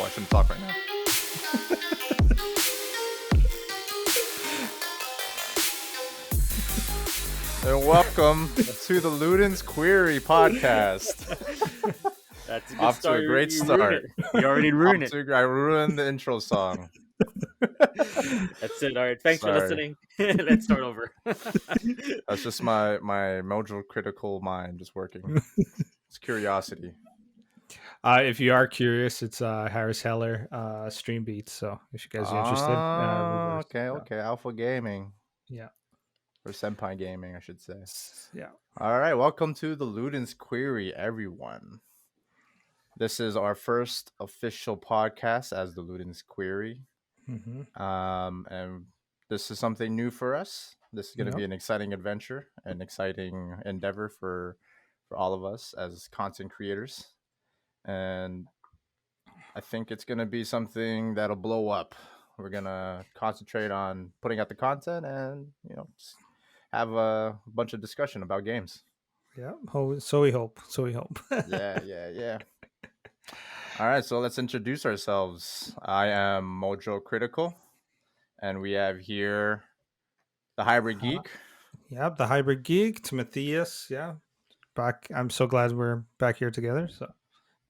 I shouldn't talk right now. And welcome to the Ludens Query Podcast. That's a good Off to start. a great You start. ruined it. You already ruined it. I ruined the intro song. That's it. All right. Thanks for listening. Let's start over. That's just my Mojocritical mind just working. It's curiosity. If you are curious, it's Harris Heller Stream Beats. So if you guys are interested, Okay. Alpha Gaming. Yeah. Or Senpai Gaming, I should say. Yeah. All right. Welcome to the Ludens Query, everyone. This is our first official podcast as the Ludens Query. Mm-hmm. And this is something new for us. This is going to be an exciting adventure, an exciting endeavor for all of us as content creators. And I think it's going to be something that'll blow up. We're going to concentrate on putting out the content and, just have a bunch of discussion about games. Yeah. So we hope. Yeah. All right, so let's introduce ourselves. I am Mojocritical, and we have here TheHybridGeek. Yeah, TheHybridGeek, Timotheus. Yeah, back. I'm so glad we're back here together. So,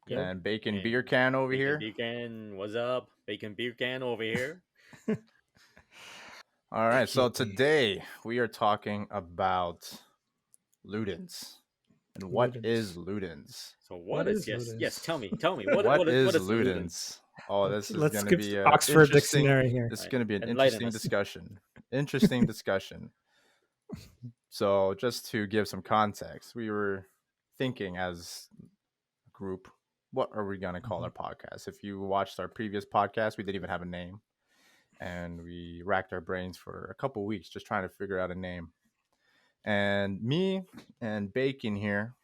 and BaconBeercan over here. BaconBeercan, what's up? BaconBeercan over here. All right, so today we are talking about Ludens. And what is Ludens? So what is Ludens? Yes, tell me. What is Ludens? Oh, this is going to be Oxford Dictionary here. This is going to be an interesting discussion. So just to give some context, we were thinking as a group, what are we going to call our podcast? If you watched our previous podcast, we didn't even have a name. And we racked our brains for a couple weeks just trying to figure out a name. And me and Bacon here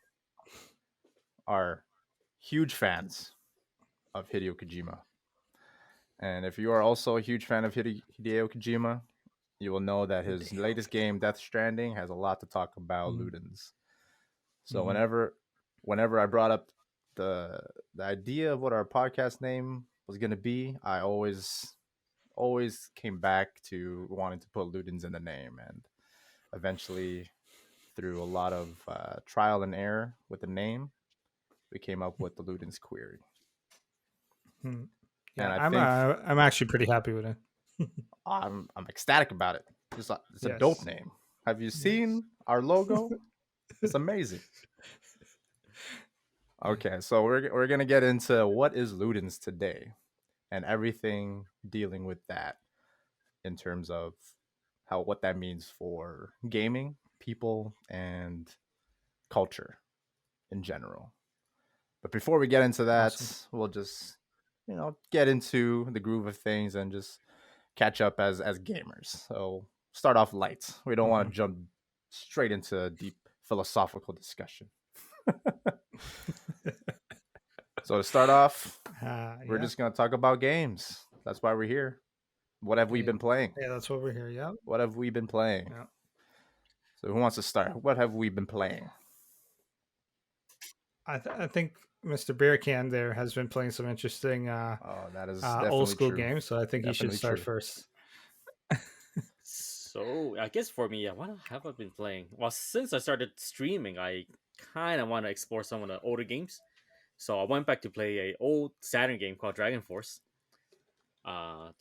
are huge fans of Hideo Kojima. And if you are also a huge fan of Hideo Kojima, you will know that his latest game, Death Stranding, has a lot to talk about Ludens. So whenever I brought up the idea of what our podcast name was going to be, I always came back to wanting to put Ludens in the name. And eventually, through a lot of trial and error with the name, we came up with the Ludens Query. Yeah, and I'm actually pretty happy with it. I'm ecstatic about it. It's a dope name. Have you seen our logo? It's amazing. Okay, so we're gonna get into what is Ludens today, and everything dealing with that in terms of what that means for gaming, people, and culture in general. But before we get into that, we'll just get into the groove of things and just catch up as gamers. So start off light. We don't want to jump straight into a deep philosophical discussion. So to start off, we're just going to talk about games. That's why we're here. What have we been playing? Yeah, that's what we're here. Yeah. What have we been playing? Yeah. So who wants to start? What have we been playing? I think Mr. Beercan there has been playing some interesting that is old school true. games. So I think you should start first. So I guess for me, what have I been playing? Well, since I started streaming, I kind of want to explore some of the older games. So I went back to play an old Saturn game called Dragon Force. A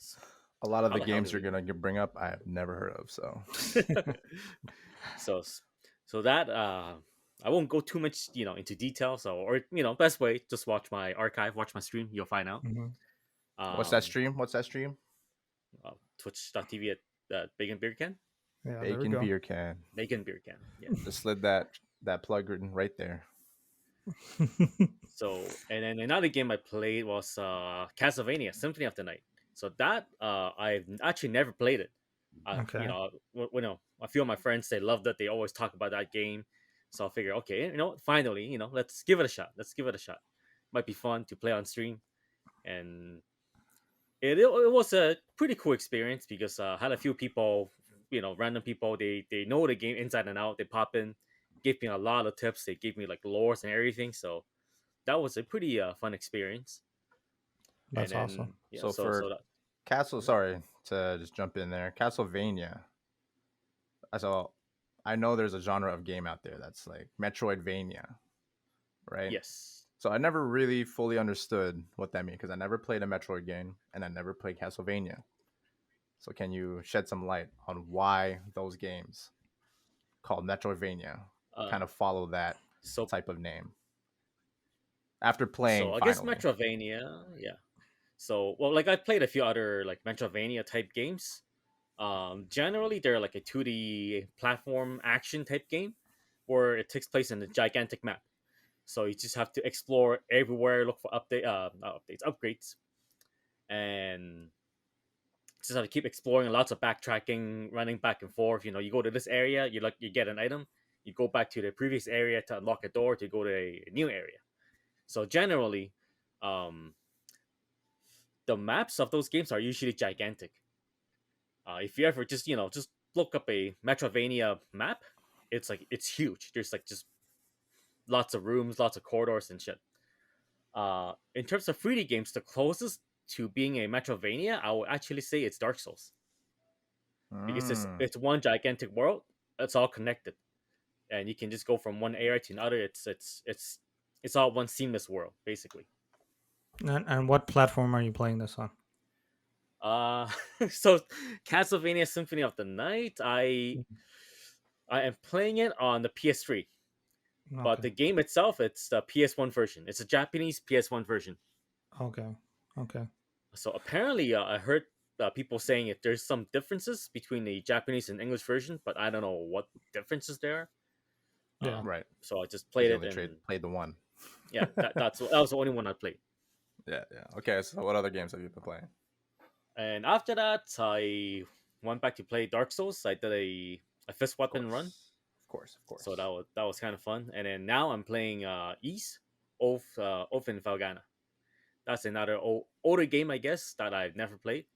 lot of the games you're going to bring up, I have never heard of. So that I won't go too much, into detail. So, best way, just watch my archive, watch my stream. You'll find out. What's that stream? Twitch.tv at BaconBeercan. Yeah, BaconBeercan. BaconBeercan. Yeah. Just slid that plug right there. So, and then another game I played was Castlevania Symphony of the Night. So that I've actually never played it. Okay. A few of my friends, they loved it. They always talk about that game. So I figured, okay, finally, let's give it a shot. Might be fun to play on stream. And it was a pretty cool experience because I had a few people, random people, they know the game inside and out. They pop in, gave me a lot of tips. They gave me like lores and everything. So that was a pretty fun experience. And That's awesome. then yeah, So for that, sorry to just jump in there. Castlevania. So I know there's a genre of game out there that's like Metroidvania, right? yes. So I never really fully understood what that means because I never played a Metroid game and I never played Castlevania. So can you shed some light on why those games called Metroidvania Uh, kind of follow that so type of name after so playing I guess finally? Metrovania, yeah. So well, like I played a few other like Metrovania type games. Generally they're like a 2D platform action type game, where it takes place in a gigantic map. So you just have to explore everywhere, look for not updates, upgrades, and just have to keep exploring. Lots of backtracking, running back and forth. You know, you go to this area, you get an item, you go back to the previous area to unlock a door to go to a new area. So generally, um, the maps of those games are usually gigantic. If you ever just look up a Metrovania map, it's huge. There's like just lots of rooms, lots of corridors and shit. In terms of 3D games, the closest to being a Metrovania, I would actually say it's Dark Souls, because Mm. it's one gigantic world. It's all connected, and you can just go from one area to another. It's all one seamless world, basically. And what platform are you playing this on? Uh, so Castlevania Symphony of the Night, I am playing it on the PS3, but Okay. the game itself, it's the PS1 version. It's a Japanese PS1 version. Okay. Okay. So apparently, I heard people saying if there's some differences between the Japanese and English version, but I don't know what differences there are. Yeah. Right. So I just Because played you it, only and played the one. yeah, that was the only one I played. Yeah, yeah. Okay, so what other games have you been playing? And after that, I went back to play Dark Souls. I did a fist Of weapon course. run, Of course, of course. so that was kind of fun. And then now I'm playing East Oath in Falgana. That's another older game, I guess, that I've never played.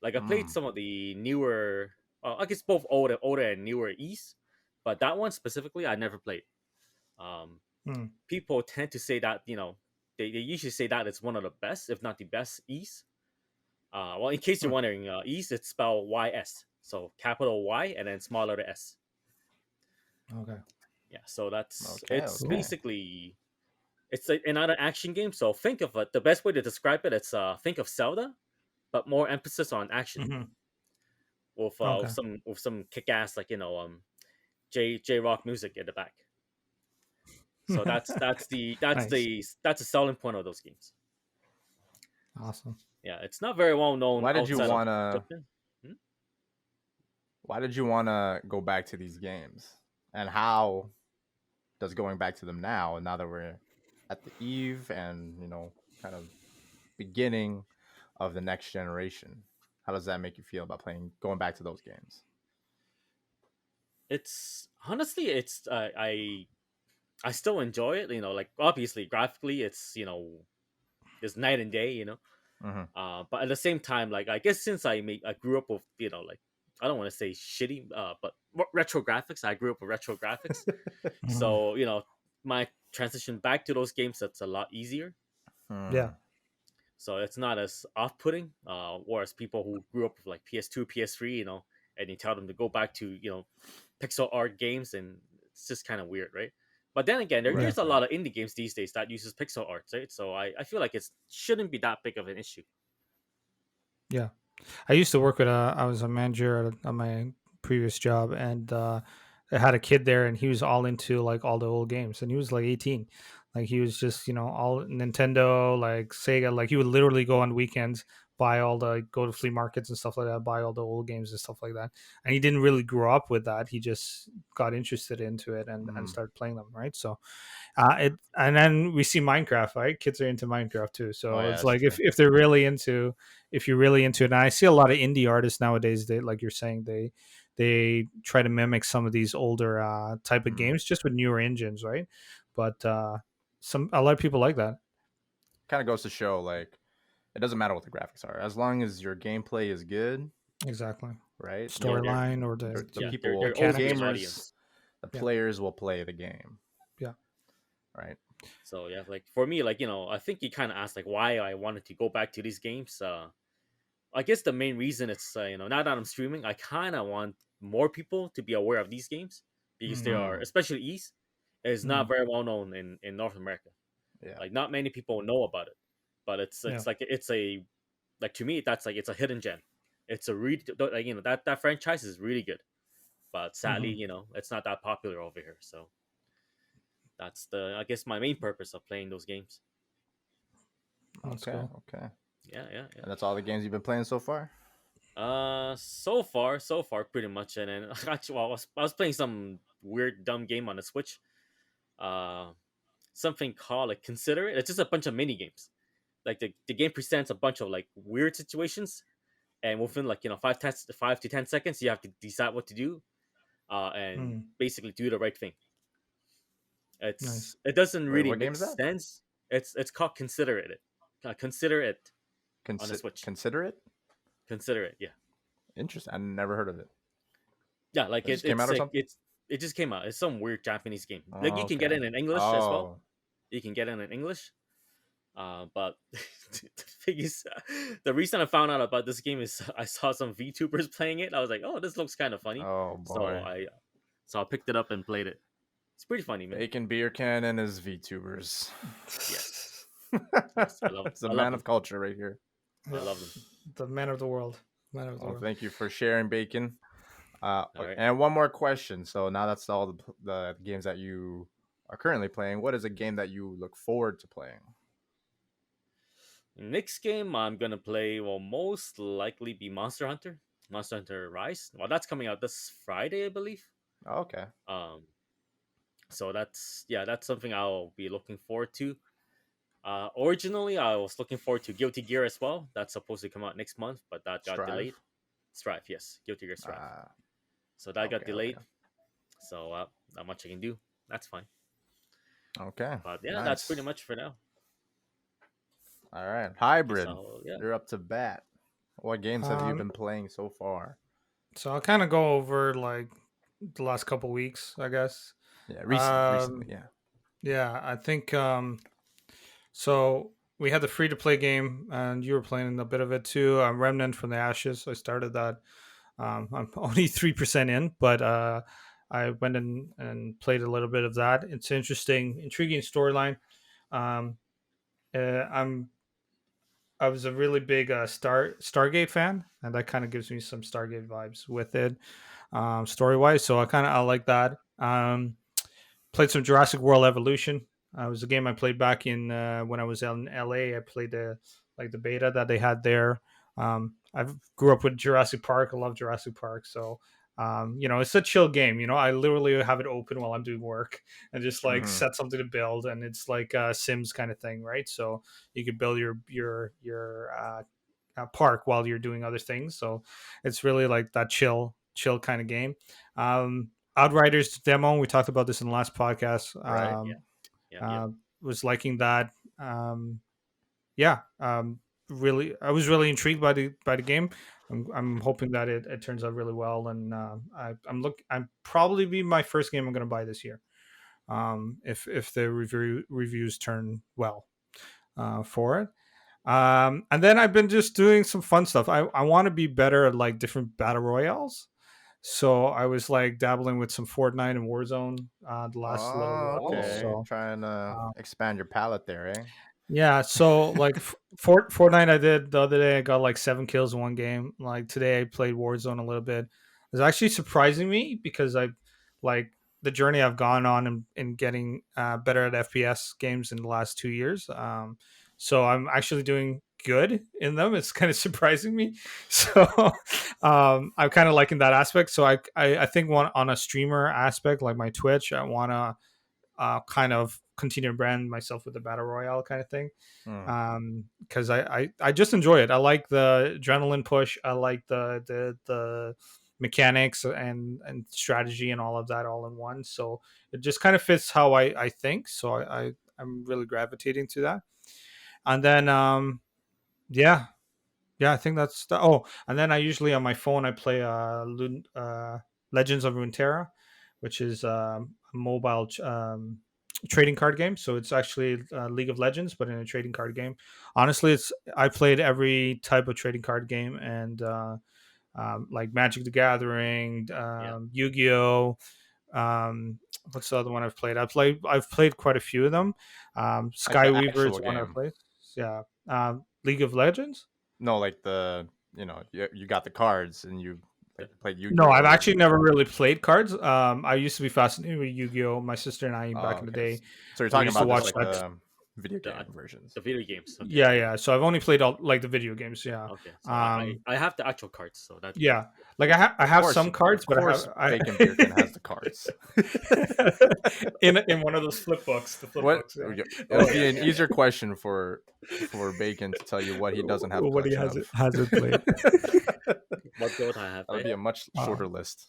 Like I played Mm. some of the newer, I guess both older and newer East, but that one specifically I never played. Um, Mm. People tend to say that they usually say that it's one of the best, if not the best East. Well, in case you're Mm. wondering, East it's spelled YS, so capital Y and then small letter S. Okay. Yeah, so Okay, it's okay. basically it's like another action game. So think of it. The best way to describe it, it's think of Zelda, but more emphasis on action, Hmm. with Okay. some kick ass, like J rock music in the back. So Nice. that's the selling point of those games. Awesome. Yeah, it's not very well known Why did you outside of wanna Japan. Hmm? why did you wanna go back to these games? And how does going back to them now that we're at the eve and, kind of beginning of the next generation, how does that make you feel about going back to those games? It's honestly, I still enjoy it. Like obviously graphically, it's night and day. Mm-hmm. But at the same time, like I guess since I grew up with like I don't want to say shitty, but retro graphics. I grew up with retro graphics, Mhm. so my transition back to those games, that's a lot easier. Yeah. So it's not as off-putting. Whereas people who grew up with like PS2, PS3, and you tell them to go back to pixel art games, and it's just kind of weird, right? But then again, Right. there's a lot of indie games these days that uses pixel art, right? So I feel like it shouldn't be that big of an issue. Yeah. I used to work with I was a manager at my previous job, and I had a kid there, and he was all into like all the old games, and he was like 18. Like he was just all Nintendo, like Sega. Like he would literally go on weekends, go to flea markets and stuff like that, buy all the old games and stuff like that. And he didn't really grow up with that. He just got interested into it and Mm-hmm. started playing them, right? So and then we see Minecraft, right? Kids are into Minecraft too. Oh So yeah, it's that's like true. if they're really into if you're really into it, and I see a lot of indie artists nowadays, they like you're saying, they try to mimic some of these older type of Mm-hmm. games just with newer engines, right? But a lot of people like that. Kind of goes to show, like, it doesn't matter what the graphics are, as long as your gameplay is good, Exactly. right? Yeah, they're Storyline or The yeah people, there the always be an mechanics. gamers, audience. the Yeah. players will play the game, Yeah. right? So yeah, like for me, like I think you kind of asked like why I wanted to go back to these games. I guess the main reason it's now that I'm streaming, I kind of want more people to be aware of these games because they Mm, are, Mm, especially East, is not mm, very well known in North America. yeah. Like not many people know about it, but yeah. it's like it's a like to me that's like it's a hidden gem. It's a really like that franchise is really good, but sadly Hmm. it's not that popular over here. So that's the I guess my main purpose of playing those games. That's Okay, cool. okay. Yeah, yeah, yeah. And that's all the games you've been playing so far? So far, pretty much. And then actually, well, I was playing some weird dumb game on the Switch. Uh, something called like Consider It. It's just a bunch of mini games. Like the game presents a bunch of like weird situations, and within like 5 to 10 seconds, you have to decide what to do. And Mm, basically do the right thing. nice. It doesn't Wait, really what game make is that? sense. It's called Consider It. Consider It on the Switch. Consider it? Consider It. Yeah. Interesting. I never heard of it. Yeah, like It just came out or something? it just came out. It's some weird Japanese game. Like Oh, you can get okay. it in English as well. Oh, You can get it in English. But the thing is, the reason I found out about this game is I saw some VTubers playing it. I was like, oh, this looks kind of funny. oh So boy. I picked it up and played it. It's pretty funny, man. BaconBeercan and his VTubers. Yes, yes, It's a I love man them. of culture right here. I Yeah. love them. The man of the world. Man of the Well, world. thank you for sharing, Bacon. All right. And one more question. So now that's all the games that you are currently playing. What is a game that you look forward to playing? Next game I'm gonna play will most likely be Monster Hunter. Monster Hunter Rise. Well, that's coming out this Friday, I believe. Oh, okay. Um, so that's something I'll be looking forward to. Originally, I was looking forward to Guilty Gear as well. That's supposed to come out next month, but that got delayed. Strive. Strive, yes, Guilty Gear Strive. Uh, So that got okay, delayed. okay. So not much I can do. That's fine. Okay. But yeah, that's pretty Nice. much for now. All right. I guess Hybrid. yeah. You're up to bat. What games have you Um, been playing so far? so I'll kind of go over like the last couple weeks, I guess. Yeah, recently, Um, yeah. yeah, I think so we had the free to play game and you were playing a bit of it too. Remnant from the Ashes. I started that. I'm only 3% in, but I went in and played a little bit of that. It's interesting, intriguing storyline. Um, I'm I was a really big Stargate fan, and that kind of gives me some Stargate vibes with it, story wise. So I like that. Played some Jurassic World Evolution. It was a game I played back in when I was in LA. I played the beta that they had there. I grew up with Jurassic Park. I love Jurassic Park, so it's a chill game. I literally have it open while I'm doing work and just like Hmm. set something to build, and it's like a Sims kind of thing, right? So you can build your park while you're doing other things. So it's really like that chill kind of game. Outriders demo. We talked about this in the last podcast. Right. Yeah, yeah, yeah. Uh, was liking that. Yeah, really, I was really intrigued by the game. I'm hoping that it turns out really well, and I'm probably be my first game I'm going to buy this year. If the reviews turn well for it. And then I've been just doing some fun stuff. I want to be better at like different battle royales. So I was like dabbling with some Fortnite and Warzone the last little Oh, while. okay. Oh, So Trying to uh, expand your palette there, eh? yeah, so like Fortnite I did the other day. I got like 7 kills in one game. Like today I played Warzone a little bit. It's actually surprising me because I like the journey I've gone on in getting better at FPS games in the last 2 years. So I'm actually doing good in them. It's kind of surprising me. So I'm kind of liking that aspect. So I think one on a streamer aspect like my Twitch, I want to kind of continue to brand myself with the battle royale kind of thing, Hmm. because I just enjoy it. I like the adrenaline push. I like the mechanics and strategy and all of that all in one. So it just kind of fits how I think. So I'm really gravitating to that. And then yeah, I think oh, and then I usually on my phone I play Legends of Runeterra, which is a mobile trading card game. So it's actually League of Legends, but in a trading card game. Honestly, it's I played every type of trading card game, and like Magic the Gathering, Yeah. Yu-Gi-Oh. What's the other one I've played quite a few of them. Like the Skyweaver is actual one I've game. played. Yeah. League of Legends. No, like the you got the cards and you The, like played No, Yu-Gi-Oh I've or actually never really played cards. I used to be fascinated with Yu-Gi-Oh. My sister and I oh, back in the okay. day, So you're we talking used to about just watch like that. the video the, game versions. the video games. Okay. Yeah, yeah. So I've only played all like the video games. Yeah. Okay. So Um, I have the actual cards, so yeah. Like I have some cards, Of but course, I BaconBeercan has the cards. in one of those flip books, the flip What? books. Yeah. It'll be an easier question for Bacon to tell you what he doesn't have a What he collection of. hasn't played. what don't I have? That'll be a much shorter Um, list.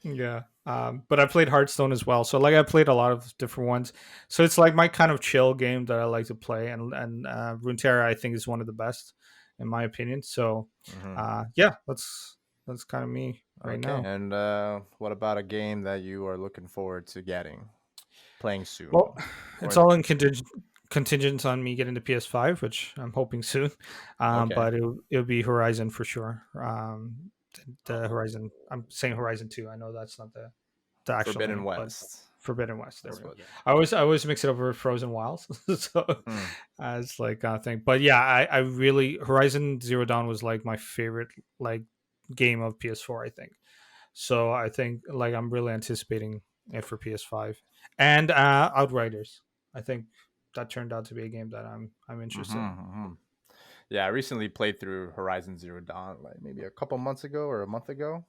Yeah. But I played Hearthstone as well. So like I played a lot of different ones. So it's like my kind of chill game that I like to play, and Runeterra I think is one of the best in my opinion. So yeah, that's kind of me right Okay, now. and what about a game that you are looking forward to playing soon? Well, it's Or- all in contingent on me getting the PS5, which I'm hoping soon. Okay. But it'll be Horizon for sure. The Horizon. I'm saying Horizon 2. I know that's not the actual Forbidden name, but West. Forbidden West. There That's we go. what. Yeah. I always mix it up with Frozen Wilds, so as like kind of thing. But yeah, I really Horizon Zero Dawn was like my favorite like game of PS4. I think so. I think like I'm really anticipating it for PS5 and Outriders. I think that turned out to be a game that I'm interested in. Yeah, I recently played through Horizon Zero Dawn like maybe a couple months ago or a month ago,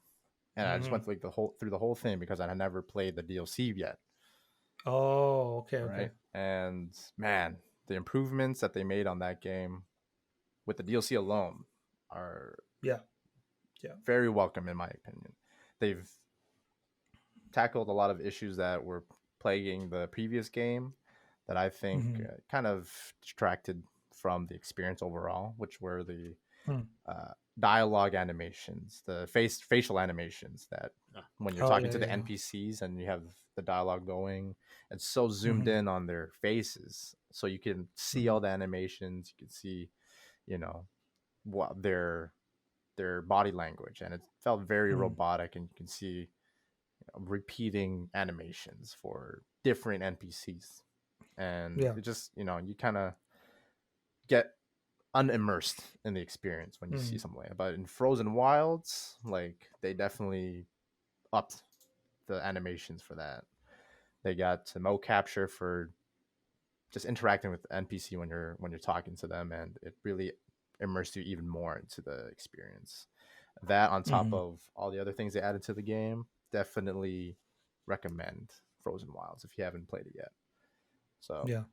and I just went like through the whole thing because I had never played the DLC yet. Oh, okay, Right, okay. and man, the improvements that they made on that game with the DLC alone are Yeah. very welcome in my opinion. They've tackled a lot of issues that were plaguing the previous game that I think kind of distracted from the experience overall, which were the dialogue animations, the facial animations that when you're talking to the NPCs and you have the dialogue going, it's so zoomed in on their faces, so you can see all the animations, you can see, what their body language, and it felt very robotic, and you can see repeating animations for different NPCs, and Yeah. it just you kind of get unimmersed in the experience when you see something like that. But in Frozen Wilds, like they definitely upped the animations for that. They got mo capture for just interacting with the NPC when you're talking to them, and it really immersed you even more into the experience. That on top of all the other things they added to the game, definitely recommend Frozen Wilds if you haven't played it yet. So Yeah.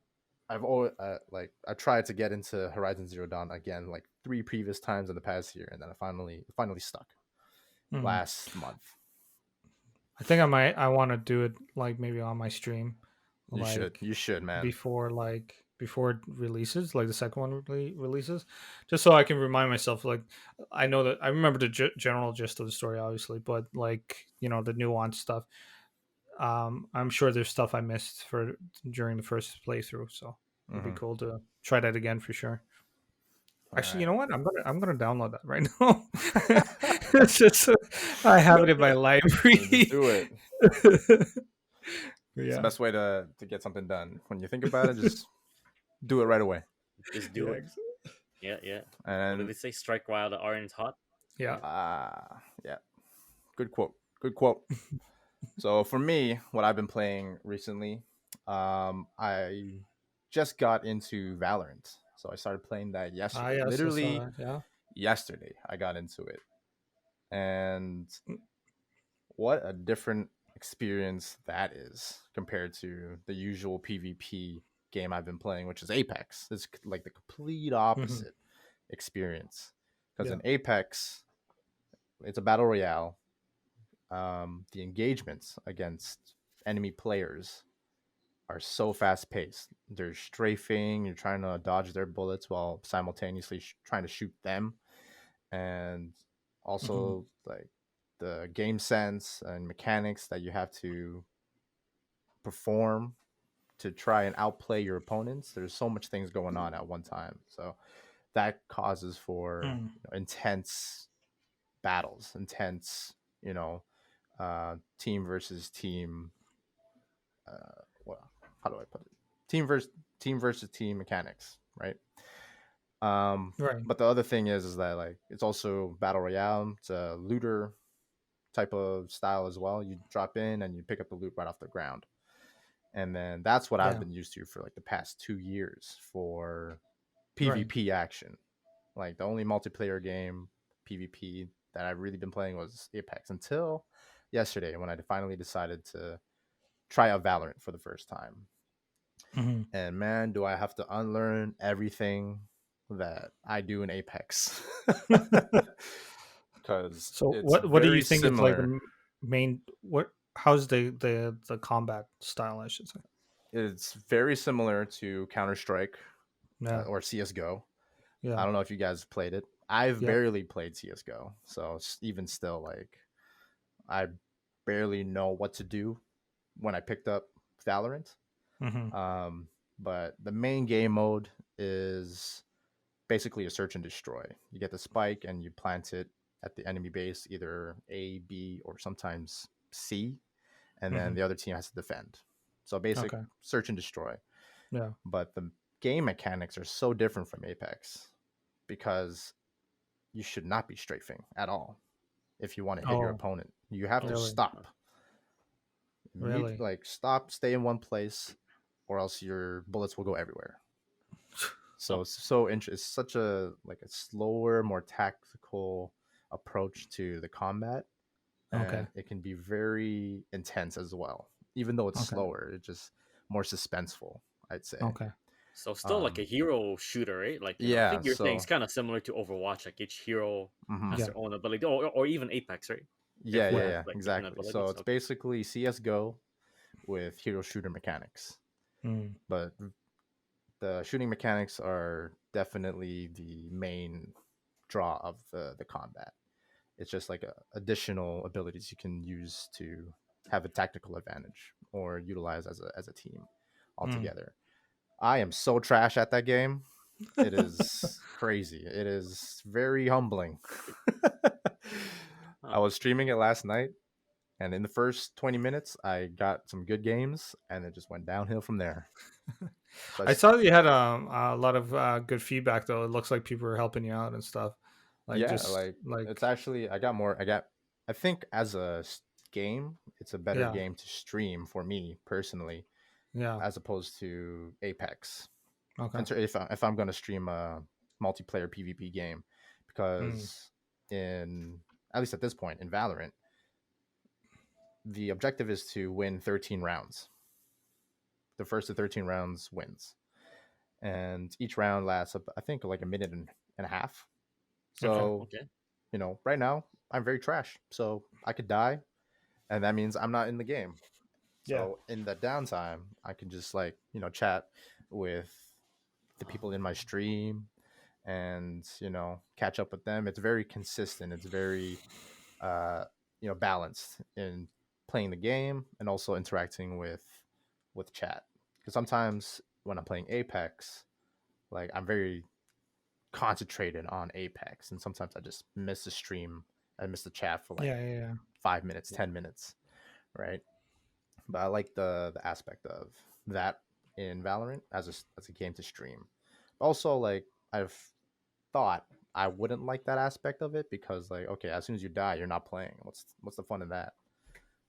I've always I tried to get into Horizon Zero Dawn again like 3 previous times in the past year, and then I finally stuck last month. I think I want to do it like maybe on my stream. You should, man. Before it releases, like the second one releases, just so I can remind myself. Like I know that I remember the general gist of the story, obviously, but like the nuanced stuff. I'm sure there's stuff I missed during the first playthrough, so it'd be cool to try that again for sure. Actually, you know what? I'm gonna download that right now. It's just I have it in my library. Just do it. Yeah. It's the best way to get something done. When you think about it, just do it right away. Just do it. Yeah. And what did they say? Strike while the iron's hot. Yeah. Yeah. Good quote. So for me, what I've been playing recently, I just got into Valorant. So I started playing that yesterday. Yes, Literally yeah. yesterday I got into it. And what a different experience that is compared to the usual PvP game I've been playing, which is Apex. It's like the complete opposite experience. Because in Apex, it's a battle royale. The engagements against enemy players are so fast paced. They're strafing, you're trying to dodge their bullets while simultaneously trying to shoot them. And also like the game sense and mechanics that you have to perform to try and outplay your opponents. There's so much things going on at one time, so that causes for intense battles, intense, team versus team. Well, how do I put it? Team versus team mechanics, right? Right. But the other thing is that like it's also battle royale. It's a looter type of style as well. You drop in and you pick up the loot right off the ground, and then that's what I've Yeah. been used to for like the past 2 years for Right. PvP action. Like the only multiplayer game PvP that I've really been playing was Apex until yesterday when I finally decided to try out Valorant for the first time. hmm And man, do I have to unlearn everything that I do in Apex. Because So it's what do you very think is like the similar. main what? How's the combat style? I should say. It's very similar to Counter-Strike Yeah. or CSGO. Yeah. I don't know if you guys played it. I've Yep. barely played CSGO. So even still, like, I barely know what to do when I picked up Valorant. hmm But the main game mode is basically a search and destroy. You get the spike and you plant it at the enemy base, either A, B, or sometimes C, and then hmm the other team has to defend. So basic Okay. search and destroy. Yeah. But the game mechanics are so different from Apex because you should not be strafing at all if you want to hit your Oh, opponent. You have to really? stop. Really? Like stop, stay in one place, or else your bullets will go everywhere. So it's such a like a slower, more tactical approach to the combat, Okay. and it can be very intense as well. Even though it's Okay. slower, it's just more suspenseful, I'd say. Okay. So still like a hero shooter, right? Like I Yeah. think your thing's So kind of similar to Overwatch. Like each hero has mhm. Yeah. their own ability, or even Apex, right? Yeah, Everyone yeah, Yeah. has yeah, like different exactly. So abilities. it's Okay. basically CS:GO with hero shooter mechanics, Mm. but the shooting mechanics are definitely the main draw of the combat. It's just like additional abilities you can use to have a tactical advantage or utilize as a team Mm. altogether. I am so trash at that game. It is crazy. It is very humbling. Huh. I was streaming it last night, and in the first 20 minutes, I got some good games, and it just went downhill from there. So I saw that you had a lot of good feedback though. It looks like people were helping you out and stuff. Like yeah, just like like it's actually I think as a game, it's a better yeah, game to stream for me personally yeah. as opposed to Apex. Okay. If I'm going to stream a multiplayer PvP game, Mm. because in at least at this point in Valorant, the objective is to win 13 rounds. The first to 13 rounds wins, and each round lasts I think like a minute and a half. Okay. So Okay. right now I'm very trash, so I could die, and that means I'm not in the game. Yeah. So in the downtime, I can just like chat with the people in my stream and catch up with them. It's very consistent. It's very balanced in playing the game and also interacting with chat. Because sometimes when I'm playing Apex, like I'm very concentrated on Apex, and sometimes I just miss the stream. I miss the chat for like Yeah. Yeah. Yeah. 5 minutes, 10 minutes, right? But I like the aspect of that in Valorant as a game to stream. Also, like I've thought I wouldn't like that aspect of it because like okay, as soon as you die, you're not playing. What's the fun in that?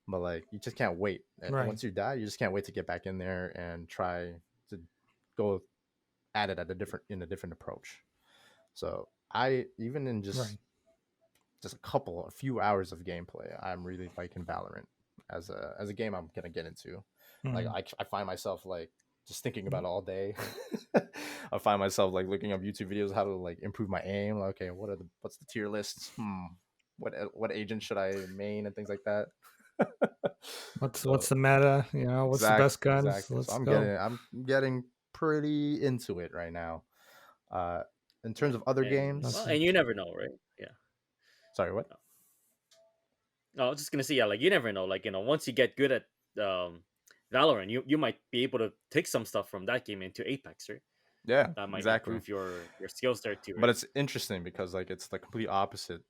But like you just can't wait. Right. Once you die, you just can't wait to get back in there and try to go at it at a different approach. So I even in Right. just a few hours of gameplay, I'm really liking Valorant as a game I'm gonna get into. Like Mhm. I find myself like just thinking about it all day. I find myself like looking up YouTube videos how to like improve my aim. Like, okay, what's the tier list? What agent should I main and things like that. What's So the meta? You know, what's the best guns? exactly. So Let's go. I'm getting pretty into it right now. In terms of other And That's well, games, and you never know, right? Yeah. sorry, what? No, I was just gonna say, yeah, like you never know. Like once you get good at Valorant, you might be able to take some stuff from that game into Apex, right? Yeah, That might exactly. improve your skills there too, right? But it's interesting because like it's the complete opposite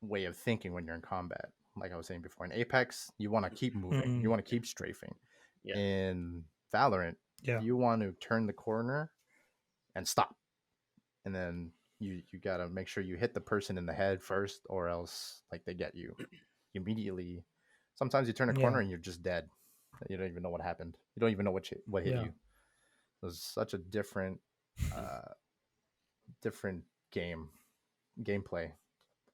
way of thinking when you're in combat. Like I was saying before, in Apex, you want to keep moving, you want to keep strafing. Yeah. In Valorant, Yeah. you want to turn the corner and stop, and then you gotta make sure you hit the person in the head first, or else like they get you immediately. Sometimes you turn a corner Yeah. and you're just dead. You don't even know what happened. You don't even know what hit Yeah. you. It was such a different different gameplay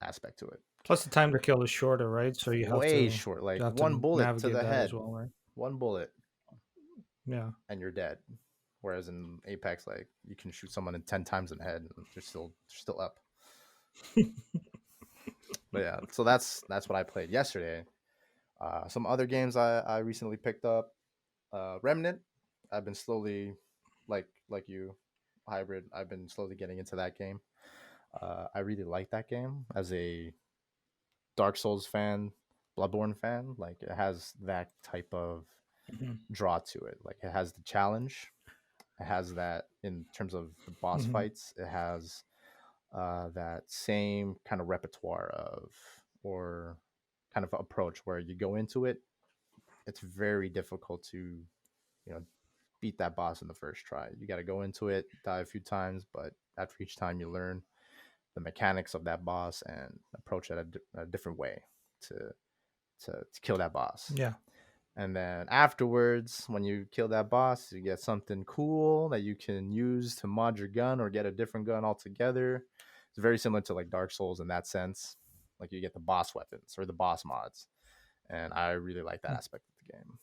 aspect to it. Plus, the time to kill is shorter, right? So you have Way to short, like you have one to bullet to navigate the that as head, well, right? one bullet, Yeah. and you're dead. Whereas in Apex, like you can shoot someone in 10 times in the head, and they're still up. But yeah, so that's what I played yesterday. Some other games I recently picked up. Remnant. I've been slowly, like you, Hybrid. I've been slowly getting into that game. I really like that game as a Dark Souls fan, Bloodborne fan. Like it has that type of draw to it. Like it has the challenge. It has that in terms of the boss fights. It has that same kind of repertoire of or kind of approach where you go into it. It's very difficult to beat that boss in the first try. You got to go into it, die a few times, but after each time you learn the mechanics of that boss and approach it a different way to kill that boss. Yeah. And then afterwards, when you kill that boss, you get something cool that you can use to mod your gun or get a different gun altogether. It's very similar to like Dark Souls in that sense. Like you get the boss weapons or the boss mods. And I really like that aspect of the game.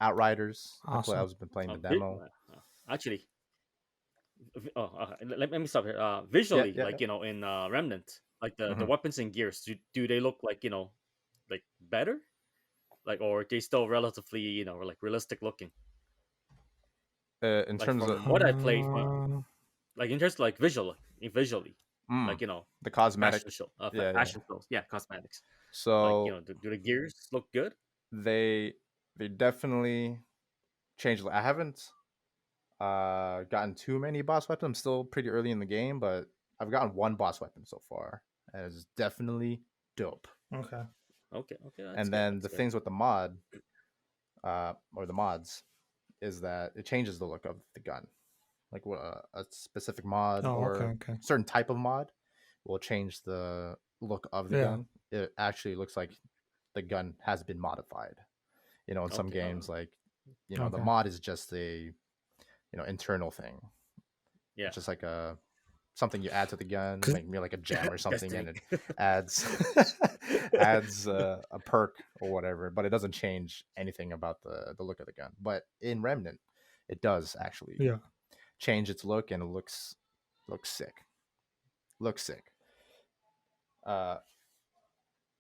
Outriders. Awesome. I've been playing the demo. Actually, let me stop here. Visually, Yeah. like in Remnant, like the weapons and gears, do they look like like better, like, or are they still relatively like realistic looking? In Like terms from of what I played, like in terms of like visually, like the cosmetic, fashion shows, cosmetics. So like do the gears look good? They definitely changed. I haven't gotten too many boss weapons. I'm still pretty early in the game, but I've gotten one boss weapon so far, and it's definitely dope. Okay. And then the things with the mod, or the mods, is that it changes the look of the gun. Like a specific mod or certain type of mod will change the look of the gun. It actually looks like the gun has been modified. In some games, like the mod is just a internal thing. Yeah, it's just like something you add to the gun, like a gem or something, and it adds a perk or whatever, but it doesn't change anything about the look of the gun. But in Remnant, it does actually change its look, and it looks sick.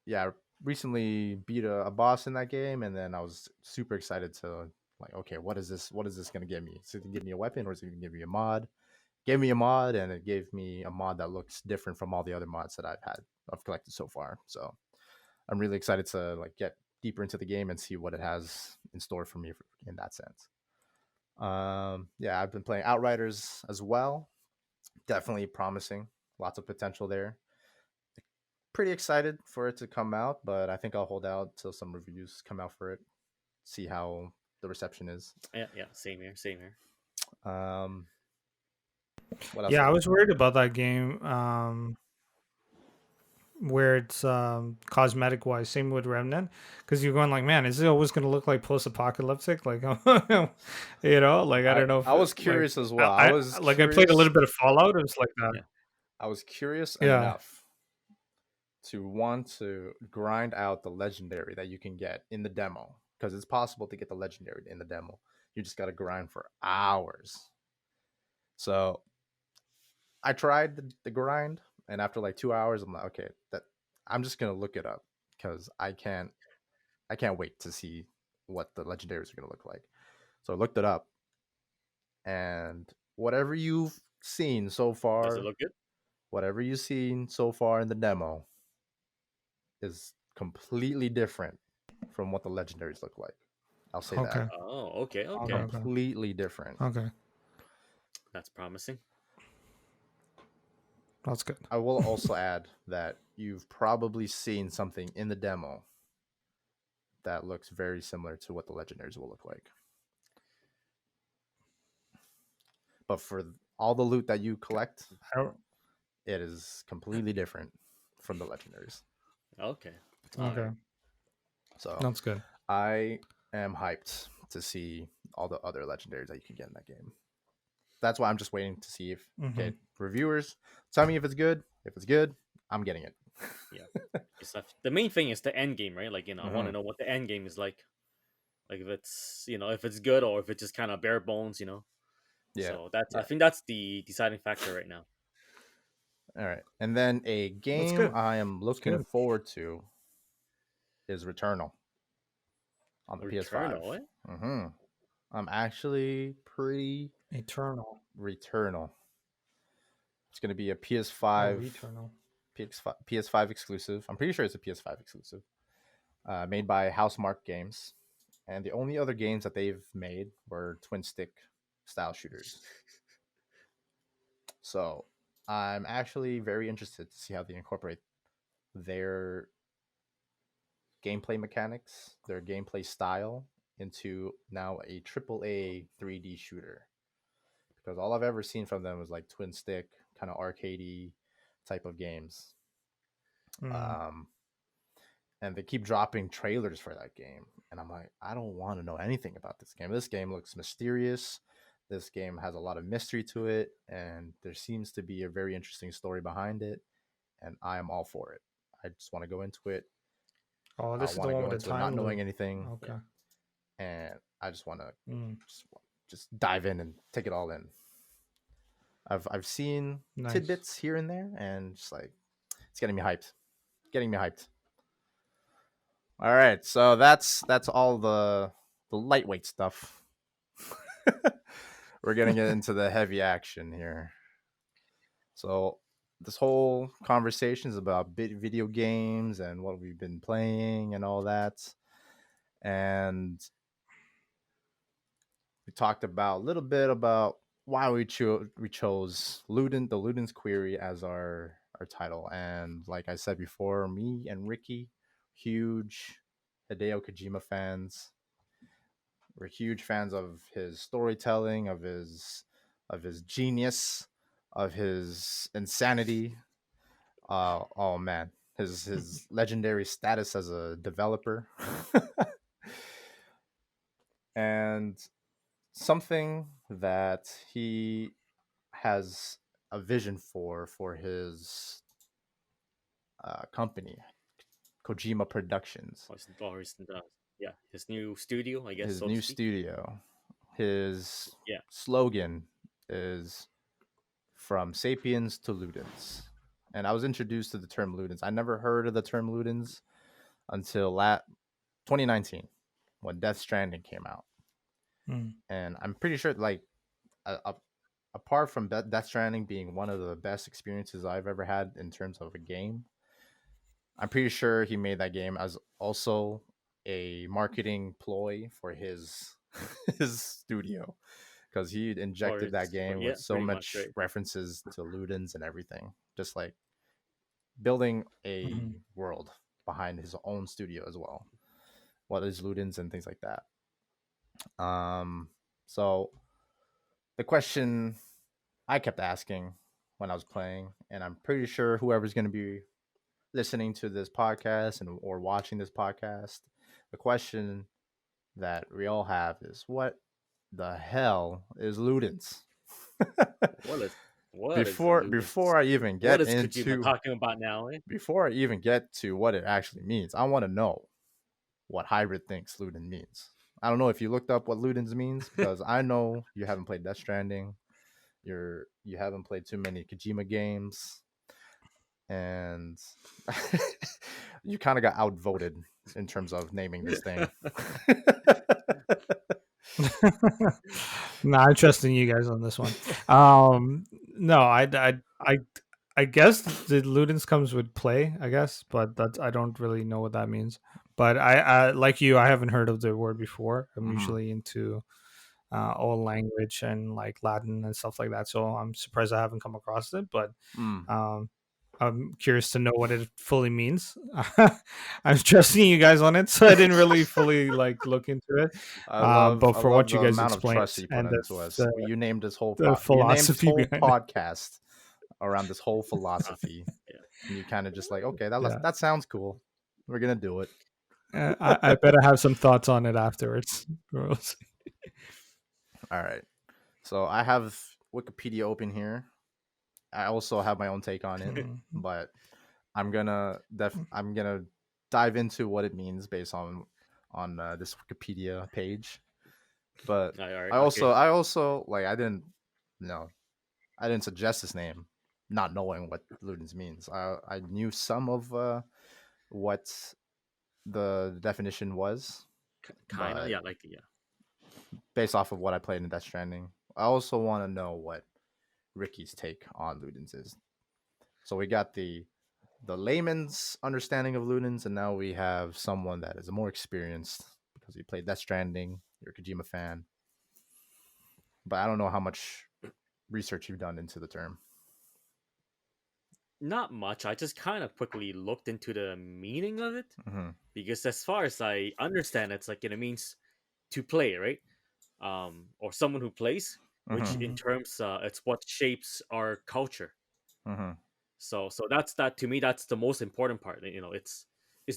Yeah, recently beat a boss in that game, and then I was super excited to like, okay, what is this going to give me? Is it going to give me a weapon, or is it going to give me a mod? Gave me a mod, and it gave me a mod that looks different from all the other mods that I've collected so far. So I'm really excited to like get deeper into the game and see what it has in store for me in that sense. I've been playing Outriders as well. Definitely promising. Lots of potential there. Pretty excited for it to come out, but I think I'll hold out till some reviews come out for it. See how the reception is. Yeah. Same here. What else? Yeah, I was worried about that game. Where it's cosmetic wise, same with Remnant, because you're going like, man, is it always going to look like post-apocalyptic? Like, like I don't know. I was curious as well. I played a little bit of Fallout. It was like that. Yeah. I was curious enough to want to grind out the legendary that you can get in the demo, because it's possible to get the legendary in the demo. You just got to grind for hours. So I tried the grind, and after like 2 hours, I'm like, okay, I'm just gonna look it up, because I can't wait to see what the legendaries are gonna look like. So I looked it up, and whatever you've seen so far, does it look good? Whatever you've seen so far in the demo is completely different from what the legendaries look like. I'll say Okay. that. Oh, okay. Okay. Completely different. Okay. That's promising. That's good. I will also add that you've probably seen something in the demo that looks very similar to what the legendaries will look like. But for all the loot that you collect, it is completely different from the legendaries. Okay. Okay. Alright. So That's good. I am hyped to see all the other legendaries that you can get in that game. That's why I'm just waiting to see if okay, reviewers tell me if it's good. If it's good, I'm getting it. Yeah. The main thing is the end game, right? Like, I want to know what the end game is like. Like if it's if it's good or if it's just kind of bare bones, Yeah. So I think that's the deciding factor right now. All right. And then a game I am looking forward to is Returnal on the PS5. Returnal, I'm actually pretty Returnal. It's going to be a PS5, Returnal. PS5 exclusive. I'm pretty sure it's a PS5 exclusive. Made by Housemarque Games. And the only other games that they've made were twin stick style shooters. So I'm actually very interested to see how they incorporate their gameplay mechanics, their gameplay style into now a AAA 3D shooter. Because all I've ever seen from them was like twin stick, kind of arcadey type of games. And they keep dropping trailers for that game. And I'm like, I don't want to know anything about this game. This game looks mysterious. This game has a lot of mystery to it. And there seems to be a very interesting story behind it. And I am all for it. I just want to go into it. Oh, this is the one with the time not knowing anything. Okay. And I just want to just dive in and take it all in. I've seen tidbits here and there, and just like it's getting me hyped. All right, so that's all the lightweight stuff. We're getting into the heavy action here. So this whole conversation is about video games and what we've been playing and all that. And we talked about a little bit about why we chose the Ludens Query as our title. And like I said before, me and Ricky, huge Hideo Kojima fans. We're huge fans of his storytelling, of his genius, of his insanity. Oh man, his legendary status as a developer. And something that he has a vision for his company, Kojima Productions. His new studio, I guess. His new studio. His slogan is "From Sapiens to Ludens," and I was introduced to the term Ludens. I never heard of the term Ludens until 2019 when Death Stranding came out. And I'm pretty sure, like, apart from Death Stranding being one of the best experiences I've ever had in terms of a game, I'm pretty sure he made that game as also a marketing ploy for his studio, because he injected that game with so much references to Ludens and everything, just like building a world behind his own studio as well. What is Ludens and things like that. So the question I kept asking when I was playing, and I'm pretty sure whoever's going to be listening to this podcast or watching this podcast, the question that we all have is, what the hell is Ludens? Before I even get into talking about now, before I even get to what it actually means, I want to know what Hybrid thinks Ludens means. I don't know if you looked up what Ludens means, because I know you haven't played Death Stranding. You haven't played too many Kojima games, and you kind of got outvoted in terms of naming this thing. No, I'm trusting you guys on this one. No, I guess the Ludens comes with play, I guess, but I don't really know what that means. but I like you, I haven't heard of the word before. I'm Mm-hmm. usually into old language and like Latin and stuff like that, so I'm surprised I haven't come across it. But Mm. um, I'm curious to know what it fully means. I'm trusting you guys on it, so I didn't really fully like look into it. But I for love what you the guys amount of explained trust you put and into us. the, the You named this philosophy whole behind it, podcast around this whole philosophy, Yeah. and you kind of just like, okay, yeah, that sounds cool. We're gonna do it. I better have some thoughts on it afterwards. Or else- All right. So I have Wikipedia open here. I also have my own take on it, Mhm. but I'm gonna dive into what it means based on this Wikipedia page. But All right. Okay. I also like I didn't suggest this name, not knowing what Ludens means. I knew some of what the definition was, Kind of. but Yeah. Like yeah. based off of what I played in Death Stranding, I also want to know what Ricky's take on Ludens is. So we got the layman's understanding of Ludens, and now we have someone that is more experienced because he played Death Stranding. You're a Kojima fan, but I don't know how much research you've done into the term. Not much. I just kind of quickly looked into the meaning of it Mm-hmm. because, as far as I understand, it's like it means to play, right? Or someone who plays, which Mm-hmm. in Mhm. terms, it's what shapes our culture. Mm-hmm. So that's that to me. That's the most important part. You know, it's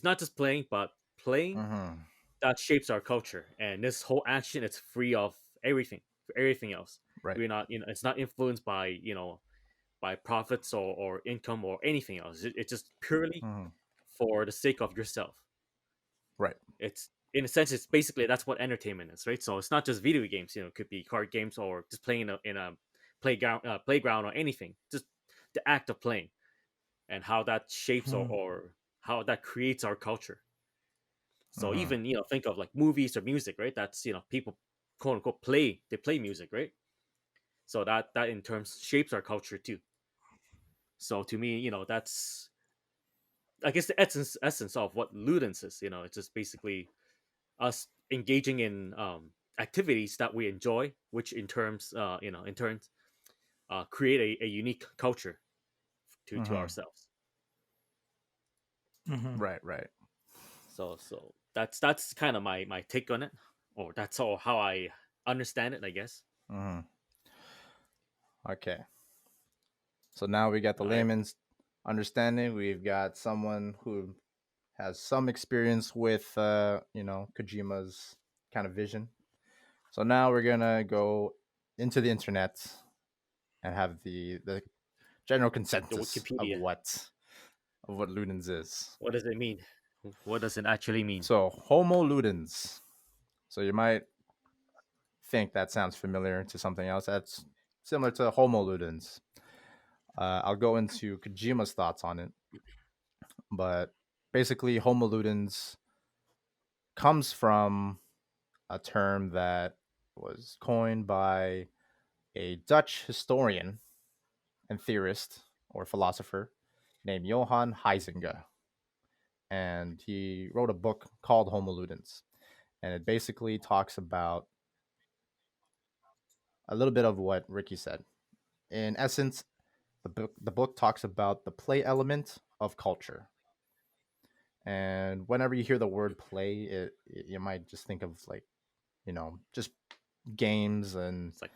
not just playing, but playing Mm-hmm. that shapes our culture. And this whole action, it's free of everything else. Right. We're not, it's not influenced by by profits or income or anything else. It's just purely Mm-hmm. for the sake of yourself. Right. It's in a sense, it's basically that's what entertainment is, right? So it's not just video games. It could be card games or just playing in a playground or anything. Just the act of playing and how that shapes Hmm. or how that creates our culture. So Mm-hmm. even think of like movies or music, right? That's people quote unquote play music, right? So that in terms shapes our culture too. So to me, that's I guess the essence of what Ludens is. It's just basically us engaging in activities that we enjoy, which in turns create a unique culture to Mm-hmm. ourselves. Mhm. Right. Right. So that's kind of my take on it, or that's all how I understand it, I guess. Mm-hmm. Okay. So now we got the All right. layman's understanding. We've got someone who has some experience with Kojima's kind of vision. So now we're gonna go into the internet and have the general The consensus Wikipedia. of what Ludens is. What does it mean? What does it actually mean? So Homo Ludens. So you might think that sounds familiar to something else. That's similar to Homo Ludens. I'll go into Kojima's thoughts on it, but basically, Homo Ludens comes from a term that was coined by a Dutch historian and theorist or philosopher named Johann Huizinga. And he wrote a book called Homo Ludens. And it basically talks about a little bit of what Ricky said. In essence, the book talks about the play element of culture. And whenever you hear the word play, you might just think of like, just games and It's like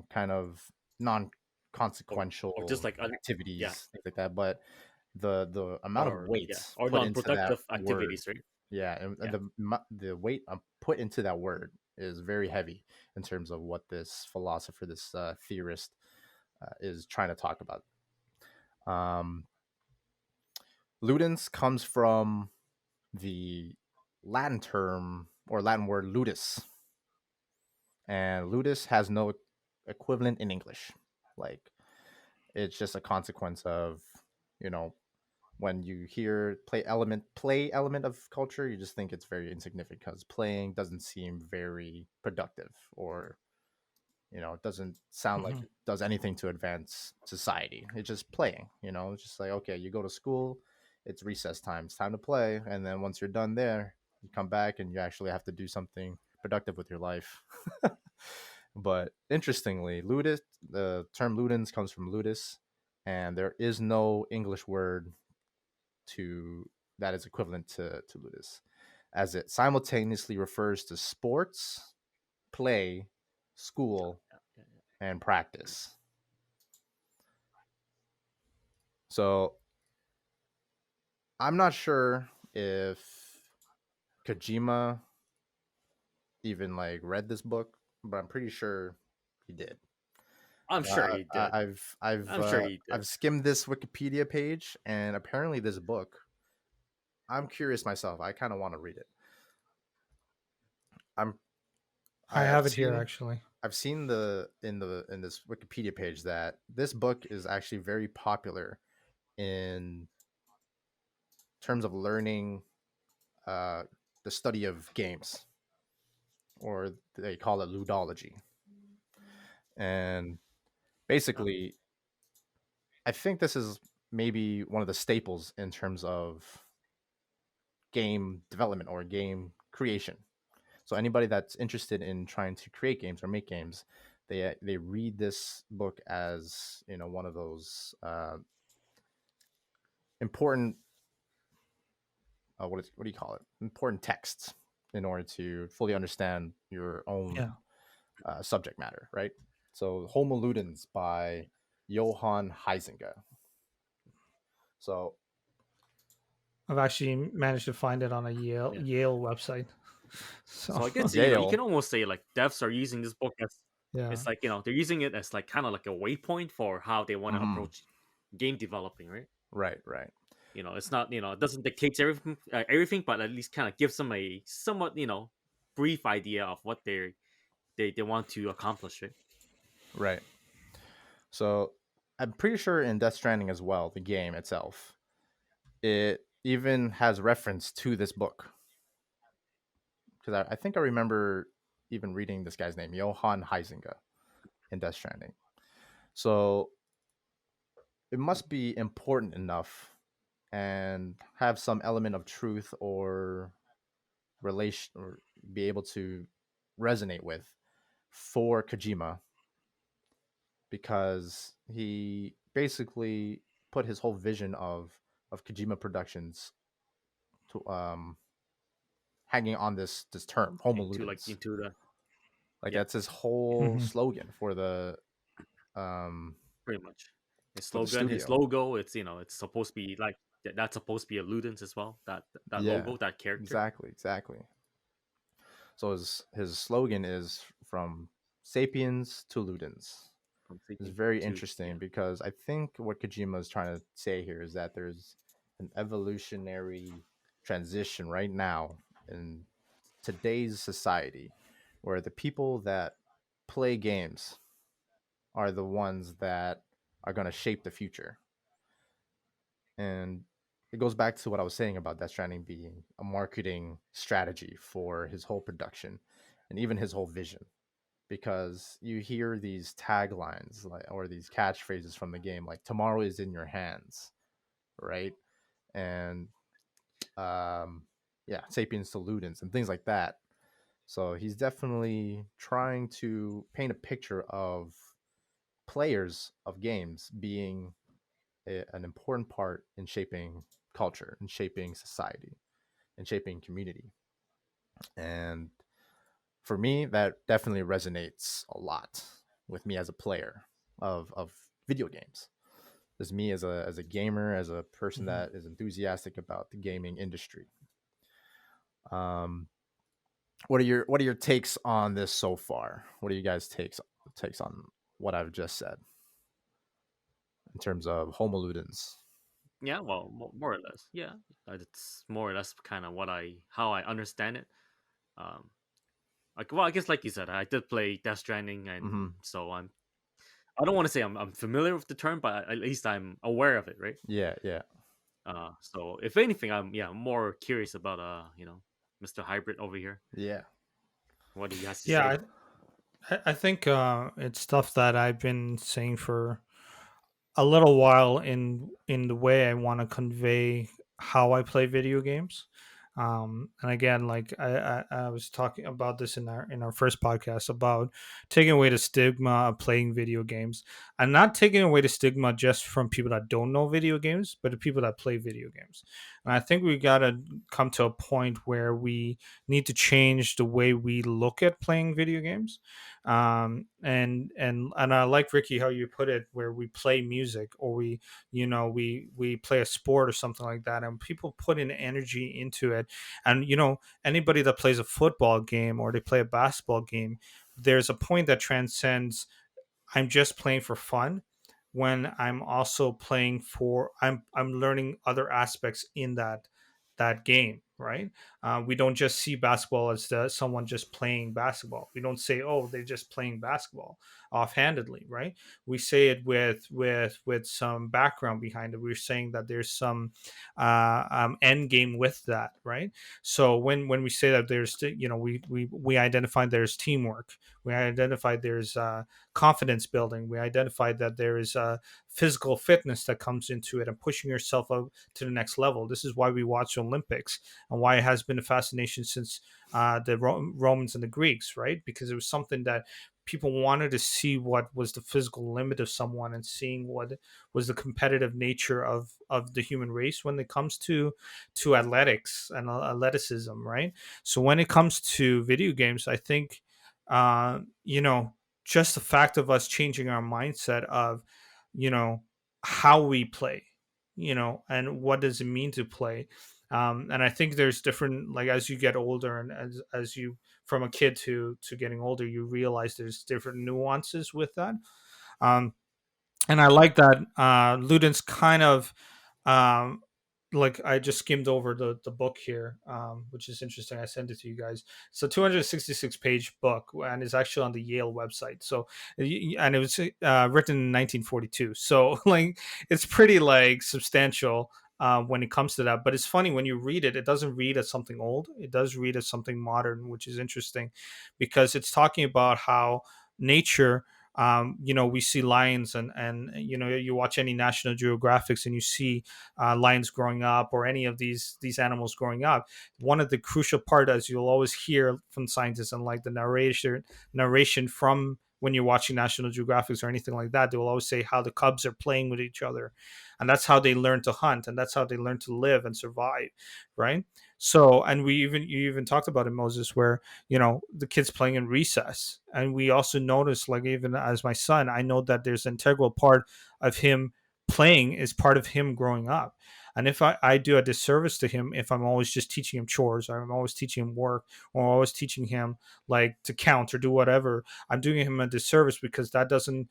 kind of non or just consequential like yeah, activities, things like that. But the amount of or weight or put into that non-productive word, activities, right? yeah, and Yeah. the weight put into that word is very heavy in terms of what this philosopher, this theorist, is trying to talk about. Um, Ludens comes from the Latin term or Latin word ludus, and ludus has no equivalent in English. Like, it's just a consequence of, you know, when you hear play element of culture, you just think it's very insignificant because playing doesn't seem very productive, or it doesn't sound like Mhm. it does anything to advance society. It's just playing. It's just like, okay, you go to school, it's recess time, it's time to play, and then once you're done there, you come back and you actually have to do something productive with your life. But interestingly, ludus, the term ludens comes from ludus, and there is no English word to that is equivalent to ludus, as it simultaneously refers to sports, play, school, and practice. So I'm not sure if Kojima even like read this book, but I'm pretty sure he did. I'm sure he did. I'm sure he did. I've skimmed this Wikipedia page, and apparently this book. I'm curious myself. I kind of want to read it. I have it here actually. I've seen in this Wikipedia page that this book is actually very popular in terms of learning the study of games, or they call it ludology. And basically, I think this is maybe one of the staples in terms of game development or game creation. So anybody that's interested in trying to create games or make games, they read this book as, you know, one of those important what do you call it? Important texts in order to fully understand your own subject matter, right? So Homo Ludens by Johann Huizinga. So I've actually managed to find it on a Yale website. So I guess you can almost say like devs are using this book as it's like, you know, they're using it as like kind of like a waypoint for how they want to approach game developing, right? Right. You know, it's not, you know, it doesn't dictate everything, but at least kind of gives them a somewhat, you know, brief idea of what they want to accomplish, right? Right. So I'm pretty sure in Death Stranding as well, the game itself, it even has reference to this book. Because I think I remember even reading this guy's name, Johann Huizinga, in Death Stranding. So it must be important enough and have some element of truth or relation, or be able to resonate with for Kojima, because he basically put his whole vision of Kojima Productions to hanging on this term Homo Ludens. That's his whole slogan for the pretty much his slogan, his logo. It's, you know, it's supposed to be like that's supposed to be a Ludens as well. That logo, that character. Exactly. So his slogan is from Sapiens to Ludens. It's very interesting because I think what Kojima is trying to say here is that there's an evolutionary transition right now in today's society where the people that play games are the ones that are going to shape the future. And it goes back to what I was saying about Death Stranding being a marketing strategy for his whole production and even his whole vision. Because you hear these taglines or these catchphrases from the game, like "Tomorrow is in your hands," right? And Sapiens to Ludens and things like that. So he's definitely trying to paint a picture of players of games being an important part in shaping culture, and shaping society, and shaping community. And for me, that definitely resonates a lot with me as a player of video games. As me as a gamer, as a person that is enthusiastic about the gaming industry. What are your takes on this so far? What are you guys' takes on what I've just said in terms of Homo Ludens? Yeah, well, more or less. Yeah, it's more or less kind of how I understand it. Like, well, I guess like you said, I did play Death Stranding, and so I don't want to say I'm familiar with the term, but at least I'm aware of it, right? Yeah. So if anything, I'm more curious about Mr. Hybrid over here. Yeah. What do you guys say? I think it's stuff that I've been saying for a little while in the way I want to convey how I play video games. And again, like I was talking about this in our first podcast about taking away the stigma of playing video games, and not taking away the stigma just from people that don't know video games, but the people that play video games. And I think we gotta come to a point where we need to change the way we look at playing video games. And I like, Ricky, how you put it, where we play music, or we play a sport or something like that, and people put in energy into it. And anybody that plays a football game or they play a basketball game, there's a point that transcends I'm just playing for fun, when I'm also playing for I'm learning other aspects in that game, right? We don't just see basketball as someone just playing basketball. We don't say, oh, they're just playing basketball offhandedly, right? We say it with some background behind it. We're saying that there's some end game with that, right? So when we say that there's we identify there's teamwork, we identify there's confidence building, we identified that there is physical fitness that comes into it and pushing yourself up to the next level. This is why we watch Olympics, and why it has been a fascination since the Romans and the Greeks, right? Because it was something that people wanted to see what was the physical limit of someone, and seeing what was the competitive nature of the human race when it comes to athletics and athleticism, right? So when it comes to video games, I think uh, you know just the fact of us changing our mindset of you know how we play, and what does it mean to play. And I think there's different, like, as you get older, and as you from a kid to getting older, you realize there's different nuances with that. um, and I like that Ludens kind of um, like, I just skimmed over the book here, which is interesting. I sent it to you guys. It's a 266-page book, and it's actually on the Yale website. So, and it was written in 1942. So, like, it's pretty like substantial when it comes to that. But it's funny when you read it; it doesn't read as something old. It does read as something modern, which is interesting, because it's talking about how nature, we see lions, and you watch any National Geographics and you see lions growing up, or any of these animals growing up. One of the crucial part, as you'll always hear from scientists, and like the narration from when you're watching National Geographics or anything like that, they will always say how the cubs are playing with each other, and that's how they learn to hunt, and that's how they learn to live and survive, right? So, and you even talked about it, Moses, where the kids playing in recess, and we also notice, like, even as my son, I know that there's an integral part of him playing is part of him growing up. And if I do a disservice to him if I'm always just teaching him chores, or I'm always teaching him work, or always teaching him like to count or do whatever, I'm doing him a disservice, because that doesn't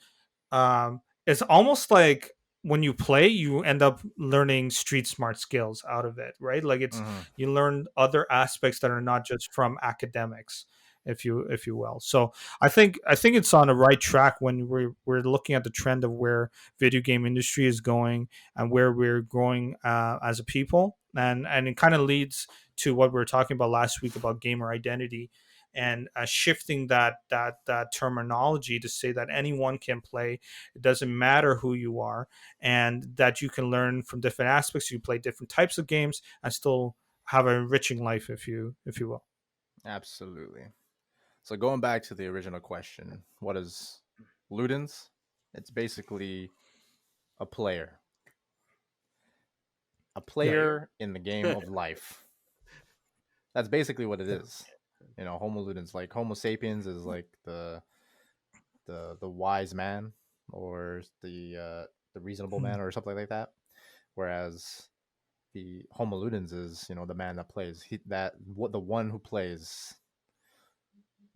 it's almost like when you play, you end up learning street smart skills out of it, right? Like, it's Hmm. you learn other aspects that are not just from academics, if you will. So I think it's on the right track when we're looking at the trend of where video game industry is going, and where we're growing as a people, and it kind of leads to what we were talking about last week about gamer identity, and shifting that terminology to say that anyone can play. It doesn't matter who you are, and that you can learn from different aspects. You play different types of games and still have an enriching life, if you will. Absolutely. So going back to the original question, what is Ludens? It's basically a player, a Yeah. Player. player in the game of life. That's basically what it Yeah. is. Homo Ludens, like Homo sapiens, is like the wise man, or the reasonable Hmm. man, or something like that. Whereas the Homo Ludens is the man that plays. The one who plays,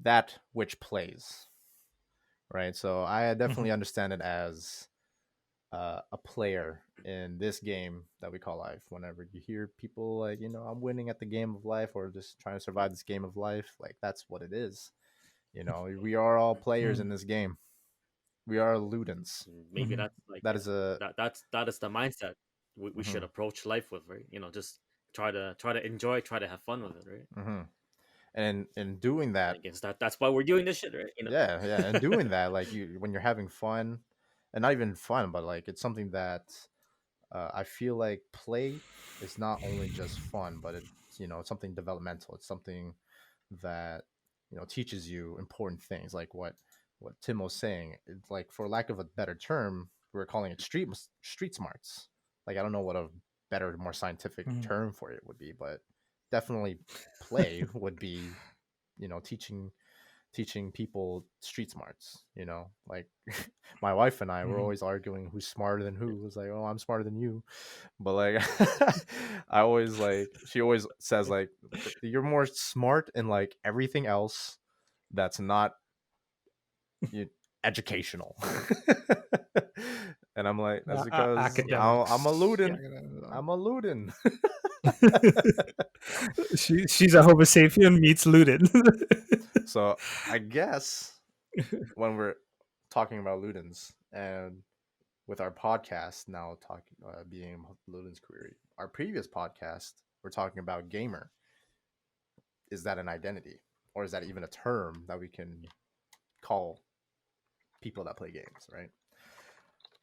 that which plays, right? So I Hmm. definitely understand it as a player in this game that we call life. Whenever you hear people like, I'm winning at the game of life, or just trying to survive this game of life, like, that's what it is. We are all players Hmm. in this game. We are Ludens. Maybe Hmm. that's like That is a that is the mindset we should mhm, approach life with, right? Just try to enjoy, try to have fun with it, right? mhm. And in doing that, I guess that's why we're doing this shit, right? yeah, yeah, and doing that, like, when you're having fun, and not even fun, but like, it's something that I feel like play is not only just fun, but it's it's something developmental. It's something that teaches you important things, like what Tim was saying. It's like, for lack of a better term, we're calling it street smarts. Like, I don't know what a better, more scientific Mhm. term for it would be, but definitely play would be teaching people street smarts. Like, my wife and I were Mhm. always arguing who's smarter than who. It was like, oh, I'm smarter than you, but like, I always, like, she always says, like, you're more smart in like everything else that's not you, educational. And I'm like, that's because I'm a Academics. Luden. I'm a Luden. She's a Homosapien meets Luden. So I guess when we're talking about Ludens, and with our podcast now talking being Ludens Query, our previous podcast we're talking about gamer. Is that an identity, or is that even a term that we can call people that play games? Right.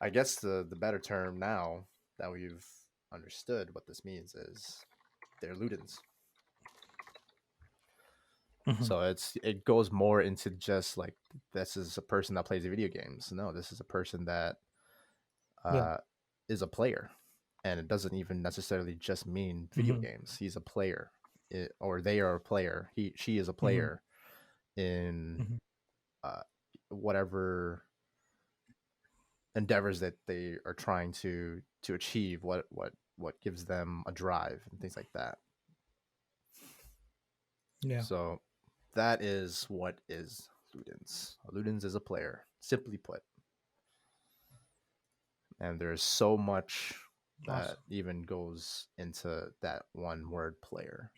I guess the better term now that we've understood what this means is they're Ludens. Mhm. So it goes more into just like, this is a person that plays video games. No, this is a person that Yeah. uh, is a player, and it doesn't even necessarily just mean video Mhm. games. He's a player, or they are a player. She is a Mhm. player in Mhm. uh, whatever endeavors that they are trying to achieve. What gives them a drive and things like that. Yeah. So that is what is Ludens. Ludens is a player, simply put. And there's so much that Awesome. even goes into that one word, player.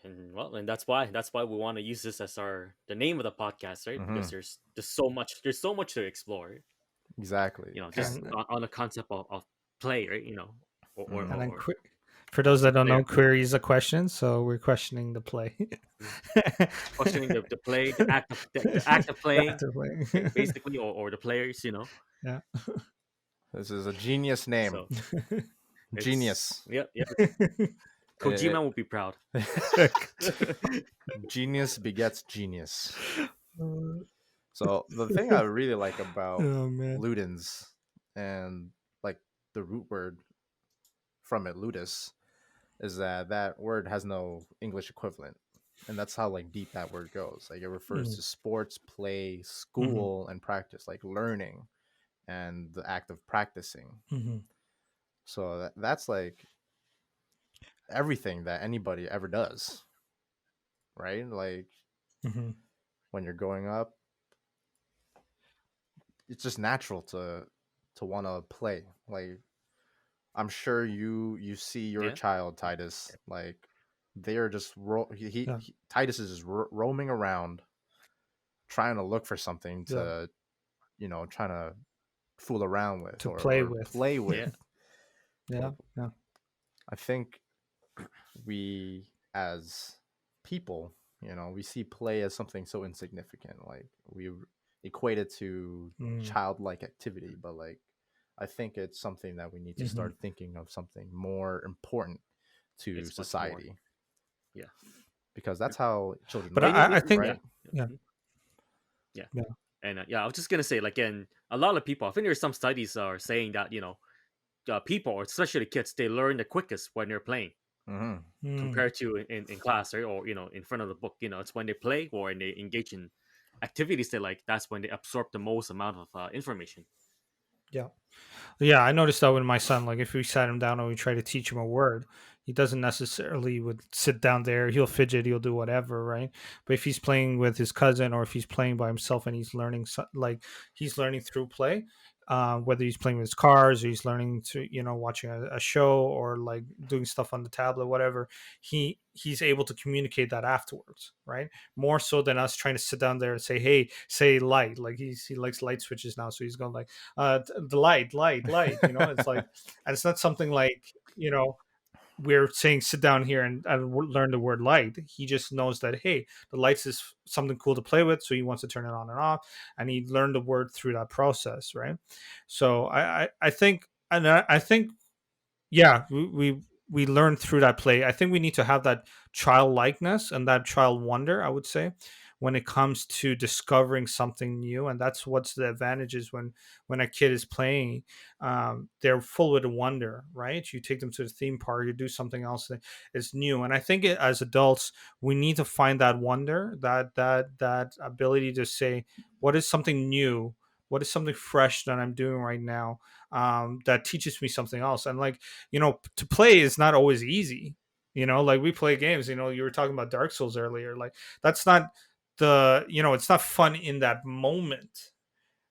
And that's why we want to use this as the name of the podcast, right? Mm-hmm. Because there's so much to explore. Exactly. Just And on the concept of play, right? Or, Mm-hmm. and then or for those that don't player. know, query is a question, so we're questioning the play. Questioning the play, the act of The playing, act of playing. basically, or the players, Yeah. This is a genius name. So it's Genius. yeah. It- Kojima would be proud. Genius begets genius. So the thing I really like about Oh man. Ludens, and like the root word from it, ludus, is that word has no English equivalent. And that's how like deep that word goes. Like, it refers Mm. to sports, play, Mhm. school, and practice, like learning and the act of practicing. Mhm. So that's like everything that anybody ever does, right? Like, Mhm. when you're growing up, it's just natural to want to play. Like, I'm sure you see your Yeah. child, Titus, like, they're just Yeah. Titus is just roaming around trying to look for something Yeah. to trying to fool around with, To or play with. play with. Yeah. Yeah. Yeah. I think we, as people, we see play as something so insignificant. Like, we equate it to Mm. childlike activity, but like, I think it's something that we need to Mhm. start thinking of something more important to It's much more. society, Yeah. because that's how children But learn, I think right? yeah. Yeah. Yeah. And I was just gonna say, like, and a lot of people, I think there's some studies are saying that people, especially kids, they learn the quickest when they're playing Mm-hmm. Mm. compared to in class, right? Or in front of the book. It's when they play or when they engage in activities they like. That's when they absorb the most amount of information. Yeah. Yeah, I noticed that with my son. Like, if we sat him down and we try to teach him a word, he doesn't necessarily would sit down there. He'll fidget, he'll do whatever, right? But if he's playing with his cousin, or if he's playing by himself and he's learning, like he's learning through play, whether he's playing with his cars or he's learning to, watching a show, or like doing stuff on the tablet, whatever, he's able to communicate that afterwards, right? More so than us trying to sit down there and say, hey, say light. Like, he likes light switches now, so he's going like, the light, it's like, and it's not something like, we're saying sit down here and learn the word light. He just knows that, hey, the lights is something cool to play with, so he wants to turn it on and off, and he learned the word through that process, right? So I think, and I think, yeah, we learn through that play. I think we need to have that childlikeness and that child wonder, I would say, when it comes to discovering something new. And that's what's the advantages when a kid is playing. They're full with wonder, right? You take them to the theme park, you do something else that is new. And I think as adults, we need to find that wonder, that ability to say, what is something new, what is something fresh that I'm doing right now, that teaches me something else. And like, to play is not always easy. Like we play games, you were talking about Dark Souls earlier. Like that's not it's not fun in that moment.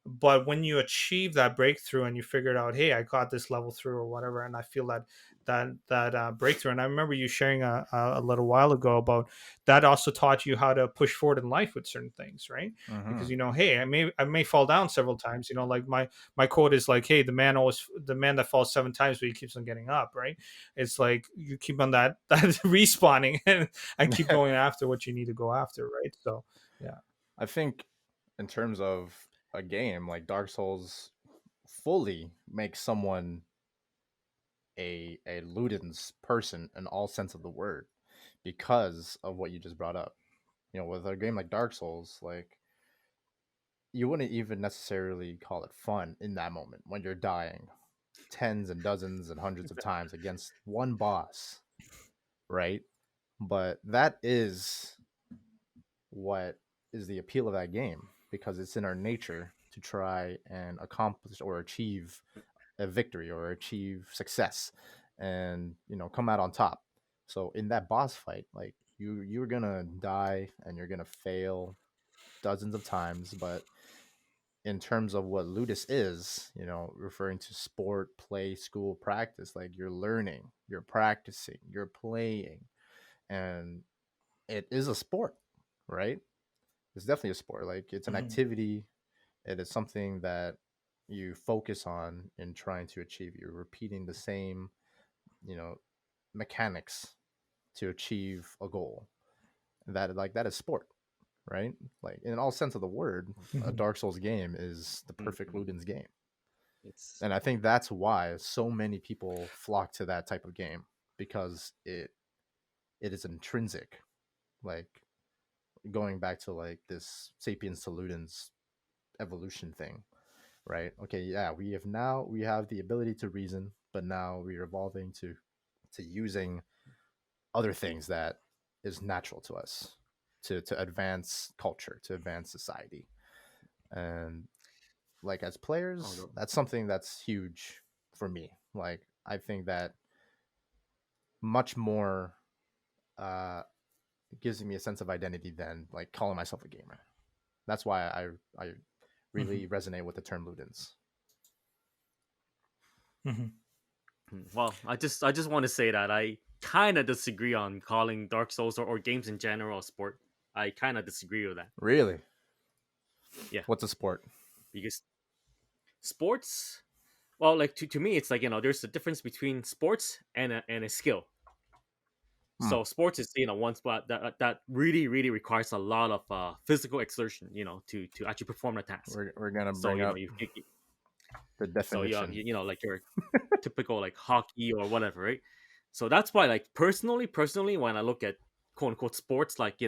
But when you achieve that breakthrough and you figured out, hey, I got this level through or whatever, and I feel that breakthrough. And I remember you sharing a little while ago about that also taught you how to push forward in life with certain things, right? Mm-hmm. Because hey, I may fall down several times. Like my quote is like, hey, the man that falls 7 times, but he keeps on getting up, right? It's like you keep on that respawning and keep going after what you need to go after, right? So yeah. I think in terms of a game like Dark Souls fully makes someone a Ludens person in all sense of the word because of what you just brought up. With a game like Dark Souls, like you wouldn't even necessarily call it fun in that moment when you're dying tens and dozens and hundreds of times against one boss, right? But that is what is the appeal of that game, because it's in our nature to try and accomplish or achieve a victory or achieve success and come out on top. So in that boss fight, like you're gonna die and you're gonna fail dozens of times, but in terms of what Ludus is, referring to sport, play, school, practice, like you're learning, you're practicing, you're playing, and it is a sport, right? It's definitely a sport. Like it's an activity. It is something that you focus on in trying to achieve. You're repeating the same, you know, mechanics to achieve a goal. That is sport, right? Like in all sense of the word, a Dark Souls game is the perfect Ludens game. And I think that's why so many people flock to that type of game, because it is intrinsic. Like going back to like this sapiens to Ludens evolution thing, right? Okay, yeah, we have the ability to reason, but now we're evolving to using other things that is natural to us to advance culture, to advance society. And like as players, that's something that's huge for me. Like I think that much more gives me a sense of identity than like calling myself a gamer. That's why I really resonate with the term Ludens. Well, I just want to say that I kind of disagree on calling Dark Souls or games in general a sport. I kind of disagree with that. Really? Yeah. What's a sport? Because sports, well, like to me, it's like there's a difference between sports and a skill. So sports is one spot that really requires a lot of physical exertion, to actually perform a task. We're gonna bring up the definition. So like your typical like hockey or whatever, right? So that's why, like personally, when I look at quote unquote sports like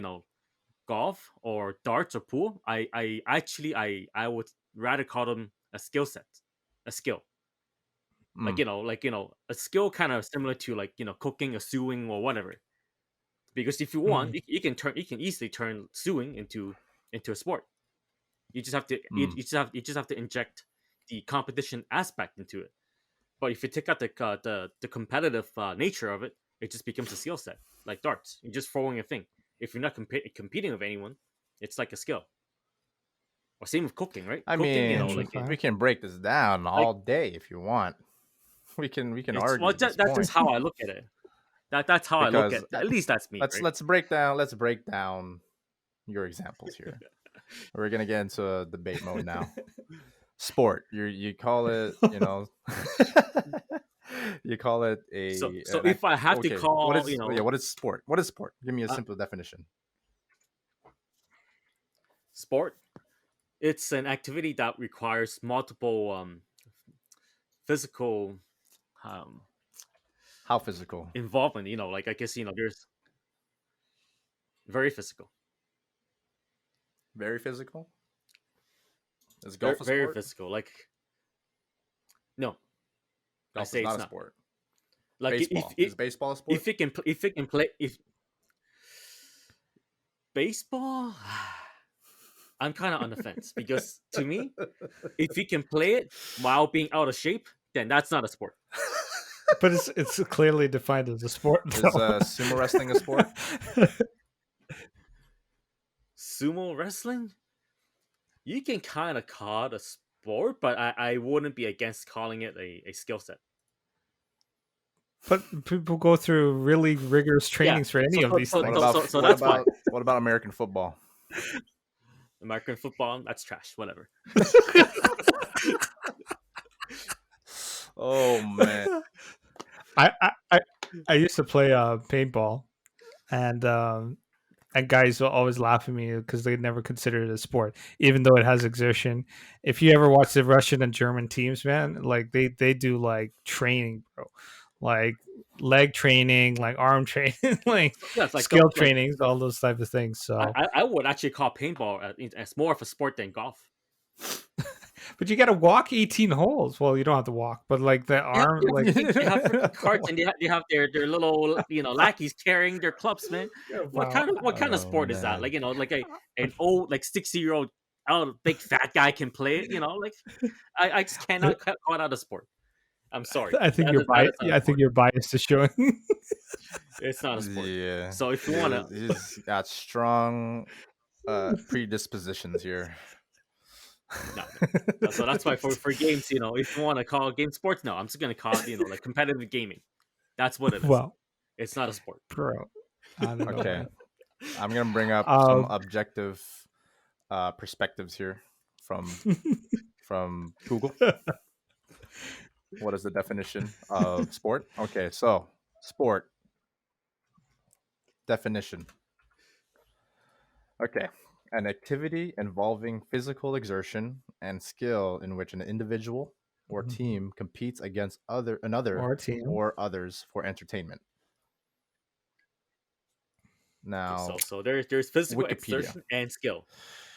golf or darts or pool, I actually would rather call them a skill set, a skill. Like a skill kind of similar to like cooking or sewing or whatever. Because if you want, you can easily turn sewing into a sport. You just have to you just have to inject the competition aspect into it. But if you take out the competitive nature of it, it just becomes a skill set, like darts. You're just throwing a thing. If you're not competing with anyone, it's like a skill. Or same with cooking, right? I cooking, mean, we can break this down all day if you want. We can argue. Well, that's just how I look at it. That's how I look at it. At least that's me. Let's break down your examples here. We're gonna get into a debate mode now. Sport, you call it, You call it So if I have to okay. call, What is sport? What is sport? Give me a uh, simple definition. sport, it's an activity that requires multiple physical um, How physical? involvement. Like, I guess, there's very physical, Very physical. Is very, golf a very sport? physical. Like, no, I Golf is say not it's a not. sport. Like, Baseball. Is baseball a sport? if it can play, if baseball, I'm kind of on the fence, because to me, if you can play it while being out of shape, then that's not a sport. But it's clearly defined as a sport. Is though. sumo wrestling a sport? Sumo wrestling, you can kind of call it a sport, but I wouldn't be against calling it a skill set. But people go through really rigorous trainings for any of these so, things. so that's fine. What about American football? American football, that's trash. Whatever. Oh man. I used to play paintball, and guys will always laugh at me because they never considered it a sport, even though it has exertion. If you ever watch the Russian and German teams, man, like they do like training, bro, like leg training, like arm training, like Yeah, it's like skill golf, trainings, all those type of things. So, I would actually call paintball as more of a sport than golf. but you got to walk 18 holes. Well, you don't have to walk, but like the arm, like They have freaking carts, and they have their little lackeys carrying their clubs, man. What kind of Oh, sport is that? man. Like, like an old, like 60-year-old big fat guy can play it. Like, I just cannot call out a sport. I'm sorry. I think That you're is- that is biased. not a I think sport. your bias is showing. It's not a sport. Yeah. So if you wanna, he's got strong predispositions here. no. So that's why for games, if you want to call game sports, no, I'm just gonna call it, like competitive gaming. That's what it is. Well, It's not a sport. bro, I don't know. Okay. Man. I'm gonna bring up some objective perspectives here from Google. What is the definition of sport? Okay, so sport definition. Okay, an activity involving physical exertion and skill in which an individual or team competes against another Or team. or others for entertainment. Now, So there's physical Wikipedia. exertion and skill,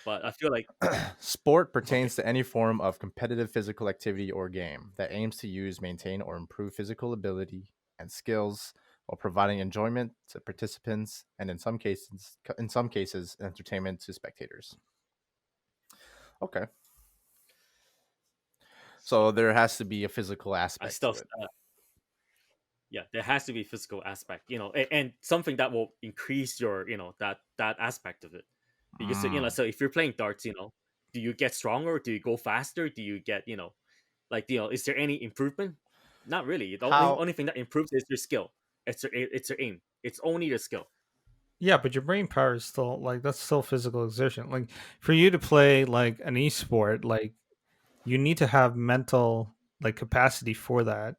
but I feel like sport pertains to any form of competitive physical activity or game that aims to use, maintain, or improve physical ability and skills while providing enjoyment to participants and in some cases entertainment to spectators. Okay. So there has to be a physical aspect I still, to it. yeah, there has to be physical aspect, and something that will increase your, that aspect of it, because so if you're playing darts, do you get stronger? Do you go faster? Do you get, is there any improvement? Not really. The only thing that improves is your skill. It's your aim. It's only the skill. Yeah, but your brain power is still like that's still physical exertion. Like for you to play like an esport, like you need to have mental like capacity for that.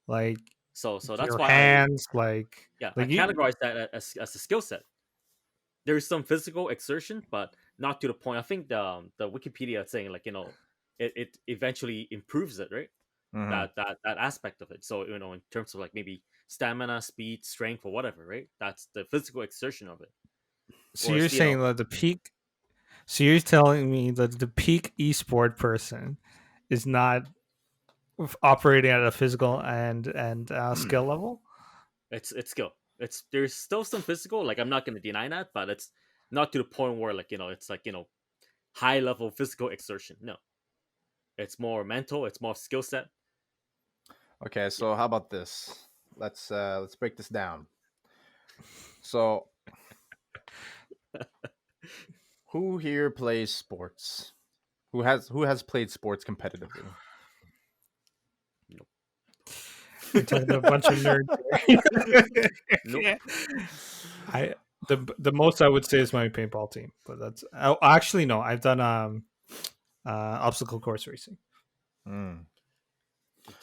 Like So that's your why hands, I categorize that as a skill set. There's some physical exertion, but not to the point. I think the Wikipedia is saying, like, it eventually improves it, right? Mhm. That aspect of it. So in terms of like maybe stamina, speed, strength, or whatever, right? That's the physical exertion of it. So Whereas, you're saying that the peak. So you're telling me that the peak esport person is not operating at a physical and skill level? it's skill. There's still some physical. Like, I'm not going to deny that, but it's not to the point where, like, it's like, high level physical exertion. No, it's more mental. It's more skill set. Okay, so how about this? Let's break this down. So, who here plays sports? Who has played sports competitively? You're talking to a bunch of nerds. Here. Nope. The most I would say is my paintball team, but that's actually no. I've done obstacle course racing.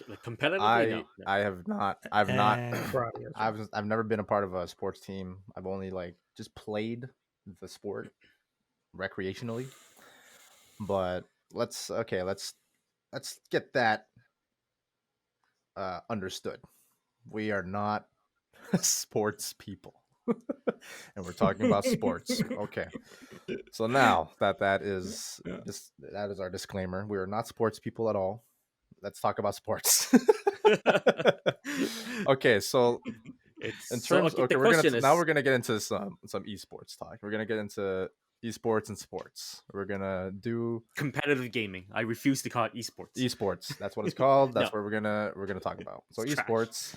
Like competitively, I no. I have not. I've not. and karate as well. I've never been a part of a sports team. I've only like just played the sport recreationally. But let's get that understood. We are not sports people. And we're talking about sports. Okay. So now that is Yeah. that is our disclaimer. We are not sports people at all. Let's talk about sports. Okay, so It's in so terms, okay. The okay, question now is we're gonna get into some esports talk. We're gonna get into esports and sports. We're gonna do competitive gaming. I refuse to call it esports. esports. That's what it's called. That's No, what we're gonna talk about. So it's trash. esports,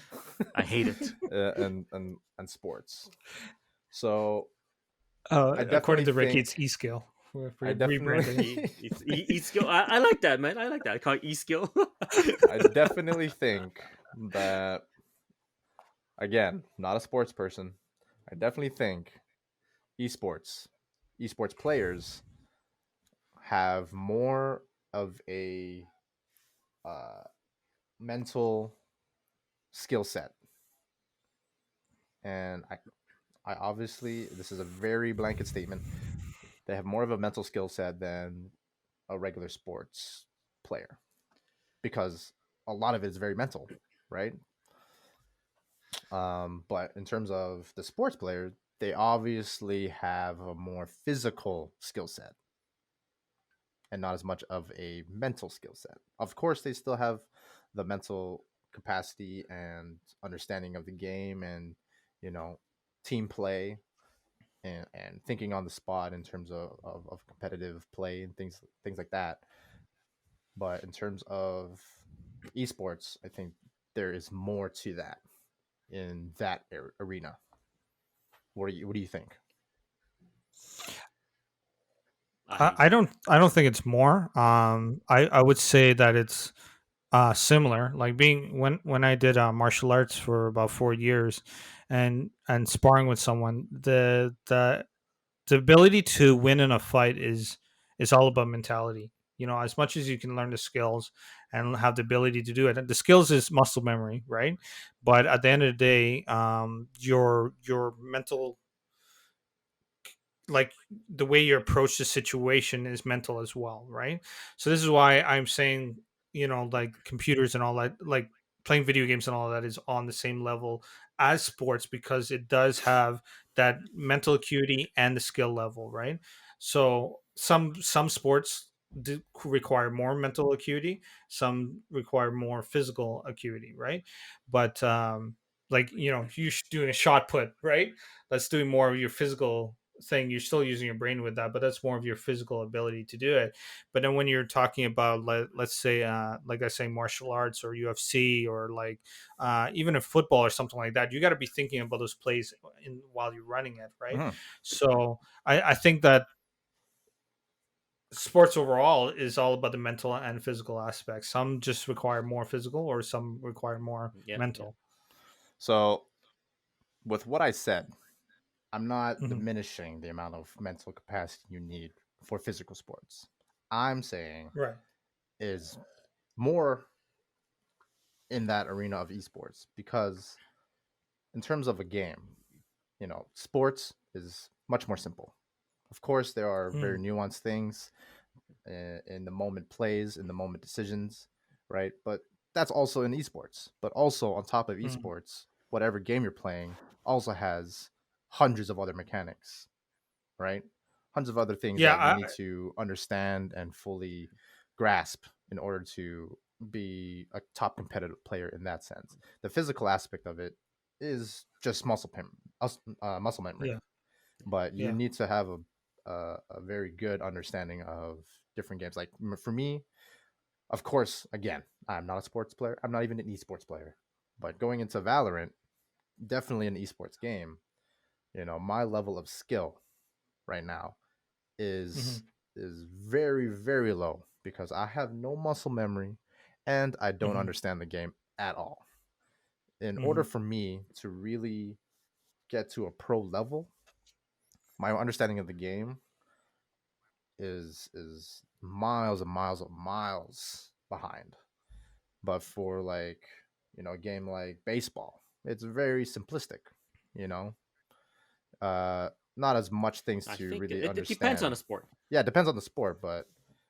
I hate it. and sports. So I According definitely to Ricky, think it's e-skill. We're I rebranding. It's skill. I like that, man. I like that. I call it e skill. I definitely think that, again, not a sports person. I definitely think esports, esports players have more of a uh, mental skill set, and I obviously this is a very blanket statement. They have more of a mental skill set than a regular sports player because a lot of it is very mental, right? But in terms of the sports player, they obviously have a more physical skill set and not as much of a mental skill set. Of course, they still have the mental capacity and understanding of the game and, you know, team play and thinking on the spot in terms of competitive play and things like that. But in terms of esports, I think there is more to that in that arena. What do you think? I I don't think it's more. I would say that it's similar. Like being when I did martial arts for about 4 years, and sparring with someone, the ability to win in a fight is all about mentality. You know, as much as you can learn the skills and have the ability to do it, and the skills is muscle memory, right? But at the end of the day, your mental, like the way you approach the situation is mental as well, right? So this is why I'm saying, you know, like computers and all that, like playing video games and all that is on the same level as sports because it does have that mental acuity and the skill level, right? So some sports do require more mental acuity, some require more physical acuity, right? But like, you know, if you're doing a shot put, right, that's doing more of your physical thing. You're still using your brain with that, but that's more of your physical ability to do it. But then when you're talking about, let's say, like I say, martial arts or UFC or like even in football or something like that, you got to be thinking about those plays while you're running it, right? Mhm. So I think that sports overall is all about the mental and physical aspects. Some just require more physical, or some require more yeah yeah. mental. So, with what I said, I'm not Hmm. diminishing the amount of mental capacity you need for physical sports. I'm saying Right. is more in that arena of esports because in terms of a game, you know, sports is much more simple. Of course, there are very Mm. nuanced things in the moment plays, in the moment decisions, right? But that's also in esports. But also on top of Mm. esports, whatever game you're playing also has hundreds of other mechanics, right? Hundreds of other things Yeah. that you need to understand and fully grasp in order to be a top competitive player in that sense. The physical aspect of it is just muscle memory, Yeah. but you Yeah. need to have a very good understanding of different games. Like for me, of course, again, I'm not a sports player. I'm not even an esports player, but going into Valorant, definitely an esports game. You know, my level of skill right now Hmm. is is very low because I have no muscle memory and I don't Hmm. understand the game at all. In order Hmm. for me to really get to a pro level, my understanding of the game is miles and miles behind. But for like, a game like baseball, it's very simplistic, you know. Uh, Not as much things I to think really it depends on understand. the sport. Yeah, it depends on the sport, but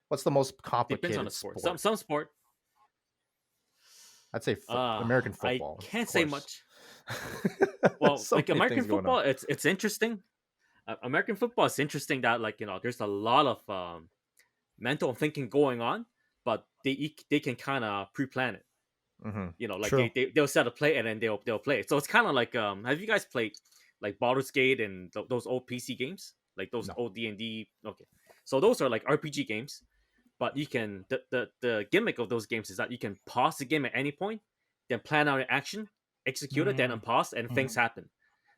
what's the most Depends on the complicated sport. sport? Some sport. I'd say American I football, of can't say course. much. There's Well, so like many American things going on. football, it's interesting. American football is interesting that like there's a lot of mental thinking going on, but they can kind of pre-plan it. Hmm. Like True. they'll set a play and then they'll play it. So it's kind of like have you guys played like Baldur's Gate and those old PC games, like those No. old D&D? Okay, so those are like RPG games, but you can the gimmick of those games is that you can pause the game at any point, then plan out an action, execute it, then Mm, unpause, and things mhm. happen.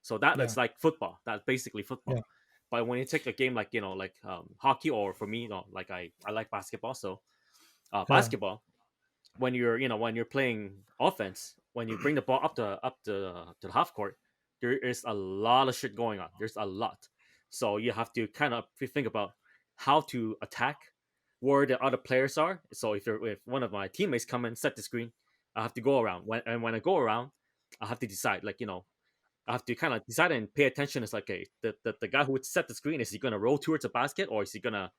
So that Yeah. it's like football. That's basically Yeah. football. But when you take a game like like hockey, or for me, like I like basketball, so Yeah. basketball, when you're when you're playing offense, when you bring the ball up to the half court, there is a lot of shit going on. There's a lot, so you have to kind of think about how to attack, where the other players are. So if one of my teammates come and set the screen, I have to go around. When I go around, I have to decide, like I have to kind of decide and pay attention. It's like, okay, the guy who would set the screen, is he gonna roll towards the basket, or is he gonna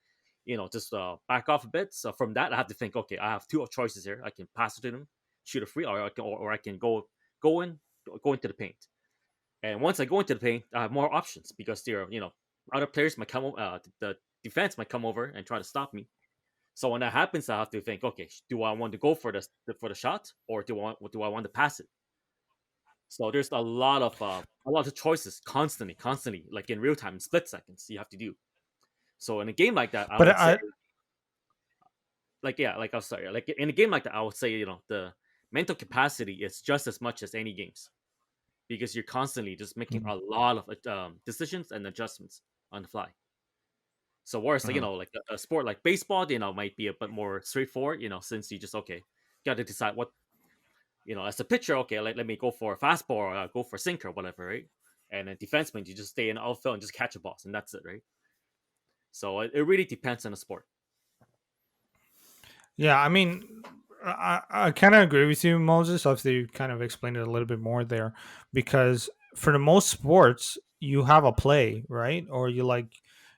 just back off a bit? So from that, I have to think, okay, I have two choices here. I can pass it to him, shoot a free, or I can go in go into the paint. And once I go into the paint, I have more options, because there are other players might come. The defense might come over and try to stop me. So when that happens, I have to think, okay, do I want to go for the shot, or do I want to pass it? So there's a lot of choices constantly, like in real time, in split seconds, you have to do. So in a game like that, I But would say, I like, yeah, like I'm sorry, like in a game like that, I would say the mental capacity is just as much as any games, because you're constantly just making mm, a lot of decisions and adjustments on the fly. So whereas Hmm. like a sport like baseball, might be a bit more straightforward, since you just got to decide what, as a pitcher, okay, let me go for a fastball, or go for a sinker, whatever, right? And then defenseman, you just stay in the outfield and just catch a balls, and that's it, right? So it really depends on the sport. yeah, I mean, I kind of agree with you, Moses. Obviously, you kind of explained it a little bit more there, because for the most sports, you have a play, right? Or you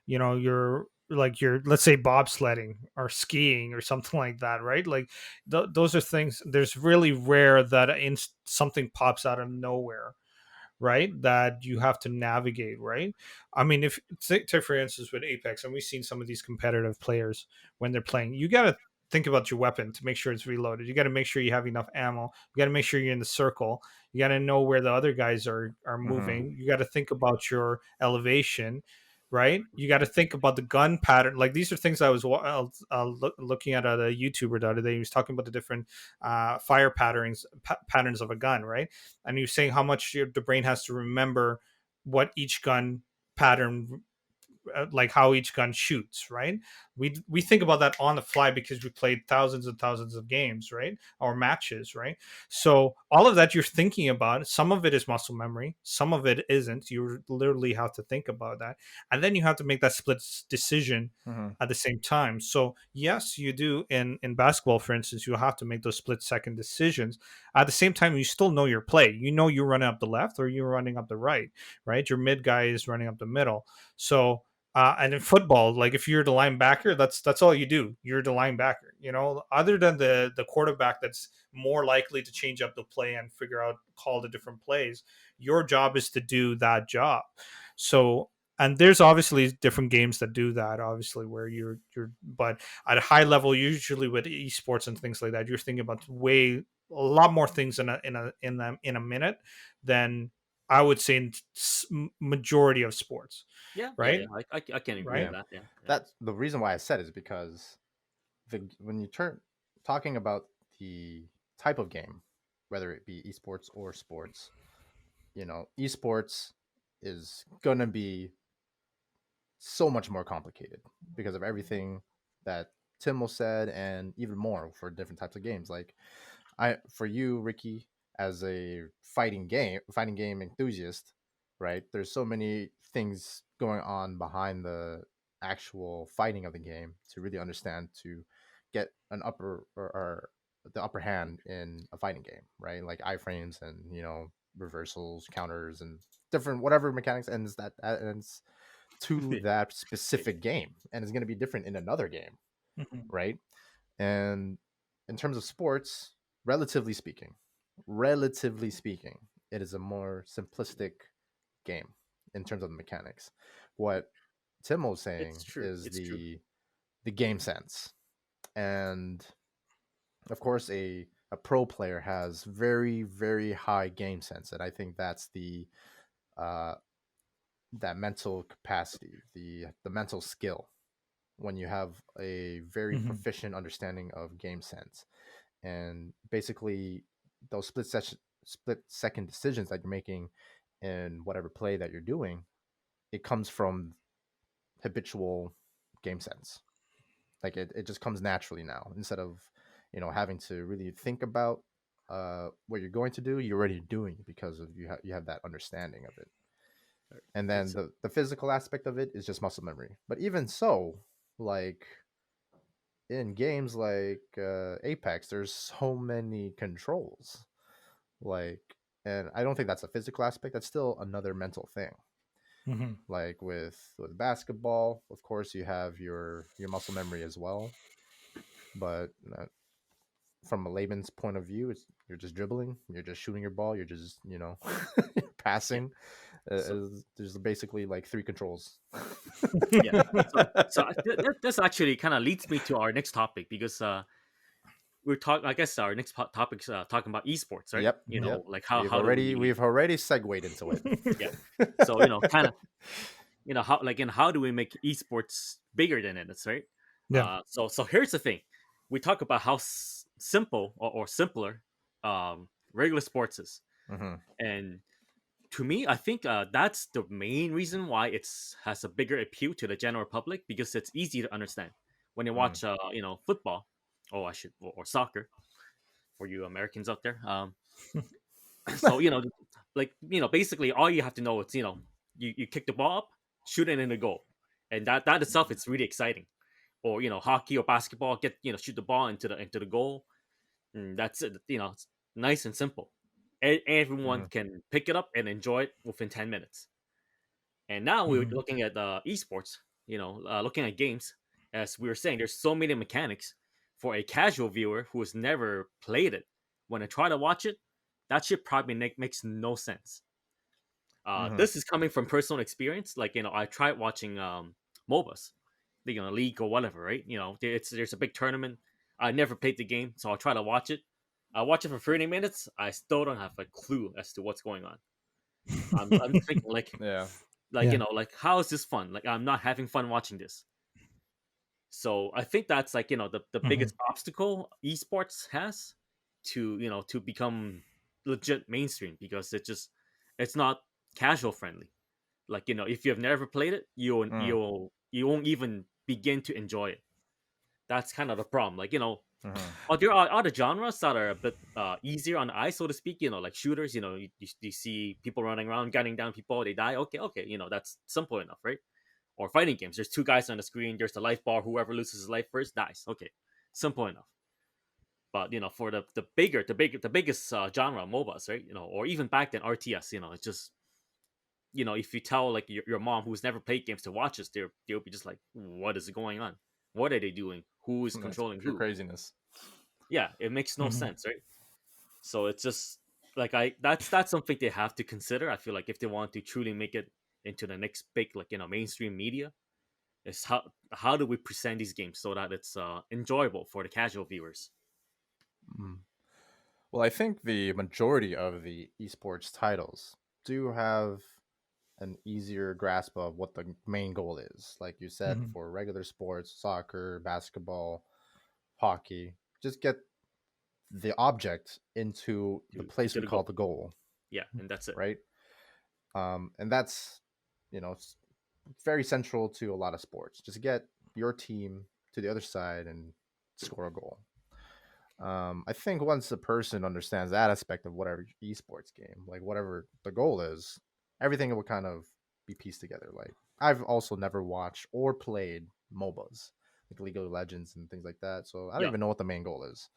you're like you're, let's say, bobsledding or skiing or something like that, right? Like those are things. There's really rare that something pops out of nowhere, right? That you have to navigate, right? I mean, if take for instance with Apex, and we've seen some of these competitive players when they're playing, you got to think about your weapon to make sure it's reloaded. You got to make sure you have enough ammo. You got to make sure you're in the circle. You got to know where the other guys are Hmm. moving. You got to think about your elevation, right? You got to think about the gun pattern. Like these are things I was looking at a YouTuber the other day. He was talking about the different fire patterns of a gun, right? And he was saying how much the brain has to remember what each gun pattern, like how each gun shoots, right? We think about that on the fly because we played thousands and thousands of games, right? Or matches, right? So all of that you're thinking about, some of it is muscle memory, some of it isn't. You literally have to think about that, and then you have to make that split decision Hmm. at the same time. So yes, you do in basketball, for instance, you have to make those split second decisions. At the same time, you still know your play. You know you're running up the left or you're running up the right? Your mid guy is running up the middle. So and in football, like if you're the linebacker, that's all you do. You're the linebacker. Other than the quarterback, that's more likely to change up the play and figure out call the different plays. Your job is to do that job. So, and there's obviously different games that do that. Obviously, where but at a high level, usually with esports and things like that, you're thinking about a lot more things in a minute than I would say in majority of sports, Yeah, yeah, right? yeah. I can agree Right? with Yeah, that. Yeah, yeah. that's the reason why I said is because when you turn talking about the type of game, whether it be esports or sports, esports is gonna be so much more complicated because of everything that Timmel said, and even more for different types of games. Like for you, Ricky, as a fighting game enthusiast, right? There's so many things going on behind the actual fighting of the game to really understand, to get an upper or the upper hand in a fighting game, right? Like iframes and reversals, counters, and different whatever mechanics ends to that specific game, and it's going to be different in another game, right? And in terms of sports, relatively speaking, it is a more simplistic game in terms of the mechanics. What Tim was saying It's true. is It's true. the game sense, and of course a pro player has very, very high game sense, and I think that's the that mental capacity, the mental skill, when you have a very proficient understanding of game sense. And basically those split second decisions that you're making in whatever play that you're doing, it comes from habitual game sense. Like it just comes naturally now, instead of having to really think about what you're going to do. You're already doing it because of you have that understanding of it. And then the physical aspect of it is just muscle memory. But even so, like in games like Apex, there's so many controls. Like, and I don't think that's a physical aspect. That's still another mental thing. Like with basketball, of course, you have your muscle memory as well. But from a layman's point of view, you're just dribbling, you're just shooting your ball, you're just passing. There's basically like 3 controls. Yeah. So this actually kind of leads me to our next topic, because we're talking. I guess our next topic is talking about esports, right? Yep. Like how we've already segued into it. Yeah. So kind of how do we make esports bigger than it is, right? Yeah. So here's the thing: we talk about how simple or simpler regular sports is, and to me, I think that's the main reason why has a bigger appeal to the general public, because it's easy to understand. When you watch, football, or soccer, for you Americans out there. So basically, all you have to know is you kick the ball up, shoot it in the goal, and that itself is really exciting. Or hockey or basketball, shoot the ball into the goal, and that's it. It's nice and simple. Everyone can pick it up and enjoy it within 10 minutes. And now we're looking at esports, looking at games. As we were saying, there's so many mechanics for a casual viewer who has never played it. When I try to watch it, that shit probably makes no sense. This is coming from personal experience. Like, I tried watching MOBAs, league or whatever, right? There's a big tournament. I never played the game, so I'll try to watch it. I watch it for 30 minutes. I still don't have a clue as to what's going on. I'm thinking like, how is this fun? Like, I'm not having fun watching this. So I think that's like, the biggest obstacle esports has to become legit mainstream, because it's not casual friendly. Like, if you've never played it, you won't even begin to enjoy it. That's kind of the problem. Like, there are other genres that are a bit easier on the eye, so to speak. Like shooters. You see people running around, gunning down people, they die. Okay, that's simple enough, right? Or fighting games. There's 2 guys on the screen. There's the life bar. Whoever loses his life first dies. Okay, simple enough. But for the biggest genre, MOBAs, right? Or even back then RTS. It's just if you tell like your mom who's never played games to watch this, they'll be just like, what is going on? What are they doing? Who is controlling who? Craziness. Yeah, it makes no sense, right? So it's just like that's something they have to consider. I feel like if they want to truly make it into the next big mainstream media, is how do we present these games so that it's enjoyable for the casual viewers? Well, I think the majority of the esports titles do have an easier grasp of what the main goal is. Like you said, for regular sports, soccer, basketball, hockey, just get the object into the place we call the goal. Yeah, and that's it. Right? And that's, very central to a lot of sports. Just get your team to the other side and score a goal. I think once a person understands that aspect of whatever esports game, like whatever the goal is, everything will kind of be pieced together. Like, I've also never watched or played MOBAs, like League of Legends and things like that, so I don't even know what the main goal is.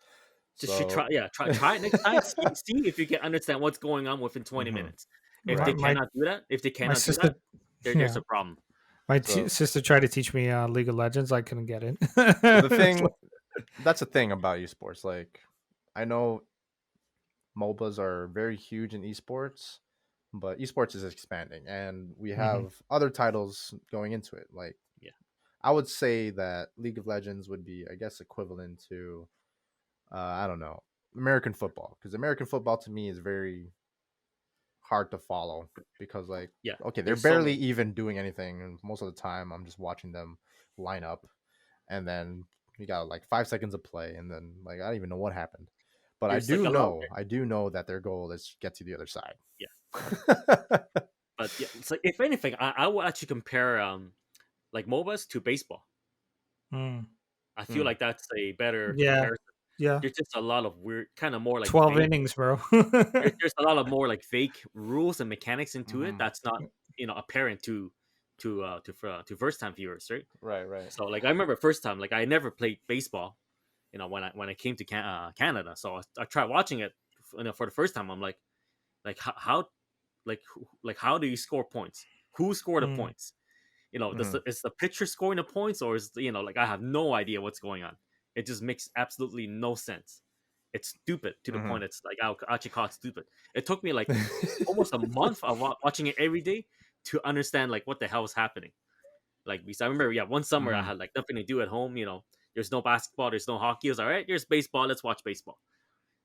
Just should So try it next time. See if you can understand what's going on within 20 minutes. If they Right. My cannot do that, my sister, there's yeah, a problem. my so sister tried to teach me League of Legends. I couldn't get it. so the It's thing like- that's the thing about esports. Like I know MOBAs are very huge in esports, but esports is expanding and we have other titles going into it. Like Yeah. I would say that League of Legends would be, I guess, equivalent to I don't know, American football, because American football to me is very hard to follow because like Yeah, okay, they're there's so barely many. even doing anything and most of the time I'm just watching them line up and then we got like 5 seconds of play and then like I don't even know what happened. But There's like a lot. I do know that their goal is to get to the other side. Yeah. But yeah, it's like if anything, I would actually compare like MOBAs to baseball. Mm. I feel Mm. like that's a better Yeah. comparison. Yeah. There's just a lot of weird, kind of more like 12 vague, innings, bro. there's a lot of more like fake rules and mechanics into it Mhm. that's not apparent to first time viewers, right? Right. So like I remember first time, like I never played baseball, when I came to Canada. So I tried watching it, for the first time. I'm like how how do you score points? Who scored the Mm. points? Mhm. Is the pitcher scoring the points, or is like I have no idea what's going on. It just makes absolutely no sense. It's stupid to the point it's like I'll actually call it stupid. It took me like almost a month of watching it every day to understand like what the hell was happening. Like because I remember, one summer I had like nothing to do at home. There's no basketball, there's no hockey. I was all right. There's baseball. Let's watch baseball.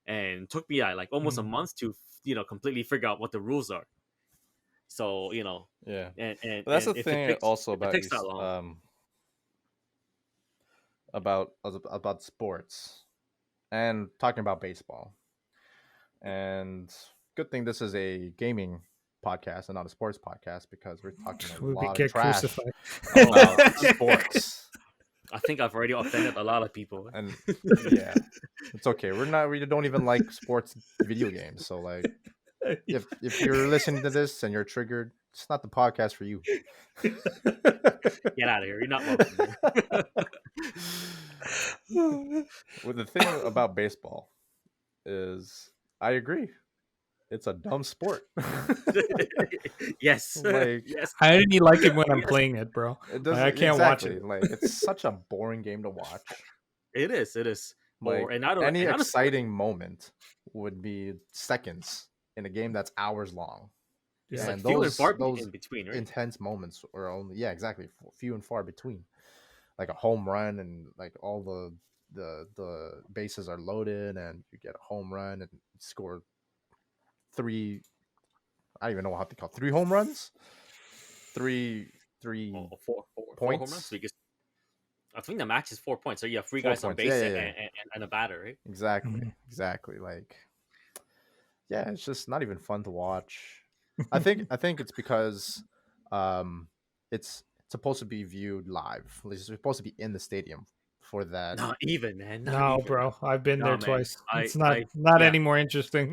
And it took me like almost a month to completely figure out what the rules are. So Yeah. and But that's and the if thing also it about takes that long, about sports and talking about baseball. And good thing this is a gaming podcast and not a sports podcast because we're talking a We lot of get trash crucified. about sports. I think I've already offended a lot of people. And yeah, it's okay. We don't even like sports video games. So like if you're listening to this and you're triggered, it's not the podcast for you. Get out of here. You're not welcome here. Well, the thing about baseball is I agree. It's a dumb sport. Yes. Like Yes. I only like it when I'm Yes. playing it, bro. it Like, doesn't I can't watch exactly it. like it's such a boring game to watch. It is. Like And I don't any and not a sport- exciting moment would be seconds in a game that's hours long. It's Yeah. like And few and those far those in between, right? intense moments are only exactly few and far between. Like a home run and like all the bases are loaded and you get a home run and score three. I don't even know what to call 3 home runs. Three Four home points. runs. Because I think the max is 4 points. So you have 3 4 guys on points. base Yeah. and a batter, right? Exactly. Like, yeah, it's just not even fun to watch. I think it's because it's supposed to be viewed live. It's supposed to be in the stadium for that. Not even, man. Not No, even. bro. I've been there man. twice. It's I- not yeah. any more interesting.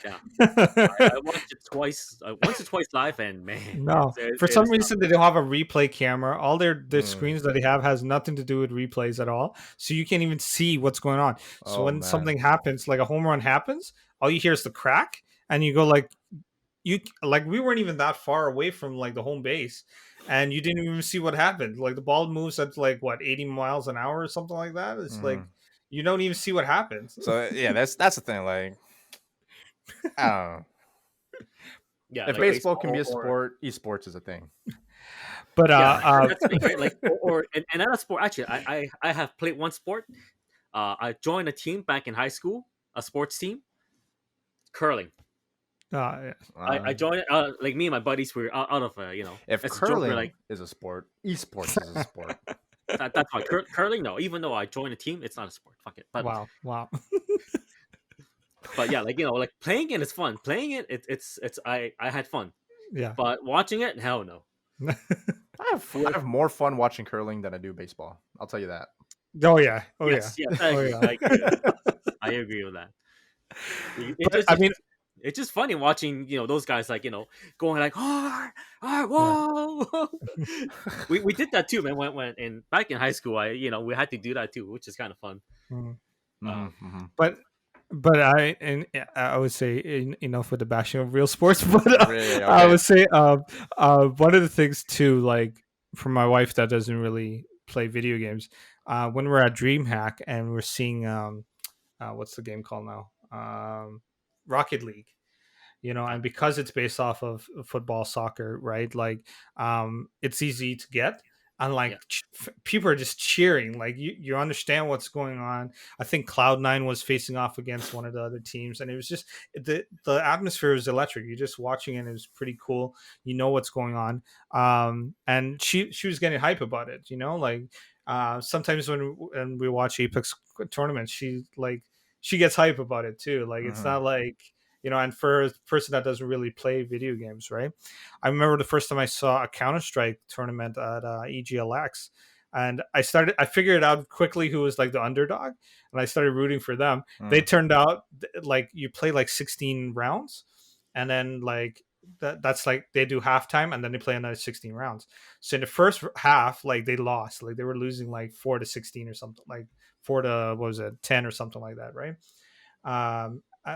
Yeah. I watched it twice, once or twice live, and man, No, it- for it some is reason they don't have a replay camera. All their Mm. screens that they have has nothing to do with replays at all, so you can't even see what's going on. So Oh, when man. something happens, like a home run happens, all you hear is the crack, and you go like, we weren't even that far away from like the home base, and you didn't even see what happened. Like the ball moves at like what 80 miles an hour or something like that. It's like you don't even see what happens. So yeah, that's the thing. Like, I don't know. Yeah, If like baseball can be a or- sport, esports is a thing. But yeah, that's the thing, right? Like, and another sport. Actually, I have played one sport. I joined a team back in high school, a sports team, curling. yeah. I joined it. Like me and my buddies were out of If as a joke, curling we're like is a sport, esports is a sport. that's why curling. No, even though I joined a team, it's not a sport. Fuck it. But Wow. but yeah, like like playing it is fun. Playing it, it's I had fun. Yeah. But watching it, hell no. I have more fun watching curling than I do baseball. I'll tell you that. Oh yeah. Yes, I Oh, agree. yeah. I agree with that. I agree with that. It's just funny watching those guys like going like whoa. we did that too, man. When back in high school, we had to do that too, which is kind of fun. Mhm. Um, But but I would say enough with the bashing of real sports. But Really? I Okay. would say one of the things too, like for my wife that doesn't really play video games, when we're at DreamHack and we're seeing what's the game called now, Rocket League, Yeah, and because it's based off of football, soccer, right? Like, it's easy to get, and like yeah. people are just cheering. Like you understand what's going on. I think Cloud9 was facing off against one of the other teams, and it was just the atmosphere was electric. You're just watching it; and it was pretty cool. You know what's going on, and she was getting hype about it. Like sometimes when we watch Apex tournaments, she gets hype about it too. Like it's Hmm. not like and for a person that doesn't really play video games, right? I remember the first time I saw a Counter Strike tournament at EGLX, and I figured out quickly who was like the underdog, and I started rooting for them. They Mm. turned out like you play like 16 rounds, and then like that's like they do halftime, and then they play another 16 rounds. So in the first half, like they lost, like they were losing like 4-16 or something, like 4 to what was it, 10 or something like that, right?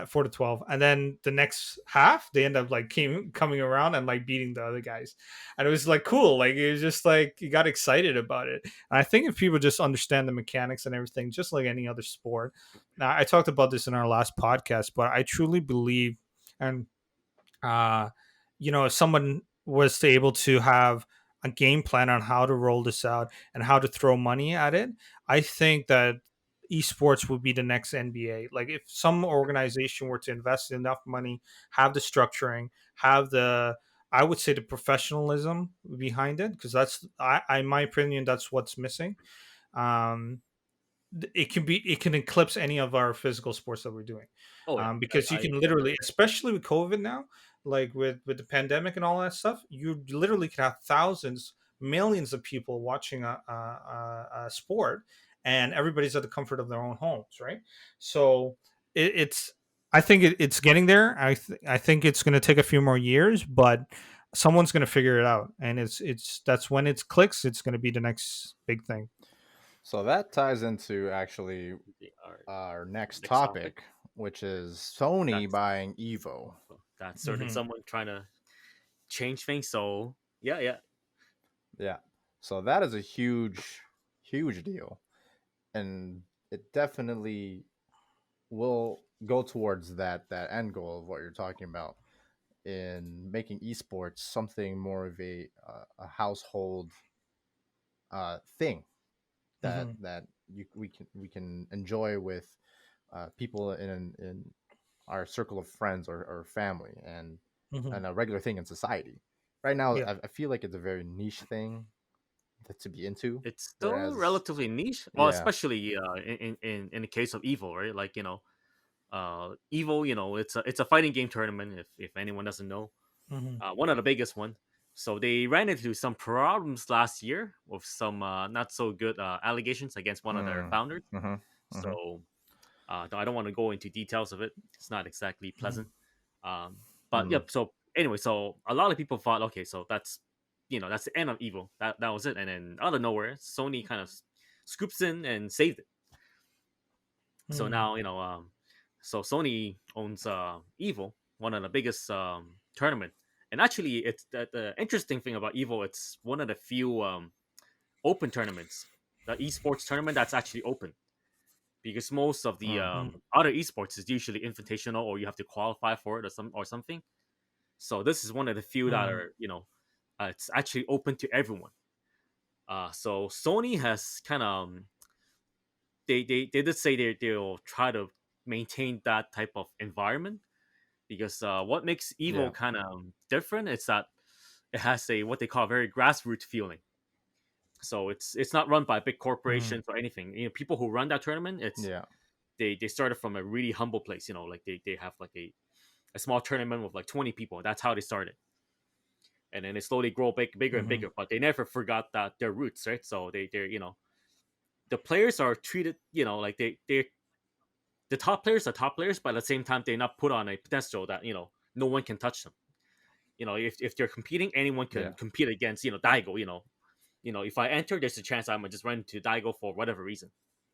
4-12, and then the next half they end up like coming around and like beating the other guys, and it was like cool. Like it was just like you got excited about it. And I think if people just understand the mechanics and everything, just like any other sport. Now I talked about this in our last podcast, but I truly believe, and uh, if someone was to able to have a game plan on how to roll this out and how to throw money at it, I think that esports would be the next NBA. Like if some organization were to invest enough money, have the structuring, have the I would say the professionalism behind it, because in my opinion, that's what's missing. Um, it can eclipse any of our physical sports that we're doing, Oh yeah, because you I can agree. literally, especially with COVID now, like with the pandemic and all that stuff, you literally can have thousands, millions of people watching a sport, and everybody's at the comfort of their own homes, right? So it's I think it's getting there. I think it's going to take a few more years, but someone's going to figure it out, and it's that's when it clicks. It's going to be the next big thing. So that ties into actually Our our next next topic. topic, which is Sony That's buying Evo. that's certainly Hmm. someone trying to change things. So yeah, yeah, Yeah. So that is a huge, huge deal. And it definitely will go towards that end goal of what you're talking about in making esports something more of a household thing that Hmm. we can enjoy with people in our circle of friends or family Hmm. and a regular thing in society. Right now, Yeah. I feel like it's a very niche thing to be into. it's still Whereas, relatively niche. Well, yeah, especially in the case of Evil, right? Like Evil, it's a fighting game tournament. If anyone doesn't know, Hmm. one of the biggest one. So they ran into some problems last year with some not so good allegations against one of their mm, founders. mm-hmm, mm-hmm, So I don't want to go into details of it. It's not exactly Hmm. pleasant. Um, but mm, yep. So anyway, so a lot of people thought, okay, so that's the end of Evil. That was it. And then out of nowhere, Sony kind of scoops in and saved it. So Hmm. now so Sony owns Evil, one of the biggest tournament. And actually, it's the interesting thing about Evo. It's one of the few open tournaments, the esports tournament that's actually open, because most of the mm, Hmm. other esports is usually invitational or you have to qualify for it or something. So this is one of the few that Hmm. are it's actually open to everyone. So Sony has kind of they did say they'll try to maintain that type of environment, because what makes yeah, Evo kind of different is that it has a what they call a very grassroots feeling. So it's not run by big Hmm. corporations or anything. People who run that tournament, it's yeah, they started from a really humble place. Like they have like a small tournament with like 20 people. That's how they started, and then they slowly grow bigger and Hmm. bigger. But they never forgot that their roots, right? So they're the players are treated like they the top players are top players, but at the same time they're not put on a pedestal that no one can touch them. If they're competing, anyone can yeah. compete against Daigo. If I enter, there's a chance I'm gonna just run into Daigo for whatever reason.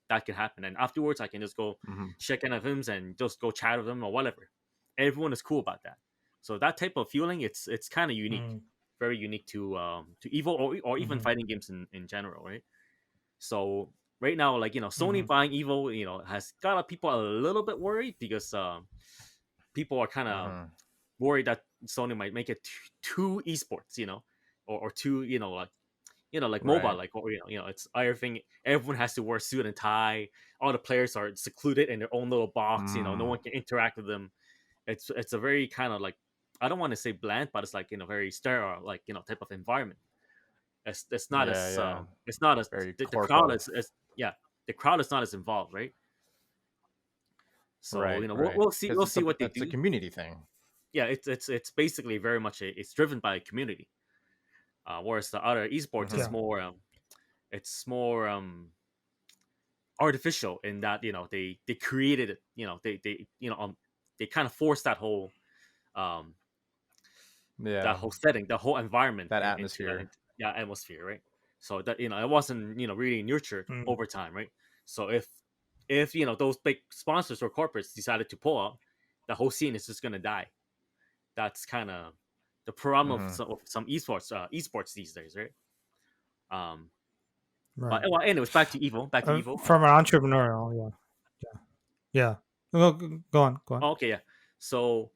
that can happen. And afterwards, I can just go check in with him and just go chat with him or whatever. Everyone is cool about that. So that type of feeling, it's kind of unique, very unique to Evo or even fighting games in general, right? So right now, like, Sony buying Evo, has got people a little bit worried because people are kind of worried that Sony might make it too esports, or too, like mobile, Right. like, it's everything. Everyone has to wear suit and tie. All the players are secluded in their own little box. No one can interact with them. It's a very kind of like, I don't want to say bland, but it's like very sterile, like type of environment. It's not as it's not as Very the crowd corpo. is yeah, the crowd is not as involved, right? So Right. we'll see 'Cause what they it's a do. community thing. Yeah, it's basically very much it's driven by a community. Whereas the other esports is more it's more artificial in that they created it, they kind of forced that whole that whole setting, the whole environment That into atmosphere. that atmosphere, right? So that it wasn't really nurtured over time, right? So if those big sponsors or corporates decided to pull out, the whole scene is just gonna die. That's kind of the problem of some esports these days, right? Right. But well, anyways, back to Evo. From an entrepreneurial, yeah. Go on. Oh, okay, yeah. So,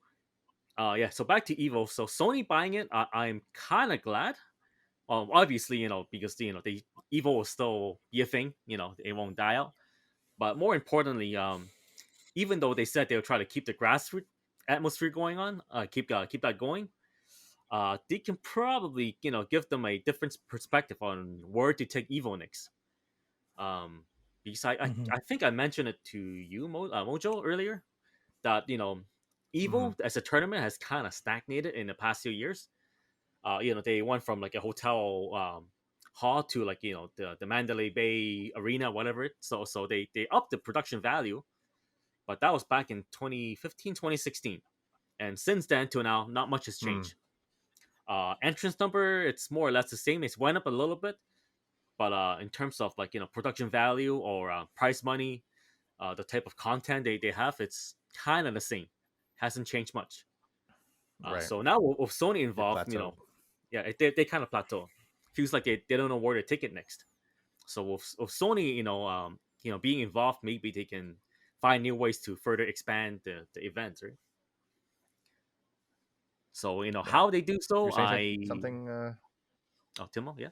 so back to Evo. So Sony buying it, I'm kind of glad. Obviously, because the Evo will still be a thing. It won't die out. But more importantly, even though they said they'll try to keep the grassroots atmosphere going on, keep that going, they can probably give them a different perspective on where to take Evo next. Because I think I mentioned it to you, Mojo, earlier, that Evo as a tournament has kind of stagnated in the past few years. They went from like a hotel hall to like the Mandalay Bay Arena, whatever. So they upped the production value, but that was back in 2015, 2016, and since then to now, not much has changed. Entrance number, it's more or less the same. It's went up a little bit, but in terms of like production value or prize money, the type of content they have, it's kind of the same. Hasn't changed much. Right. So now with Sony involved, plateaued. they kind of plateau. Feels like they don't know where to take it next. So with Sony, being involved, maybe they can find new ways to further expand the events, right? So how they do so, You're saying something. Oh, Timo, yeah.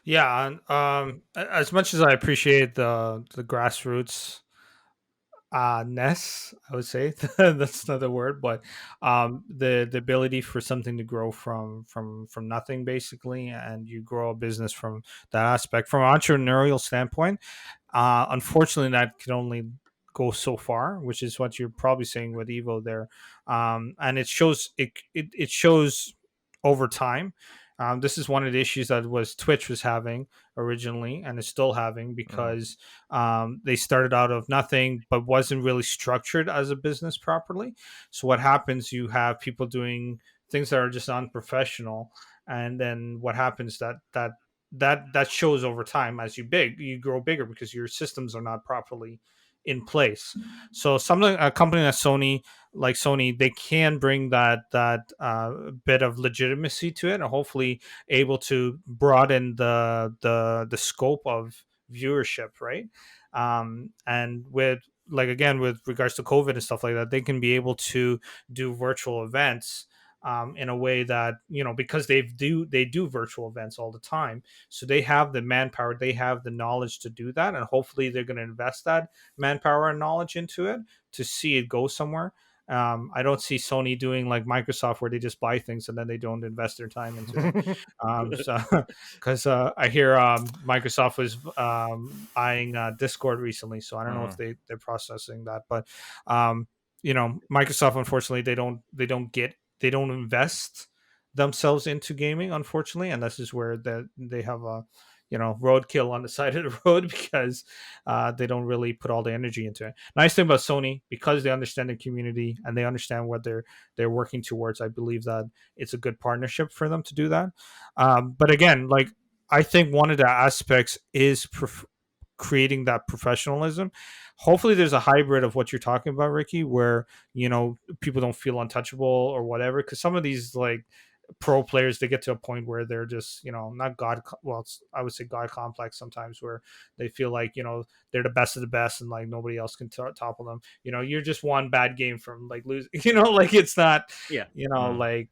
Yeah, and as much as I appreciate the grassroots ness, I would say that's not the word, but the ability for something to grow from nothing basically, and you grow a business from that aspect. From an entrepreneurial standpoint, unfortunately, that can only go so far, which is what you're probably saying with Evo there, and it shows over time. This is one of the issues that was Twitch was having originally, and is still having because they started out of nothing, but wasn't really structured as a business properly. So what happens? You have people doing things that are just unprofessional, and then what happens that shows over time as you grow bigger because your systems are not properly in place. So a company like Sony, they can bring that bit of legitimacy to it, and hopefully able to broaden the scope of viewership, right? And with like again with regards to COVID and stuff like that, they can be able to do virtual events in a way that because they do virtual events all the time, so they have the manpower, they have the knowledge to do that, and hopefully they're going to invest that manpower and knowledge into it to see it go somewhere. I don't see Sony doing like Microsoft where they just buy things and then they don't invest their time into it. So because I hear Microsoft was eyeing Discord recently, so I don't know if they're processing that, but Microsoft, unfortunately, they don't invest themselves into gaming, unfortunately, and this is where they have a roadkill on the side of the road because they don't really put all the energy into it. Nice thing about Sony, because they understand the community and they understand what they're working towards, I believe that it's a good partnership for them to do that. But again, like I think one of the aspects is creating that professionalism. Hopefully, there's a hybrid of what you're talking about, Ricky, where people don't feel untouchable or whatever. Because some of these like pro players, they get to a point where they're just not well, I would say god complex sometimes, where they feel like they're the best of the best and like nobody else can topple them. You're just one bad game from like losing. Like it's not. Yeah. Like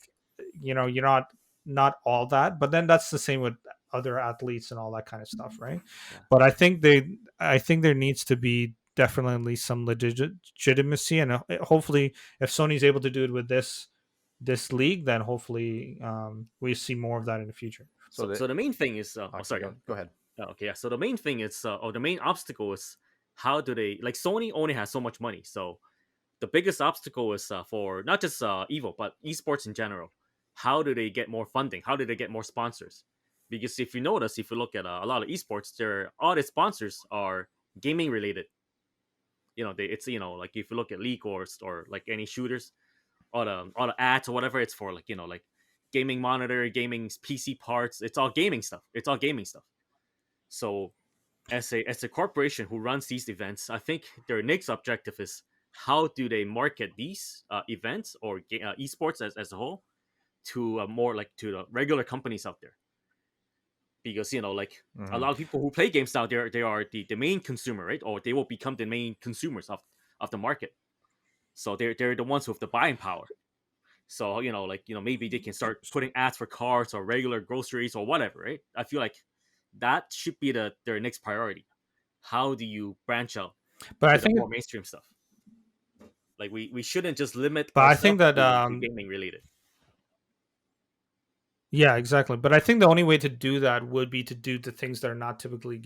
you're not all that, but then that's the same with other athletes and all that kind of stuff, right? Yeah. But I think there needs to be definitely some legitimacy, and hopefully, if Sony's able to do it with this league, then hopefully we see more of that in the future. So the main thing is, sorry, go ahead. Okay, yeah. So the main thing is, or the main obstacle is, how do they, like, Sony only has so much money, so the biggest obstacle is for not just Evo but esports in general. How do they get more funding? How do they get more sponsors? Because if you notice, if you look at a lot of esports, all the sponsors are gaming related. It's like if you look at League or like any shooters, all the ads or whatever, it's for like like gaming monitor, gaming PC parts. It's all gaming stuff. So as a corporation who runs these events, I think their next objective is, how do they market these events or esports as a whole to more like to the regular companies out there? Because like a lot of people who play games out there, they are the main consumer, right? Or they will become the main consumers of the market. So they're the ones with the buying power. So maybe they can start putting ads for cars or regular groceries or whatever, right? I feel like that should be their next priority. How do you branch out But to I the think more mainstream stuff? Like we shouldn't just limit but I ourselves think that to gaming related. yeah, exactly. But I think the only way to do that would be to do the things that are not typically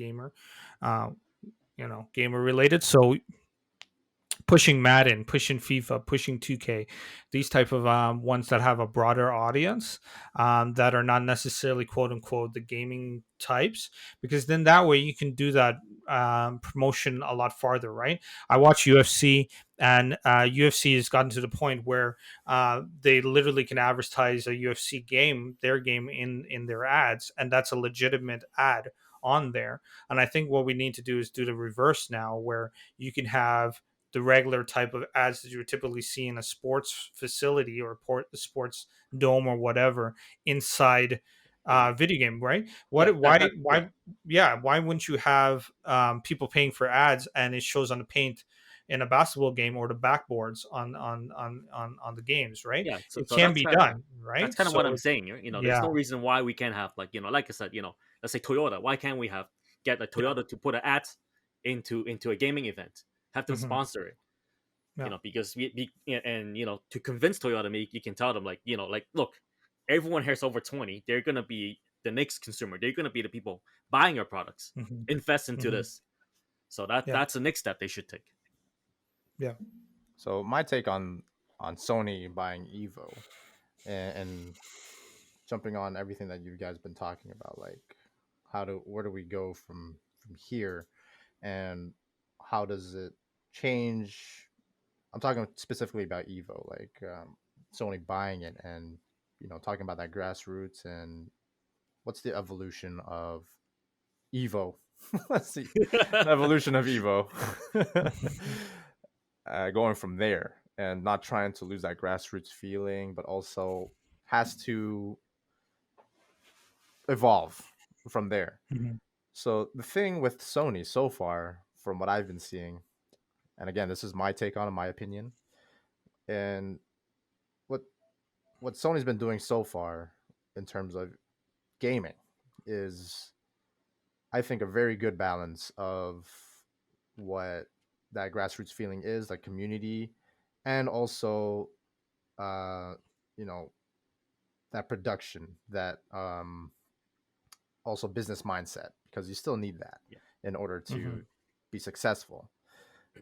uh, gamer related. So pushing Madden, pushing FIFA, pushing 2K, these type of ones that have a broader audience, that are not necessarily quote unquote the gaming types, because then that way you can do that promotion a lot farther, right? I watch UFC, and UFC has gotten to the point where they literally can advertise a UFC game, their game in their ads, and that's a legitimate ad on there. And I think what we need to do is do the reverse now, where you can have the regular type of ads that you would typically see in a sports facility or a sports dome or whatever inside video game, right? Yeah, Why wouldn't you have people paying for ads and it shows on the paint in a basketball game or the backboards on the games, right? yeah. It So can be done, that's right? kind of what I'm So saying. There's yeah. no reason why we can't have, like like I said, let's say Toyota. Why can't we get a Yeah. Toyota to put an ad into a gaming event, have them Mhm. sponsor it? Yeah. Because and to convince Toyota, maybe you can tell them, like like, look, everyone here's over 20. They're gonna be the next consumer. They're gonna be the people buying your products. Mhm. Invest into Mhm. this. So Yeah. that's the next step they should take. Yeah. So my take on Sony buying Evo, and jumping on everything that you guys been talking about, like where do we go from here, and how does it change? I'm talking specifically about Evo, like Sony buying it, and talking about that grassroots, and what's the evolution of Evo? Let's see, the evolution of Evo, going from there, and not trying to lose that grassroots feeling, but also has to evolve from there. Mhm. So the thing with Sony so far, from what I've been seeing, and again, this is my take on it, my opinion, and what Sony's been doing so far in terms of gaming is, I think, a very good balance of what that grassroots feeling is, like community, and also, uh, you know, that production, that also business mindset, because you still need that Yeah. in order to Mhm. be successful.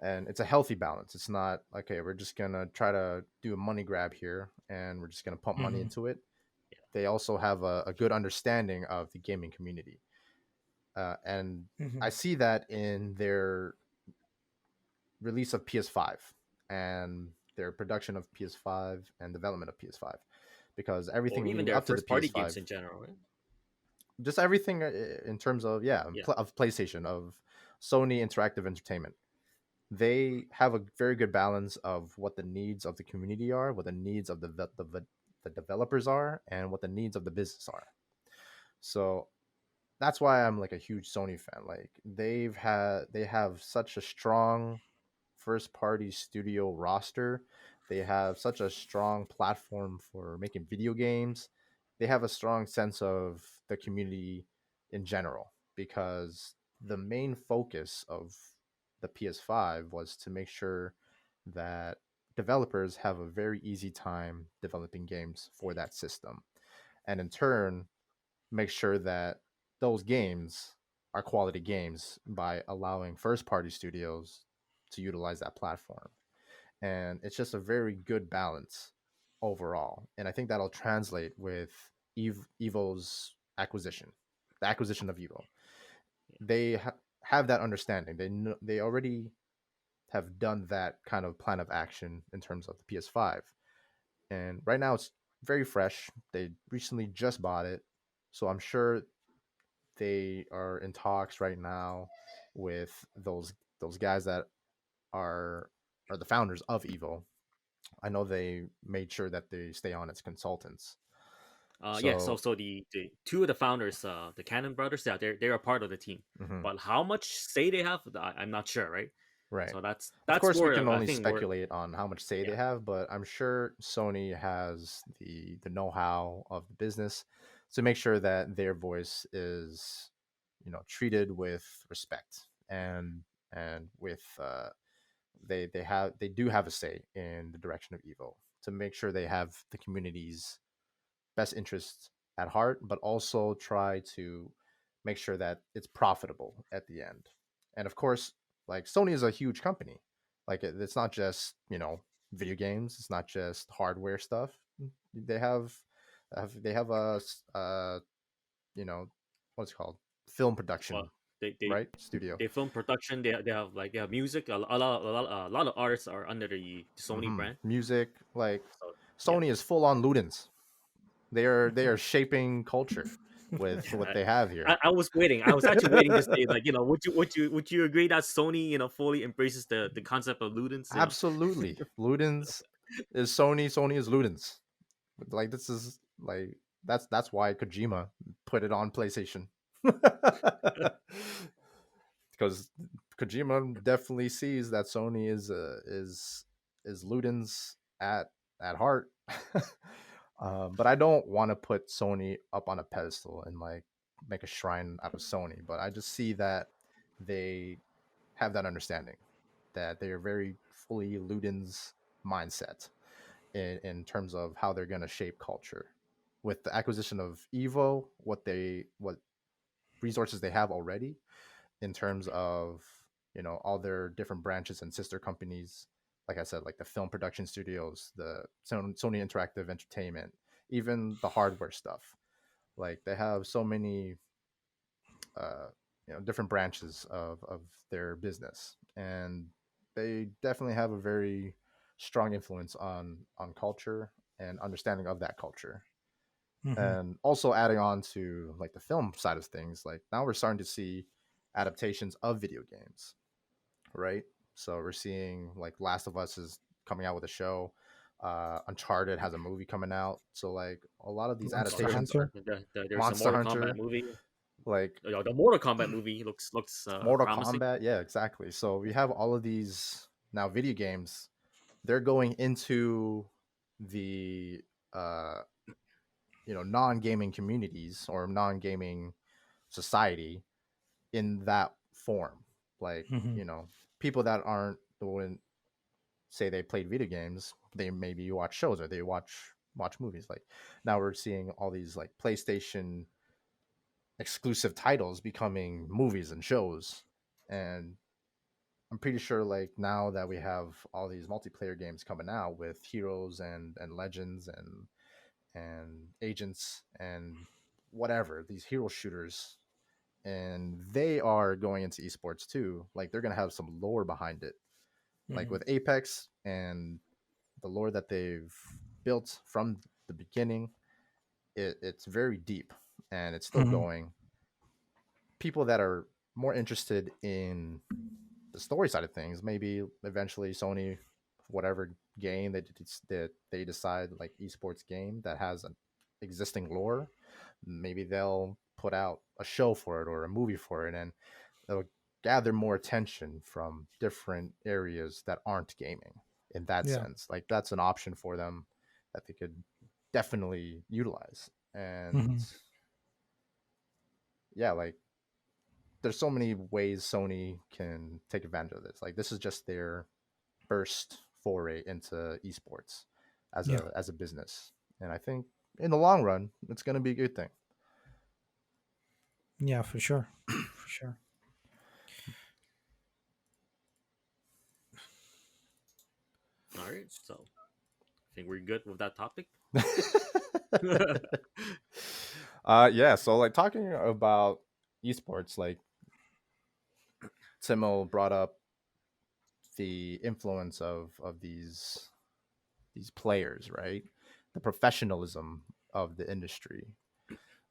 And it's a healthy balance. It's not okay, we're just gonna try to do a money grab here and we're just gonna pump money Mhm. into it. They also have a good understanding of the gaming community, and I Mhm. see that in their release of PS5 and their production of PS5 and development of PS5, because Or everything even leading their up to the first party games PS5, in general, right? just everything in terms of Yeah. of PlayStation, of Sony Interactive Entertainment. They have a very good balance of what the needs of the community are, what the needs of the developers are, and what the needs of the business are. So that's why I'm like a huge Sony fan. Like they have such a strong first party studio roster. They have such a strong platform for making video games. They have a strong sense of the community in general because the main focus of the PS5 was to make sure that developers have a very easy time developing games for that system. And in turn, make sure that those games are quality games by allowing first party studios to utilize that platform. And it's just a very good balance overall. And I think that'll translate with Evo's acquisition, the acquisition of Evo. They have that understanding. They already have done that kind of plan of action in terms of the PS5. And right now it's very fresh. They recently just bought it. So I'm sure they are in talks right now with those guys that are the founders of Evo. I know they made sure that they stay on as consultants. Yeah. So So, the two of the founders, the Cannon brothers, yeah, they're a part of the team. mhm, But how much say they have, I'm not sure, right? right. So Of that's course, we can where I only think we're speculate on how much say they yeah. have, but I'm sure Sony has the know-how of the business to make sure that their voice is, treated with respect and with they do have a say in the direction of Evo to make sure they have the community's best interests at heart, but also try to make sure that it's profitable at the end. And of course, like Sony is a huge company. Like it's not just video games. It's not just hardware stuff. They they have you know what's it called, film production, Well, they they right, studio. they film production. They have music. A lot of artists are under the Sony brand. Music, like So yeah, Sony is full on Ludens. They are shaping culture with what I, they have here. I was waiting. I was actually waiting to say like would you agree that Sony fully embraces the concept of Ludens? Absolutely. Ludens is Sony, Sony is Ludens. Like this is like that's why Kojima put it on PlayStation. Because Kojima definitely sees that Sony is Ludens at heart. But I don't want to put Sony up on a pedestal and like make a shrine out of Sony. But I just see that they have that understanding that they are very fully Ludens mindset in terms of how they're going to shape culture. With the acquisition of Evo, what resources they have already in terms of all their different branches and sister companies, like I said, like the film production studios, the Sony Interactive Entertainment, even the hardware stuff. Like they have so many uh, different branches of their business, and they definitely have a very strong influence on culture and understanding of that culture. Hmm. And also adding on to like the film side of things, like now we're starting to see adaptations of video games, right? So we're seeing like Last of Us is coming out with a show. Uncharted has a movie coming out. So like a lot of these Monster adaptations, Hunter. there's a Monster Mortal Kombat Hunter, movie. like The Mortal Kombat movie looks Mortal promising. Kombat, yeah, exactly. So we have all of these now video games. They're going into the uh, non-gaming communities or non-gaming society in that form. Like Hmm. people that aren't the one say they played video games, they maybe watch shows or they watch movies. Like now we're seeing all these like PlayStation exclusive titles becoming movies and shows. And I'm pretty sure like now that we have all these multiplayer games coming out with heroes and legends and agents and whatever, these hero shooters, and they are going into esports too. Like they're gonna have some lore behind it, like Hmm. with Apex and the lore that they've built from the beginning. It's very deep, and it's still going. People that are more interested in the story side of things, maybe eventually Sony, whatever game that they decide, like esports game that has an existing lore, maybe they'll put out a show for it or a movie for it, and they'll gather more attention from different areas that aren't gaming. In that sense, like that's an option for them that they could definitely utilize. And yeah, like there's so many ways Sony can take advantage of this. Like this is just their first foray into esports as a business, and I think in the long run it's going to be a good thing. Yeah, for sure, for sure. All right, so I think we're good with that topic. Yeah, so like talking about esports, like Timo brought up the influence of these players, right? The professionalism of the industry.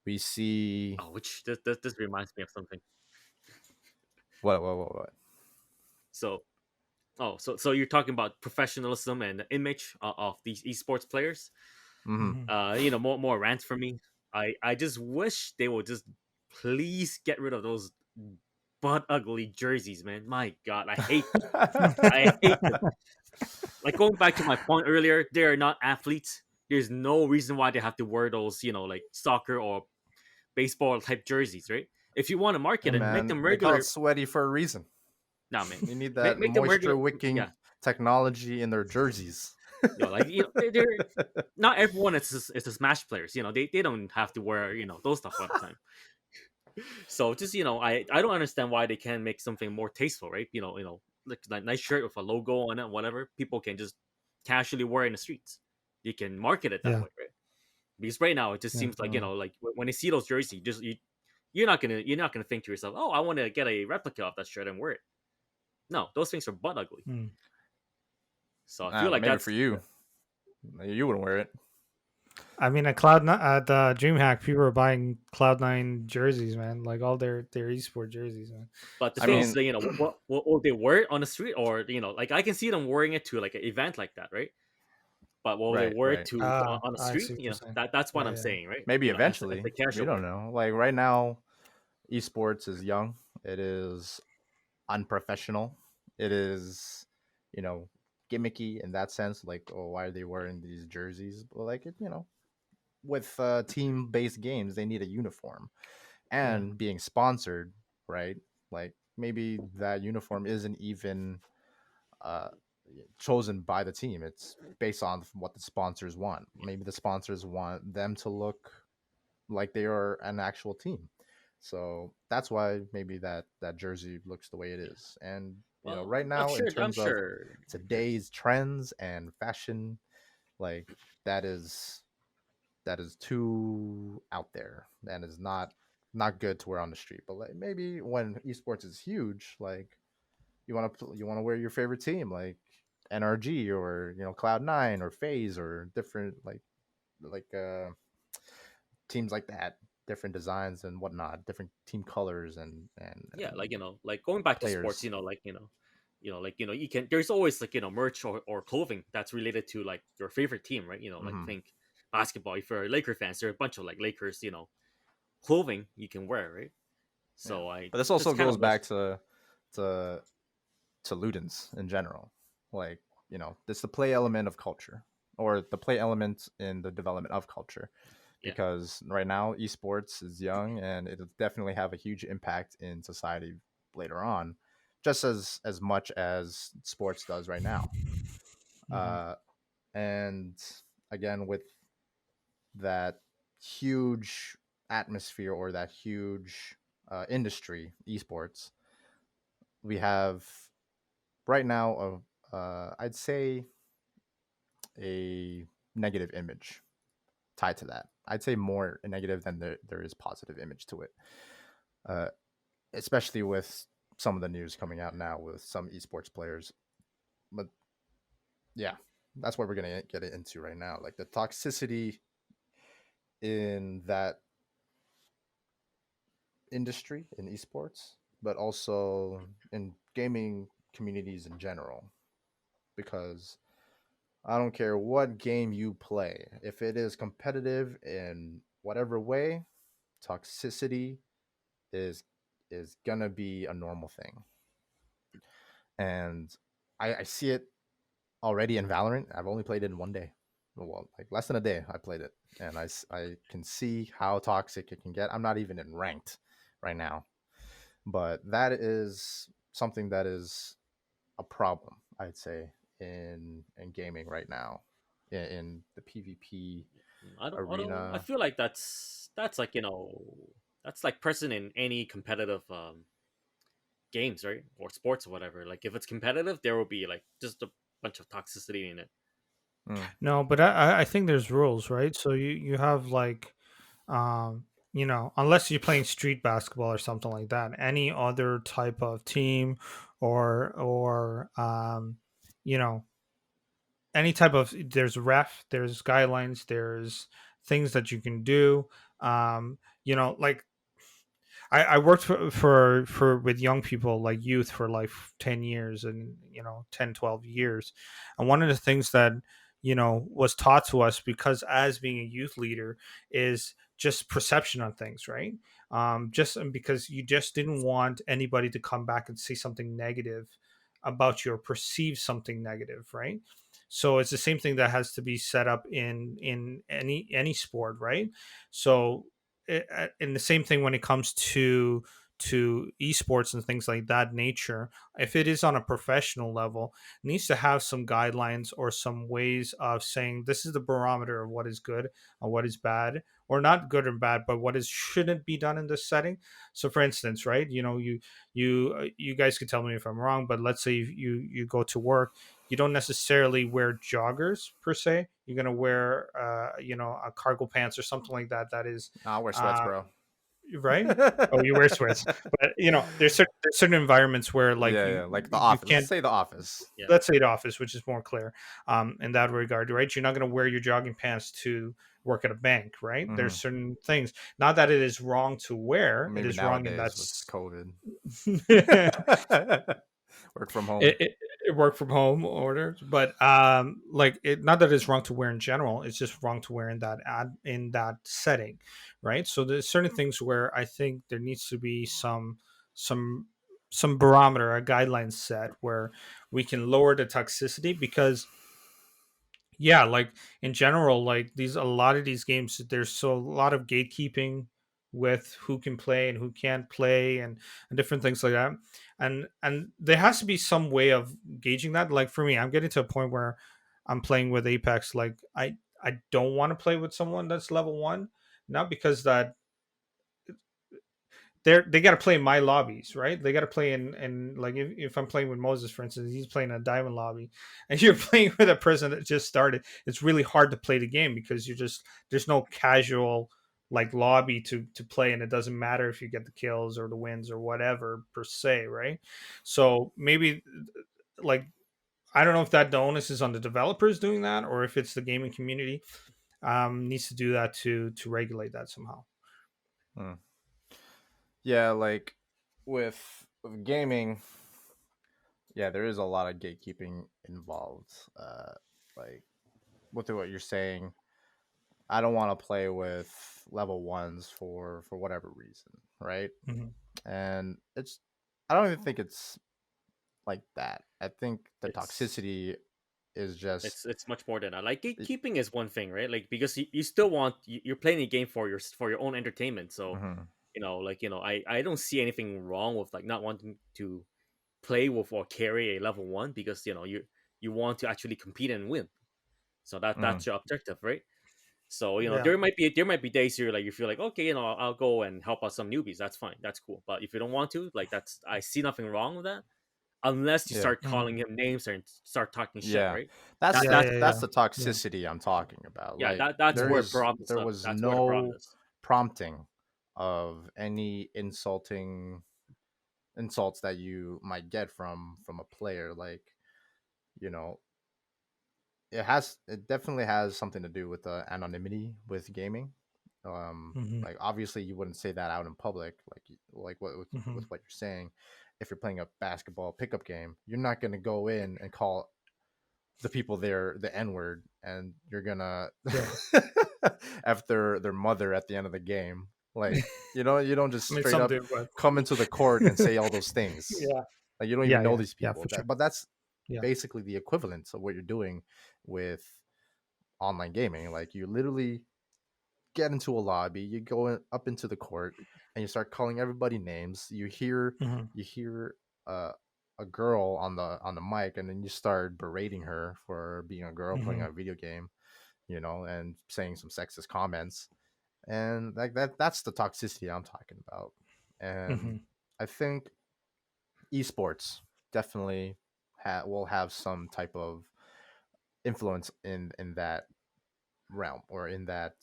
We see which this reminds me of something. What? So, so you're talking about professionalism and the image of these esports players. More rants from me. I just wish they would just please get rid of those butt ugly jerseys, man. My God, I hate them. I hate them. Like going back to my point earlier, they are not athletes. There's no reason why they have to wear those, like soccer or baseball type jerseys, right? If you want to market and make them They call regular, it sweaty for a reason. nah, man, You need that make them moisture regular. wicking technology in their jerseys. They're not everyone is a Smash players. They don't have to wear those stuff all the time. So just I don't understand why they can't make something more tasteful, right? Like a nice shirt with a logo on it, whatever. People can just casually wear in the streets. You can market it that way, right? Because right now it just seems like like when you see those jerseys, you're not gonna think to yourself, oh, I want to get a replica of that shirt and wear it. No, those things are butt ugly. So I feel like maybe that's for you. You wouldn't wear it. I mean, at DreamHack, people are buying Cloud9 jerseys, man. Like all their esport jerseys, man. But the thing is, will they wear it on the street, or like I can see them wearing it to like an event like that, right? But will they wear it to on the street? That's what I'm saying, right? Maybe eventually. as the casual. We don't know. Like right now, esports is young. It is unprofessional. It is, gimmicky in that sense. Like, oh, why are they wearing these jerseys? But like it, with team-based games, they need a uniform, and being sponsored, right? Like maybe that uniform isn't even chosen by the team. It's based on what the sponsors want. Maybe the sponsors want them to look like they are an actual team. So that's why maybe that jersey looks the way it is. And right now, in terms of today's trends and fashion, like that is too out there and is not good to wear on the street. But like maybe when esports is huge, like you want to wear your favorite team, like NRG or Cloud9 or FaZe or different like teams like that, different designs and whatnot, different team colors and like going back players. to sports, you can. There's always like merch or clothing that's related to like your favorite team, right? Like think basketball. If you're a Laker fans, there are a bunch of like Lakers, clothing you can wear, right? So but this also goes back to Ludens in general. Like, it's the play element of culture, or the play element in the development of culture. Because right now esports is young and it'll definitely have a huge impact in society later on, just as much as sports does right now. And again, with that huge atmosphere or that huge industry, esports, we have right now I'd say a negative image tied to that. I'd say more negative than there is positive image to it, especially with some of the news coming out now with some esports players. But yeah, that's what we're gonna get into right now. Like the toxicity in that industry in esports, but also in gaming communities in general. Because I don't care what game you play, if it is competitive in whatever way, toxicity is gonna be a normal thing. And I see it already in Valorant. I've only played it in one day. Well, like less than a day I played it. And I can see how toxic it can get. I'm not even in ranked right now. But that is something that is a problem, I'd say, in gaming right now. In the PvP I don't. I arena. feel like that's like that's like present in any competitive games, right, or sports or whatever. Like if it's competitive, there will be like just a bunch of toxicity in it. Mm. No, but I think there's rules, right? So you have like, unless you're playing street basketball or something like that, any other type of team, or you know, any type of, there's ref, there's guidelines, there's things that you can do. Like I worked for with young people, like youth, for like 10 years, and 10, 12 years. And one of the things that was taught to us, because as being a youth leader, is just perception on things, right? Just because you just didn't want anybody to come back and say something negative about you, or perceive something negative, right? So it's the same thing that has to be set up in any sport, right? So and the same thing when it comes to esports and things like that nature. If it is on a professional level, it needs to have some guidelines or some ways of saying this is the barometer of what is good and what is bad, or not good or bad, but what is shouldn't be done in this setting. So for instance, right, you guys could tell me if I'm wrong, but let's say you go to work, you don't necessarily wear joggers per se. You're going to wear a cargo pants or something like that, that is I'll wear sweats, uh, bro. right. Oh, you wear sweats, but there's certain environments where, like, Yeah, you yeah, like the you office. Let's can't. say the office. Yeah. Let's say the office, which is more clear in that regard, right? You're not going to wear your jogging pants to work at a bank, right? Hmm. There's certain things. Not that it is wrong to wear. It Maybe is wrong in nowadays with that's COVID. it, Work from home. it work from home orders, but like, it, not that it's wrong to wear in general, it's just wrong to wear in that setting, right? So there's certain things where I think there needs to be some some barometer, a guideline set, where we can lower the toxicity. Because yeah, like, in general, like, these a lot of these games, there's so a lot of gatekeeping with who can play and who can't play, and different things like that. And there has to be some way of gauging that. Like, for me, I'm getting to a point where I'm playing with Apex, like, I don't want to play with someone that's level 1. Not because that they got to play in my lobbies, right? They got to play in like, if I'm playing with Moses, for instance, he's playing a diamond lobby, and you're playing with a person that just started. It's really hard to play the game, because there's no casual, like, lobby to play, and it doesn't matter if you get the kills or the wins or whatever per se, right? So maybe, like, I don't know if that the onus is on the developers doing that, or if it's the gaming community needs to do that to regulate that somehow. Hmm. Yeah, like with gaming, yeah, there is a lot of gatekeeping involved. Like with what you're saying, I don't want to play with level ones for whatever reason, right? Hmm. And I don't even think it's like that. I think the It's toxicity is just it's much more than that. Like it, gatekeeping is one thing, right? Like because you still want you're playing a game for your own entertainment. So mhm. I don't see anything wrong with like not wanting to play with or carry a level 1 because you want to actually compete and win. So Mhm. that's your objective, right? So Yeah. there might be days you're like you feel like okay I'll go and help out some newbies. That's fine. That's cool. But if you don't want to, like that's I see nothing wrong with that unless you Yeah. start calling him names and start talking shit, Yeah. right? That's That Yeah, that's that's yeah, that's yeah, the yeah. toxicity I'm talking about. yeah, Like that's where problem is there up. was That's where the problem no is. prompting of any insults that you might get from a player. Like, you know, it definitely has something to do with the anonymity with gaming. Mm-hmm. Like obviously you wouldn't say that out in public, like what Mm-hmm. with what you're saying. If you're playing a basketball pickup game, you're not gonna go in and call the people there the N word, and you're gonna Yeah. after their mother at the end of the game. Like you don't just I mean, straight some up do, but come into the court and say all those things. yeah, Like you don't even yeah, know yeah, these yeah, people. for sure. But that's Yeah. basically the equivalent of what you're doing with online gaming. Like you literally get into a lobby, you go up into the court, and you start calling everybody names. Mm-hmm. You hear a girl on the mic, and then you start berating her for being a girl playing Mm-hmm. a video game, and saying some sexist comments, and like that's the toxicity I'm talking about. Mm-hmm. And I think esports definitely will have some type of influence in that realm or in that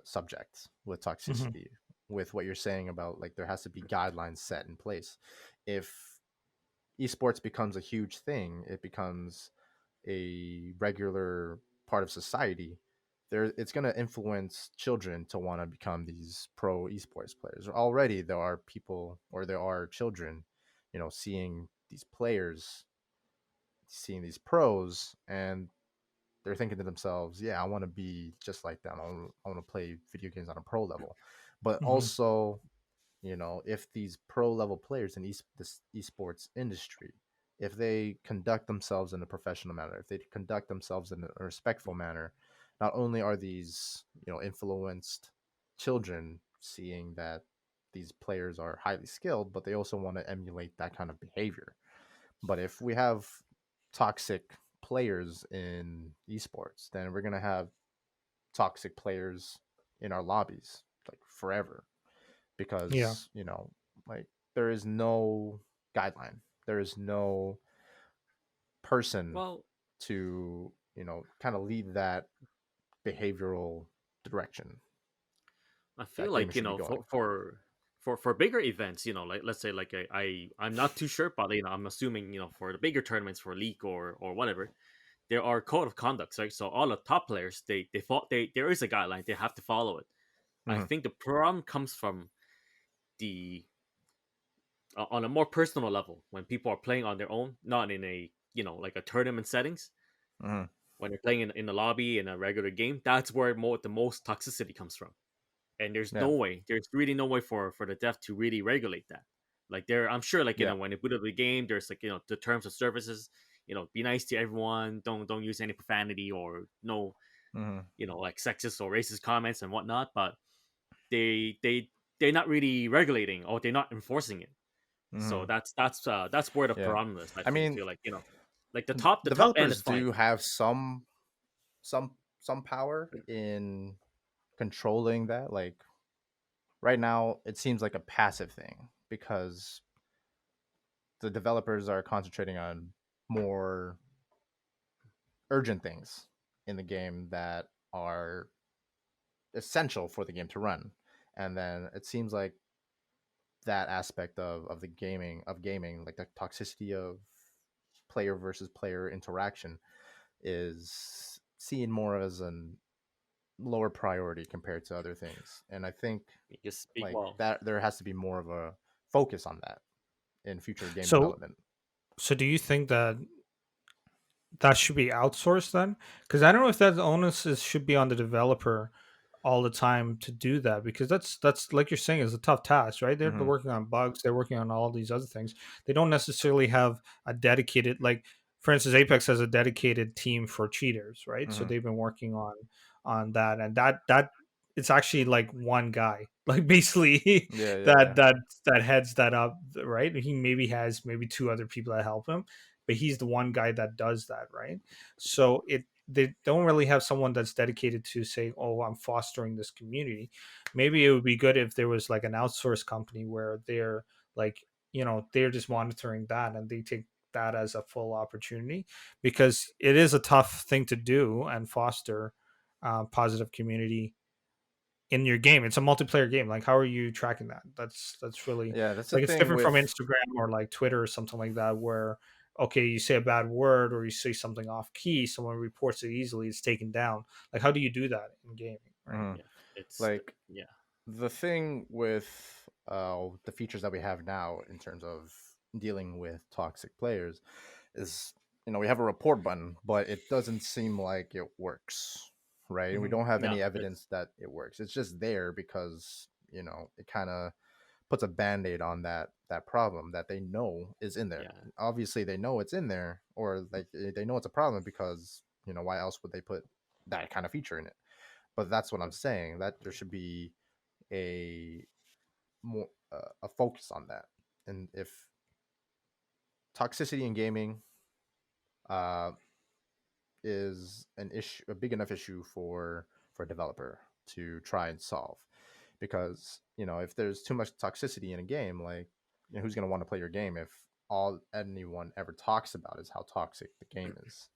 subject with Mm-hmm. toxicity, with what you're saying about like there has to be guidelines set in place. If esports becomes a huge thing, it becomes a regular part of society, it's going to influence children to want to become these pro esports players. Already there are people, or there are children, seeing these players, seeing these pros, and they're thinking to themselves, yeah, I want to be just like them. I want to play video games on a pro level. But Mm-hmm. also, if these pro level players in this esports industry, if they conduct themselves in a professional manner, if they conduct themselves in a respectful manner, not only are these, influenced children seeing that these players are highly skilled, but they also want to emulate that kind of behavior. But if we have toxic players in esports, then we're gonna have toxic players in our lobbies like forever, Yeah. because like there is no guideline, there is no person Well, to kind of lead that behavioral direction I feel that gaming like should be going. for bigger events, like let's say like I'm not too sure, but I'm assuming for the bigger tournaments for league or whatever, there are code of conducts, right? So all the top players they there is a guideline, they have to follow it. I Hmm. think the problem comes from the on a more personal level when people are playing on their own, not in a like a tournament settings. Hmm. When they're playing in the lobby in a regular game, that's where the most toxicity comes from. And Yeah. there's really no way for the dev to really regulate that. Like I'm sure like Yeah. when they boot up the game, there's like the terms of services, be nice to everyone, don't use any profanity or no Hmm. like sexist or racist comments and whatnot. But they're not really regulating, or they're not enforcing it. So Hmm. that's where the Yeah. problem is. I I mean, feel like like the top end is developers fine. do have some power in controlling that. Like right now it seems like a passive thing, because the developers are concentrating on more urgent things in the game that are essential for the game to run. And then it seems like that aspect of the gaming, like the toxicity of player versus player interaction, is seen more as an lower priority compared to other things. And I think You just speak like well. that there has to be more of a focus on that in future game So, development. so do you think that that should be outsourced then? Because I don't know if that onus should be on the developer all the time to do that, because that's like you're saying, is a tough task, right? They're Hmm. working on bugs, they're working on all these other things. They don't necessarily have a dedicated, like for instance, Apex has a dedicated team for cheaters, right? So Hmm. they've been working on that, and that it's actually like one guy, like basically Yeah, yeah, that yeah. that heads that up, right? He maybe has maybe two other people that help him, but he's the one guy that does that, right? So they don't really have someone that's dedicated to say, oh, I'm fostering this community. Maybe it would be good if there was like an outsourced company where they're like, they're just monitoring that and they take that as a full opportunity, because it is a tough thing to do and foster positive community in your game. It's a multiplayer game. Like, how are you tracking that? That's really Yeah, that's the like, it's thing different from with. Instagram or like Twitter or something like that, where okay, you say a bad word or you say something off key, someone reports it easily, it's taken down. Like, how do you do that in gaming, right? Mhm. Yeah. It's Like yeah, the thing with the features that we have now in terms of dealing with toxic players is, we have a report button, but it doesn't seem like it works, right? We Mhm. don't have no, any it's evidence that it works. It's just there because, it kind of puts a band-aid on that problem that they know is in there. yeah, Obviously they know it's in there, or like they know it's a problem, because why else would they put that kind of feature in it? But that's what I'm saying, that there should be a more a focus on that. And if toxicity in gaming uh is an issue, a big enough issue for a developer to try and solve, because if there's too much toxicity in a game, like, who's going to want to play your game if all anyone ever talks about is how toxic the game is,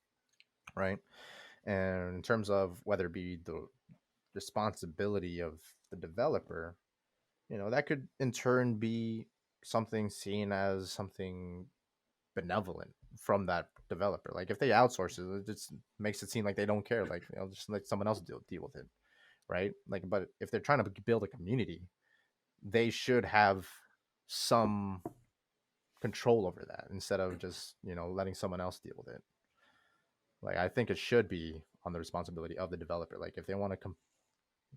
right? And in terms of whether it be the responsibility of the developer, that could in turn be something seen as something benevolent from that developer. Like if they outsource it, it just makes it seem like they don't care. Like, just let someone else deal with it, right? Like, but if they're trying to build a community, they should have some control over that instead of just letting someone else deal with it. Like, I think it should be on the responsibility of the developer. Like if they want to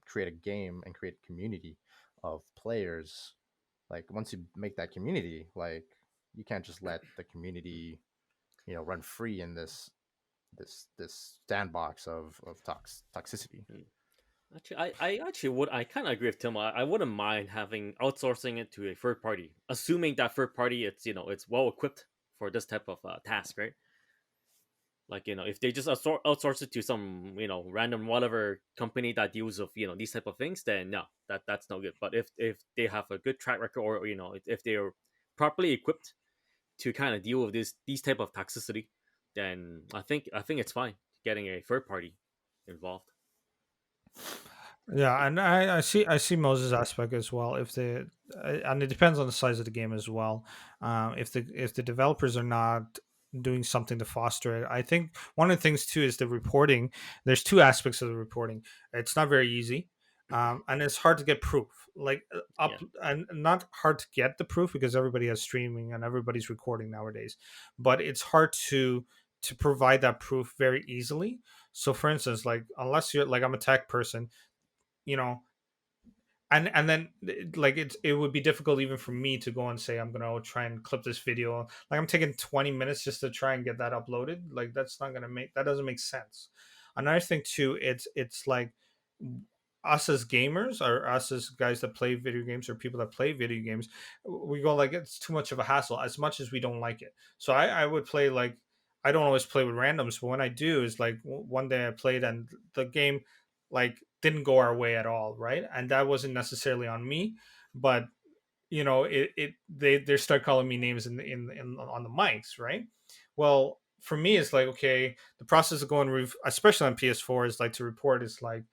create a game and create a community of players, like once you make that community, like you can't just let the community run free in this sandbox of toxicity. mm. Actually, I actually would. I kind of agree with Tim. I wouldn't mind having outsourcing it to a third party, assuming that third party it's it's well equipped for this type of task, right? Like if they just outsource it to some random whatever company that deals with these type of things, then no, that's no good. But if they have a good track record, or if they are properly equipped to kind of deal with these type of toxicity, then I think it's fine getting a third party involved. Yeah, and I see Moses' aspect as well. If the and it depends on the size of the game as well. If the developers are not doing something to foster it, I think one of the things too is the reporting. There's two aspects of the reporting. It's not very easy, and it's hard to get proof. Like Yeah. up and not hard to get the proof because everybody has streaming and everybody's recording nowadays, but it's hard to provide that proof very easily. So, for instance, like unless you're like I'm a tech person, you know, and then like it would be difficult even for me to go and say I'm gonna try and clip this video. Like I'm taking 20 minutes just to try and get that uploaded. Like that's not gonna make that doesn't make sense. Another thing too, it's like us as gamers or us as guys that play video games or people that play video games, we go like it's too much of a hassle as much as we don't like it. So I would play like I don't always play with randoms, but when I do is like one day I played and the game like didn't go our way at all, right? And that wasn't necessarily on me, but they start calling me names in on the mics, right? Well, for me it's like okay, the process of going especially on PS4 is like to report is like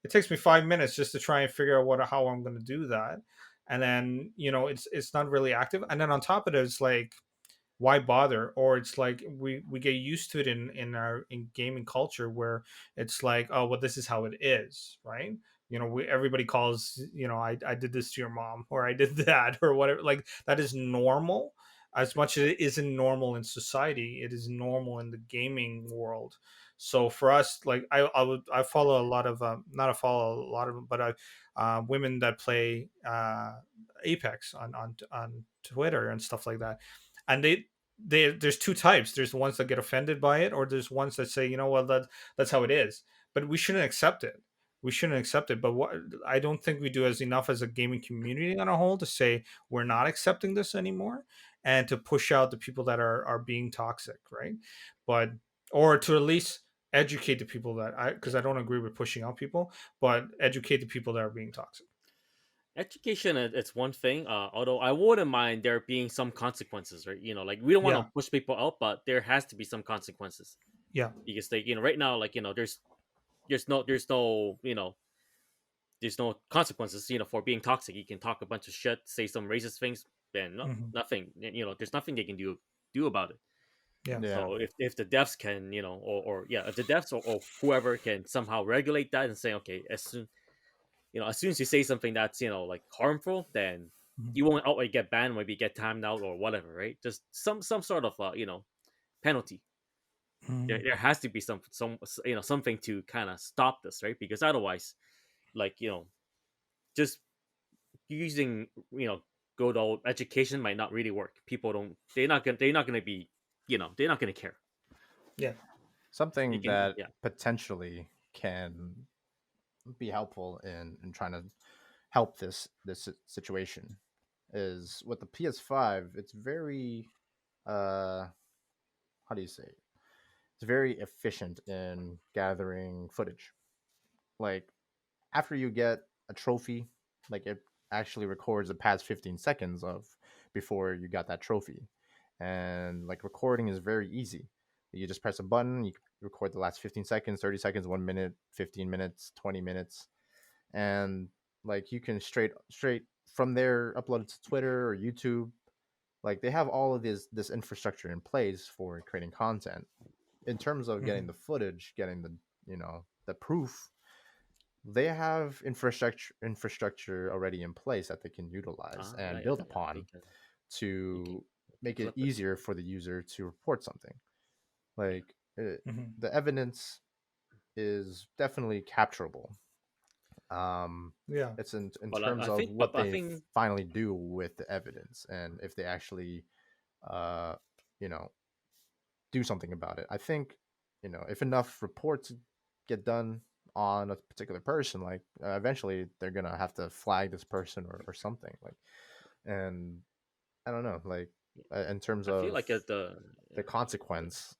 it takes me 5 minutes just to try and figure out how I'm going to do that, and then it's not really active, and then on top of it it's like why bother, or it's like we get used to it in gaming culture where it's like oh well this is how it is, right? Everybody calls I did this to your mom or I did that or whatever, like that is normal. As much as it isn't normal in society, it is normal in the gaming world. So for us, like I follow a lot of not a follow a lot of them, but I women that play Apex on Twitter and stuff like that, and there's two types. There's the ones that get offended by it, or there's ones that say, well, that's how it is. But we shouldn't accept it. We shouldn't accept it. But what I don't think we do as enough as a gaming community on a whole to say we're not accepting this anymore and to push out the people that are being toxic, right? But or to at least educate the people that because I don't agree with pushing out people, but educate the people that are being toxic. Education, it's one thing. Although I wouldn't mind there being some consequences, right? Like we don't want Yeah, to push people out, but there has to be some consequences yeah, because they, right now, like there's no consequences, for being toxic. You can talk a bunch of shit, say some racist things, and no, hmm nothing. There's nothing they can do about it. yeah, Yeah. So if the devs can, or yeah, if the devs or whoever can somehow regulate that and say, okay, as soon as soon as you say something that's like harmful, then Mhm. you won't outright get banned, maybe get timed out or whatever, right? Just some sort of penalty. Mhm. There has to be some something to kind of stop this, right? Because otherwise, like just using good old education might not really work. People don't they're not gonna be they're not gonna care. Yeah. You Something can that yeah. potentially can be helpful in trying to help this situation is with the PS5. It's very how do you say it? It's very efficient in gathering footage. Like after you get a trophy, like it actually records the past 15 seconds of before you got that trophy. And like recording is very easy. You just press a button, you record the last 15 seconds, 30 seconds, 1 minute, 15 minutes, 20 minutes, and like you can straight from there upload it to Twitter or YouTube. Like they have all of this infrastructure in place for creating content. In terms of getting Mhm. the footage, getting the the proof, they have infrastructure already in place that they can utilize Yeah, and yeah, build yeah. upon You can to make it flip it. easier for the user to report something. Like Mhm. the evidence is definitely capturable. Um, Yeah. it's in But terms I of think, what I they think, finally do with the evidence and if they actually, uh, you know, do something about it. I think, if enough reports get done on a particular person, like eventually they're gonna have to flag this person or something. Like, and I don't know, like in terms I feel of like the consequence,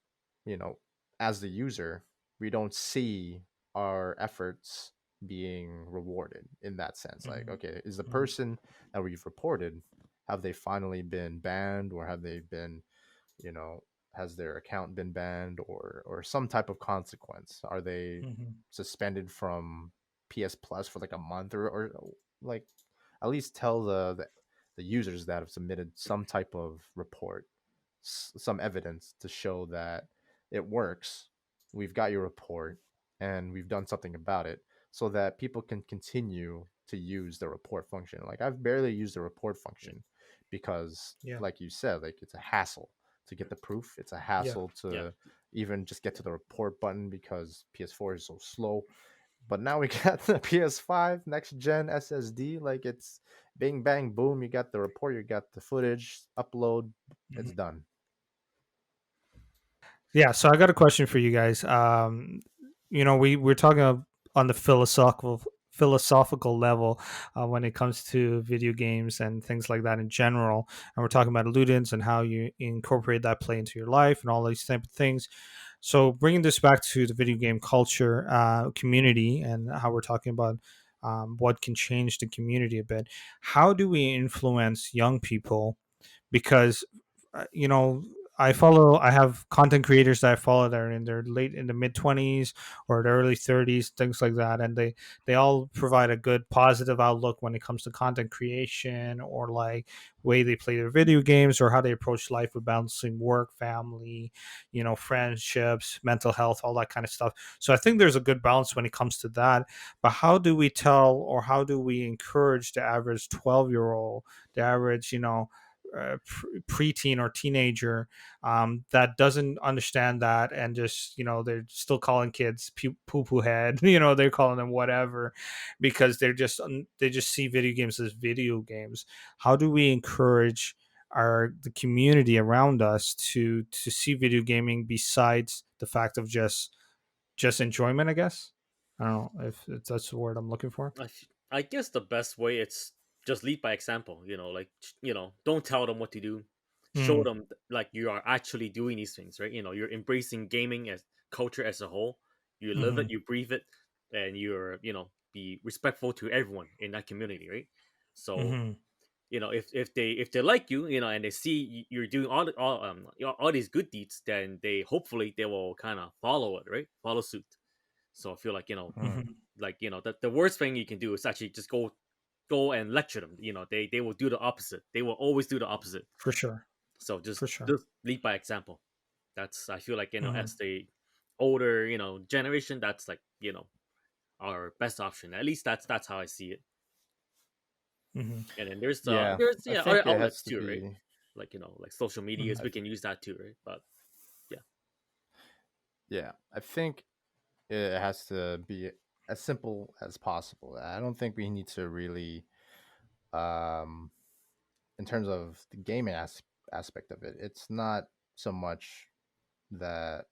you know, as the user, we don't see our efforts being rewarded in that sense. Like, Mhm. okay, is the Mhm. person that we've reported, have they finally been banned or have they been, you know, has their account been banned or some type of consequence? Are they Mhm. suspended from PS Plus for like a month or like at least tell the users that have submitted some type of report, some evidence to show that it works. We've got your report and we've done something about it so that people can continue to use the report function. Like I've barely used the report yeah, function because Yeah. like you said, like it's a hassle to get the proof. It's a Yeah. hassle yeah. to even just get to the report button because PS4 is so slow. But now we got the PS5 next gen SSD. Like it's bing bang boom. You got the report. You got the footage. Upload. It's Mhm. done. Yeah. So I got a question for you guys. We're talking on the philosophical level when it comes to video games and things like that in general, and we're talking about Ludens and how you incorporate that play into your life and all these type of things. So bringing this back to the video game culture community and how we're talking about what can change the community a bit, how do we influence young people? Because you know, I have content creators that I follow that are in their late in the mid 20s or the early 30s, things like that, and they all provide a good positive outlook when it comes to content creation or like way they play their video games or how they approach life with balancing work, family, friendships, mental health, all that kind of stuff. So I think there's a good balance when it comes to that. But how do we tell or how do we encourage the average 12-year-old, the average, preteen or teenager that doesn't understand that and just they're still calling kids poo poo head, they're calling them whatever because they just see video games as video games. How do we encourage the community around us to see video gaming besides the fact of just enjoyment, I guess? I don't know if that's the word I'm looking for. I guess the best way it's just lead by example. Like don't tell them what to do. Show Mm, them like you are actually doing these things, right? You're embracing gaming as culture as a whole. You live mm-hmm, it, you breathe it, and you're be respectful to everyone in that community, right? So mm-hmm, if they like you, and they see you're doing all these good deeds, then they will kind of follow it, right? Follow suit. So I feel like Mhm. mm-hmm. the worst thing you can do is actually just go and lecture them. They will do the opposite. They will always do the opposite. For sure. So just For sure. just lead by example. That's I feel like Mm-hmm. as the older generation, that's like our best option. At least that's how I see it. Mm-hmm. And then there's Yeah, I other think it has outlets to too, right? be. Like like social medias, Mm-hmm. we can use that too, right? But yeah. Yeah, I think it has to be as simple as possible. I don't think we need to really, um, in terms of the gaming aspect of it, it's not so much that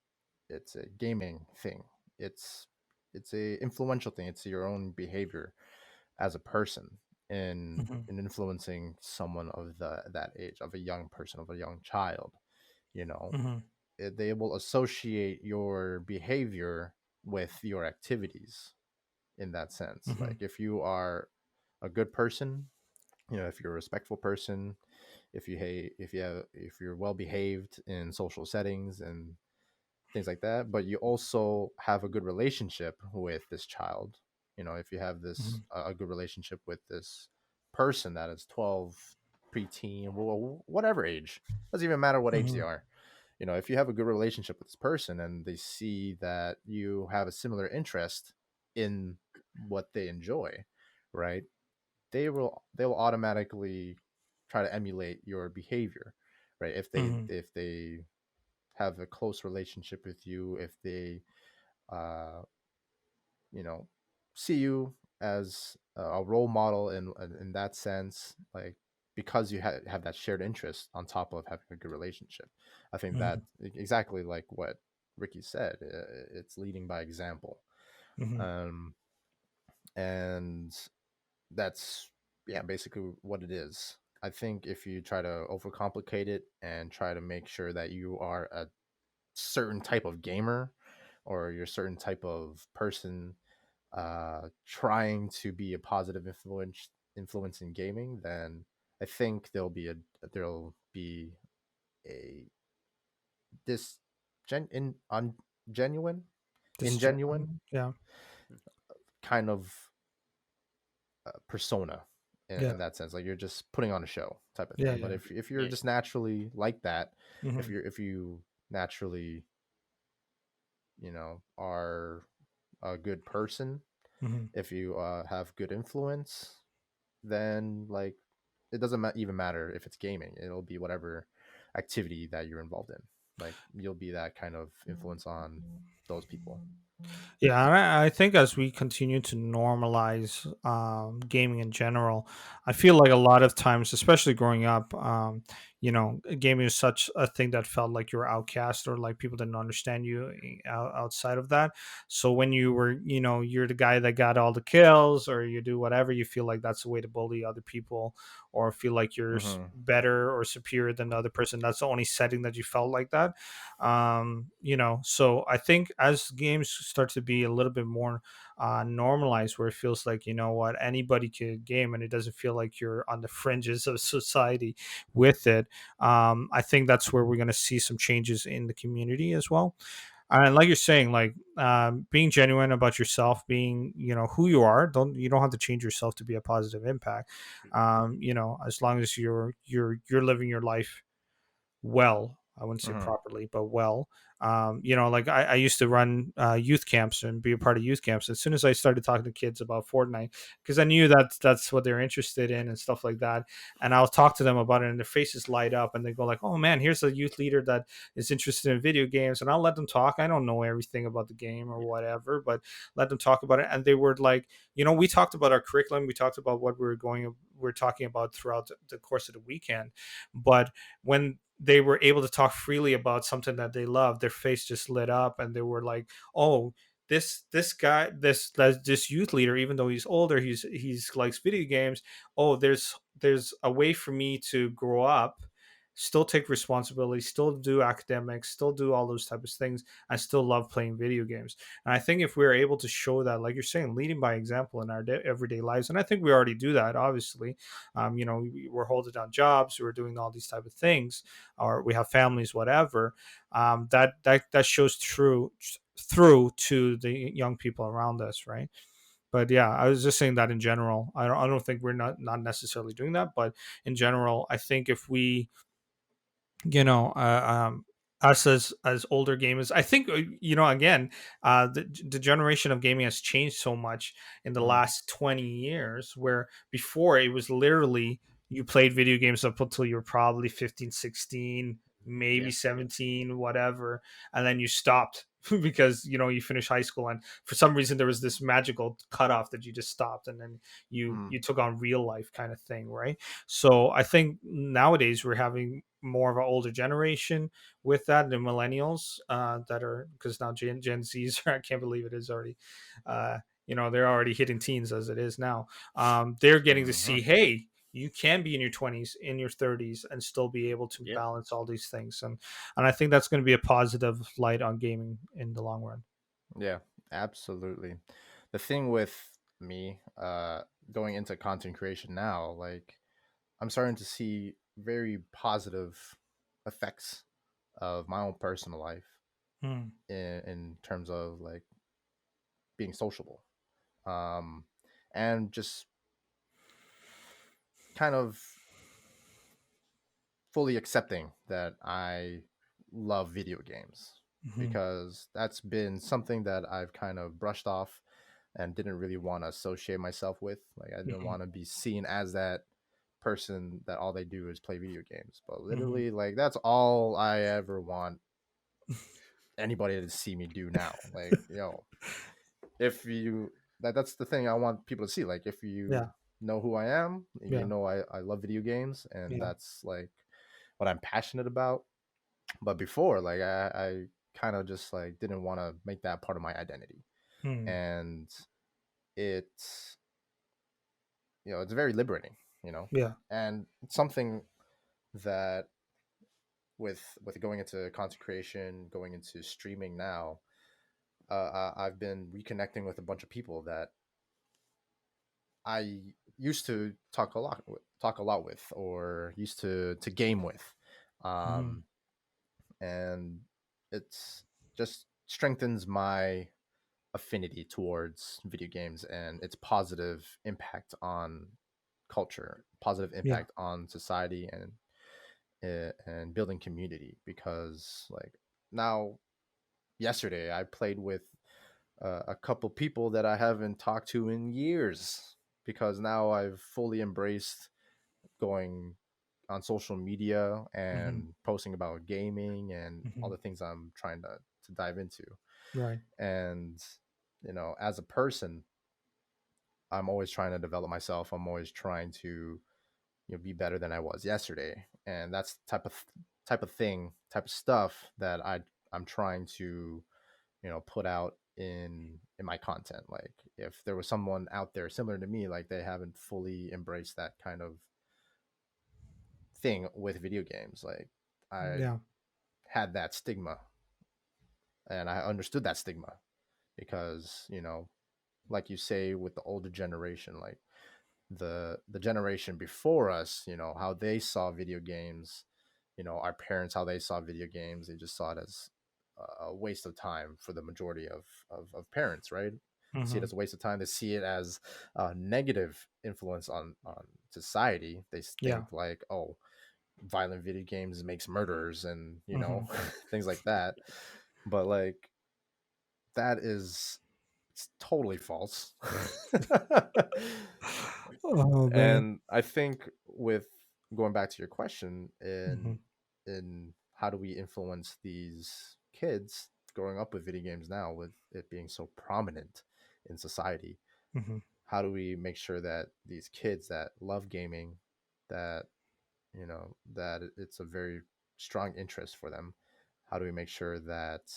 it's a gaming thing. It's it's a influential thing. It's your own behavior as a person Mm-hmm. in influencing someone of that age, of a young person, of a young child. You know, Mm-hmm. they will associate your behavior with your activities in that sense. Mm-hmm. Like if you are a good person, if you're a respectful person, if you're well behaved in social settings and things like that, but you also have a good relationship with this child. If you have Mm-hmm. this a good relationship with this person that is 12, preteen, whatever age, doesn't even matter what age they Mm-hmm. are. If you have a good relationship with this person and they see that you have a similar interest in what they enjoy, right? They will automatically try to emulate your behavior, right? Mm-hmm. If they have a close relationship with you, if they uh you know see you as a role model in that sense, like because you have that shared interest on top of having a good relationship. I think Mm-hmm. that exactly like what Ricky said, it's leading by example. Mm-hmm. um and that's, yeah, basically what it is. I think if you try to overcomplicate it and try to make sure that you are a certain type of gamer or you're a certain type of person trying to be a positive influence in gaming, then I think there'll be a this gen in un, genuine This is ingenuine yeah. kind of persona Yeah. in that sense, like you're just putting on a show type of Yeah. thing. But Yeah. if you're Yeah. just naturally like that, Mm-hmm. if you naturally are a good person, Mm-hmm. if you have good influence, then like it doesn't even matter if it's gaming. It'll be whatever activity that you're involved in. Like you'll be that kind of influence on those people. Yeah, and I think as we continue to normalize gaming in general, I feel like a lot of times, especially growing up, gaming is such a thing that felt like you were outcast or like people didn't understand you outside of that. So when you were, you're the guy that got all the kills or you do whatever, you feel like that's a way to bully other people or feel like you're Hmm. better or superior than the other person. That's the only setting that you felt like that. So I think as games start to be a little bit more normalized, where it feels like, what, anybody could game and it doesn't feel like you're on the fringes of society with it. I think that's where we're going to see some changes in the community as well. And like you're saying, like being genuine about yourself, being who you are. You don't have to change yourself to be a positive impact. As long as you're living your life well. I wouldn't say Hmm. properly, but well. Like I used to run youth camps and be a part of youth camps. As soon as I started talking to kids about Fortnite, because I knew that that's what they're interested in and stuff like that, and I'll talk to them about it, and their faces light up, and they go like, "Oh man, here's a youth leader that is interested in video games," and I'll let them talk. I don't know everything about the game or Yeah. whatever, but let them talk about it, and they were like, we talked about our curriculum, we talked about what we're talking about throughout the course of the weekend, but when they were able to talk freely about something that they loved, their face just lit up, and they were like, "Oh, this guy, this youth leader, even though he's older, he's likes video games. Oh, there's a way for me to grow up, still take responsibility, still do academics, still do all those types of things. I still love playing video games." And I think if we're able to show that, like you're saying, leading by example in our everyday lives, and I think we already do that, obviously. We're holding down jobs, we're doing all these type of things, or we have families, whatever. That shows through to the young people around us, right? But yeah, I was just saying that in general. I don't think we're not necessarily doing that, but in general, I think if we, you know, uh, um, us as older gamers, I think, again, the generation of gaming has changed so much in the Mm, last 20 years, where before it was literally you played video games up until you were probably 15, 16, maybe Yeah. 17, whatever, and then you stopped because you finished high school, and for some reason there was this magical cutoff that you just stopped, and then you mm, you took on real life kind of thing, right? So I think nowadays we're having more of an older generation with that, the millennials, that are, because now Gen Z's I can't believe it is already, uh, they're already hitting teens as it is now. They're getting to mhm. see, hey, you can be in your 20s, in your 30s, and still be able to Yep. balance all these things, and I think that's going to be a positive light on gaming in the long run. Yeah, absolutely. The thing with me, going into content creation now, like I'm starting to see very positive effects of my own personal life Hmm. in terms of like being sociable, um, and just kind of fully accepting that I love video games, Hmm. because that's been something that I've kind of brushed off and didn't really want to associate myself with. Like I didn't Hmm. want to be seen as that person that all they do is play video games. But Hmm. literally, like that's all I ever want anybody to see me do now. Like, if you that's the thing I want people to see. Like if you Yeah. know who I am, Yeah. I love video games, and Yeah. that's like what I'm passionate about. But before, like I kind of just like didn't want to make that part of my identity. Hmm. And it's it's very liberating, you know. Yeah. And it's something that with going into content creation, going into streaming now, I've been reconnecting with a bunch of people that I used to talk a lot with, or used to game with, Hmm. um, and it's just strengthens my affinity towards video games and its positive impact on culture, positive Yeah. impact on society, and building community. Because like now, yesterday I played with a couple people that I haven't talked to in years, because now I've fully embraced going on social media Hmm. and posting about gaming and all Hmm. the things I'm trying to dive into. Right. And as a person, I'm always trying to develop myself. I'm always trying to be better than I was yesterday, and that's the type of stuff that I'm trying to put out in my content. Like if there was someone out there similar to me, like they haven't fully embraced that kind of thing with video games, like I Yeah. had that stigma, and I understood that stigma, because like you say, with the older generation, like the generation before us, how they saw video games, our parents, how they saw video games, they just saw it as a waste of time for the majority of parents, right? They see it Hmm. as a waste of time. They see it as a negative influence on society. They Yeah. think like, oh, violent video games makes murderers, and Hmm. things like that. But like that is it's totally false. Oh man. And I think, with going back to your question, Hmm. in how do we influence these kids growing up with video games now, with it being so prominent in society, Hmm. how do we make sure that these kids that love gaming, that that it's a very strong interest for them, how do we make sure that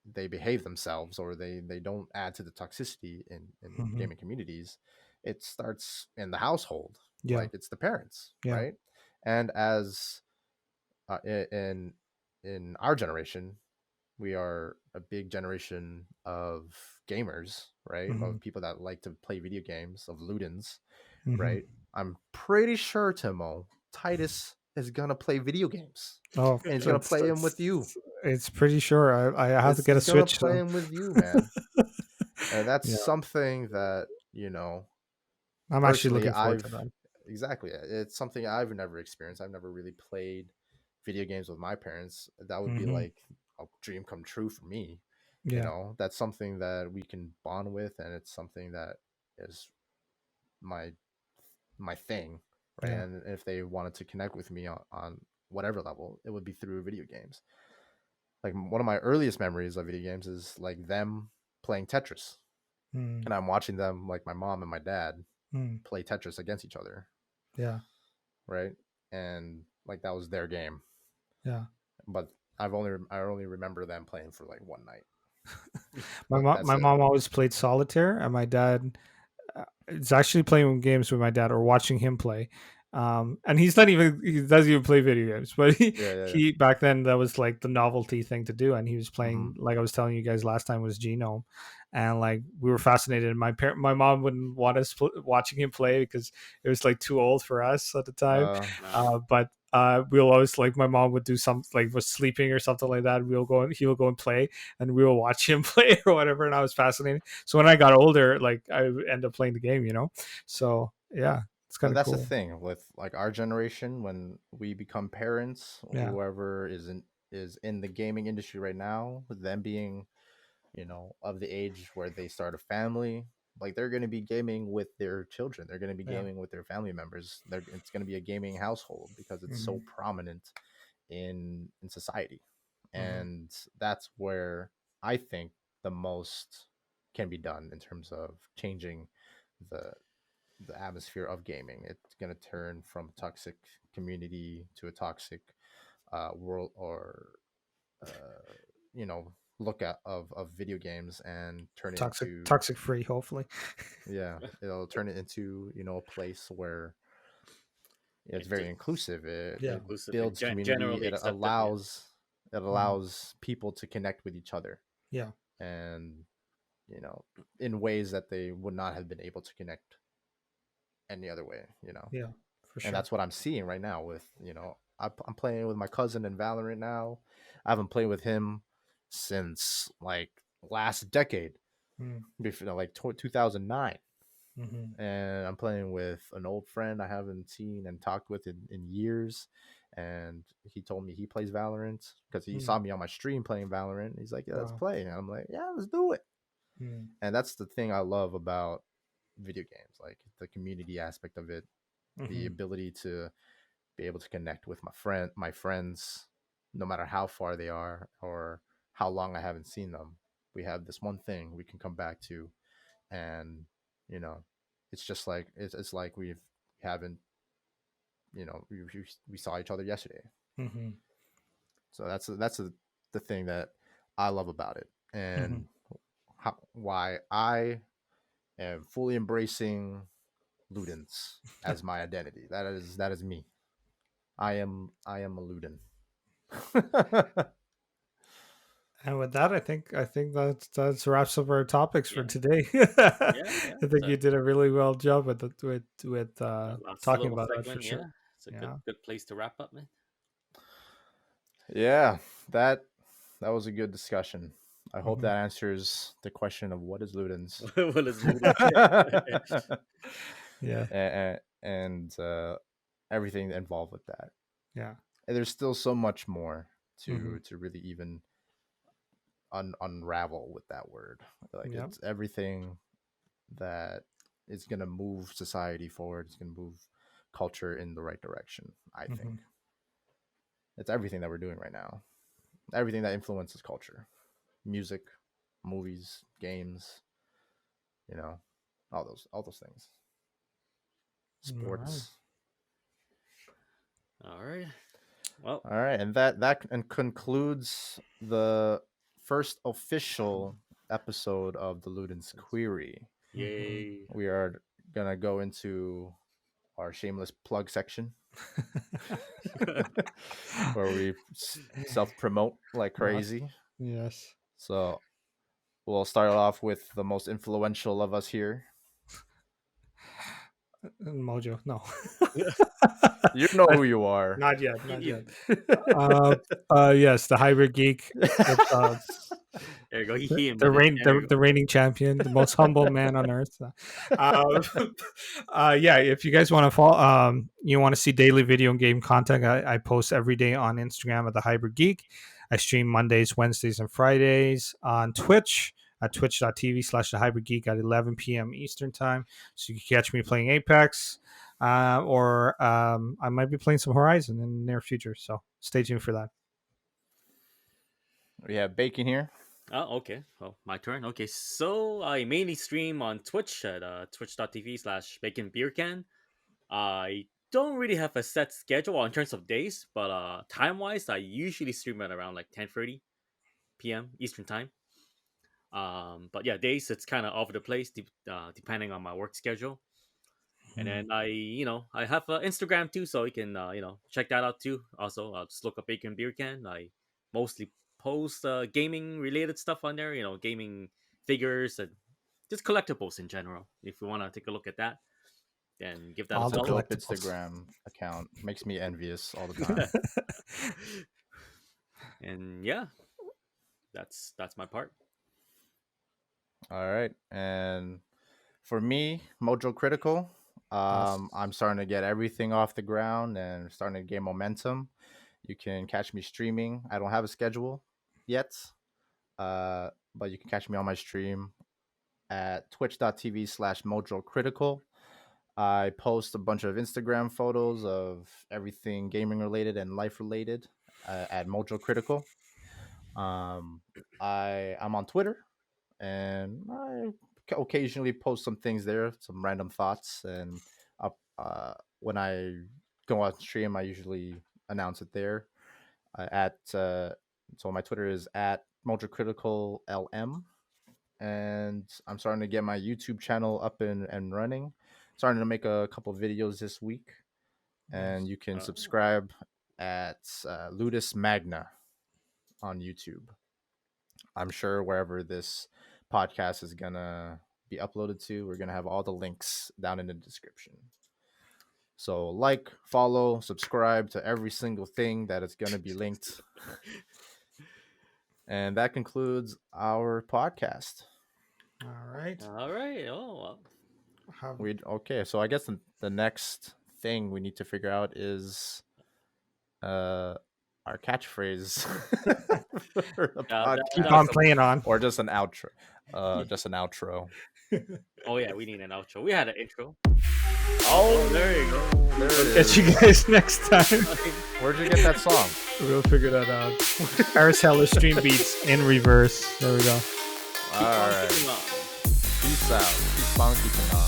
they behave themselves, or they don't add to the toxicity in Hmm. gaming communities? It starts in the household. Yeah. Like it's the parents, Yeah. right? And as in our generation, we are a big generation of gamers, right? Hmm. Of people that like to play video games, of Ludens, Hmm. right? I'm pretty sure, Timo, Titus is gonna play video games, Oh, and he's gonna that's play him with you. it's pretty sure. I have to It's get a He's gonna Switch play though. him with you, man. And that's Yeah, something that, I'm actually personally, looking forward to I've that. exactly, it's something I've never experienced. I've never really played video games with my parents, that would be Mm-hmm. like a dream come true for me. Yeah. That's something that we can bond with, and it's something that is my thing, right? Yeah. And if they wanted to connect with me on whatever level, it would be through video games. Like one of my earliest memories of video games is like them playing Tetris, Mm. and I'm watching them, like my mom and my dad, Mm. play Tetris against each other, Yeah. right? And like that was their game, Yeah. but I only remember them playing for like one night. My But mom, that's my it. mom always played solitaire, and my dad is actually playing games with my dad or watching him play. And he doesn't even play video games, but Yeah. he back then that was like the novelty thing to do, and he was Mm-hmm. playing, like I was telling you guys last time, was Genome, and like we were fascinated. My mom wouldn't want us watching him play because it was like too old for us at the time. But we'll always, like, my mom would do something, like was sleeping or something like that. He will go and play, and we will watch him play or whatever. And I was fascinated. So when I got older, like I would end up playing the game, So yeah, it's kind But of that's cool. the thing with like our generation, when we become parents, Yeah. whoever is in the gaming industry right now, them being, of the age where they start a family, like they're going to be gaming with their children. They're going to be Yeah. gaming with their family members. It's going to be a gaming household because it's so prominent in society. And that's where I think the most can be done in terms of changing the atmosphere of gaming. It's going to turn from a toxic community to a toxic world, or look at of video games, and turn it into toxic free, hopefully. yeah, it'll turn it into a place where it's very inclusive. It inclusive and builds community. generally It accepted. allows people to connect with each other. Yeah. And in ways that they would not have been able to connect any other way. Yeah, for sure. And that's what I'm seeing right now with I'm playing with my cousin in Valorant now. I haven't played with him since like last decade, before like 2009. And I'm playing with an old friend I haven't seen and talked with in years, and he told me he plays Valorant because he saw me on my stream playing Valorant. He's like, yeah, let's play. And I'm like, yeah, let's do it. And that's the thing I love about video games, like the community aspect of it, the ability to be able to connect with my friends, no matter how far they are or how long I haven't seen them. We have this one thing we can come back to, and it's just like it's like we haven't, we saw each other yesterday. So that's the thing that I love about it, and why I am fully embracing Ludens as my identity. That is me. I am a Luden. And with that, I think that wraps up our topics for today. I think you did a really well job with talking about it, for sure. It's a good place to wrap up, man. Yeah, that was a good discussion. I hope that answers the question of what is Ludens. What is Ludens? Yeah. And everything involved with that. Yeah. And there's still so much more to really even unravel with that word. Like it's everything that is going to move society forward. It's going to move culture in the right direction, I think. It's everything that we're doing right now. Everything that influences culture. Music, movies, games, all those things. Sports. All right. Well, all right, and that concludes the first official episode of the Ludens Query. Yay! We are gonna go into our shameless plug section, where we self-promote like crazy. Yes. So we'll start off with the most influential of us here. Mojo, no. You know who you are. Not yet. Yes, the Hybrid Geek. There you go. He The, invented it. There you the reigning champion, the most humble man on earth. Yeah, if you guys want to follow, you want to see daily video and game content, I post every day on Instagram at TheHybridGeek. I stream Mondays, Wednesdays, and Fridays on Twitch at twitch.tv/TheHybridGeek at 11 p.m. Eastern time. So you can catch me playing Apex, or I might be playing some Horizon in the near future. So stay tuned for that. We have Bacon here. Oh, okay. Well, my turn. Okay, so I mainly stream on Twitch at twitch.tv/BaconBeercan. I don't really have a set schedule in terms of days, but time-wise, I usually stream at around like 10:30 p.m. Eastern time. But yeah, days it's kind of all over the place, depending on my work schedule. And then I have Instagram too, so you can check that out too. Also, just look up BaconBeercan. I mostly post gaming related stuff on there. Gaming figures and just collectibles in general. If you want to take a look at that, then give that All a the follow. Dope Instagram account makes me envious all the time. And yeah, that's my part. All right, and for me, Mojocritical. Awesome. I'm starting to get everything off the ground and starting to gain momentum. You can catch me streaming. I don't have a schedule yet, but you can catch me on my stream at twitch.tv/Mojocritical. I post a bunch of Instagram photos of everything gaming related and life related at Mojocritical. I'm on Twitter, and I occasionally post some things there, some random thoughts, and when I go on stream, I usually announce it there. So my Twitter is at MojoCriticalLM, and I'm starting to get my YouTube channel up and running. Starting to make a couple videos this week, and you can subscribe at Ludus Magna on YouTube. I'm sure wherever this podcast is gonna be uploaded to, we're gonna have all the links down in the description. So like, follow, subscribe to every single thing that is gonna be linked. And that concludes our podcast. All right. Oh, well. Okay, so I guess the next thing we need to figure out is our catchphrase. Keep on playing on. Or just an outro. Just an outro. Oh yeah, we need an outro. We had an intro. Oh, there you go. There it is. Catch you guys next time. Where'd you get that song? We'll figure that out. Paris Heller stream beats in reverse. There we go. All right. Peace out. Keep on keeping on.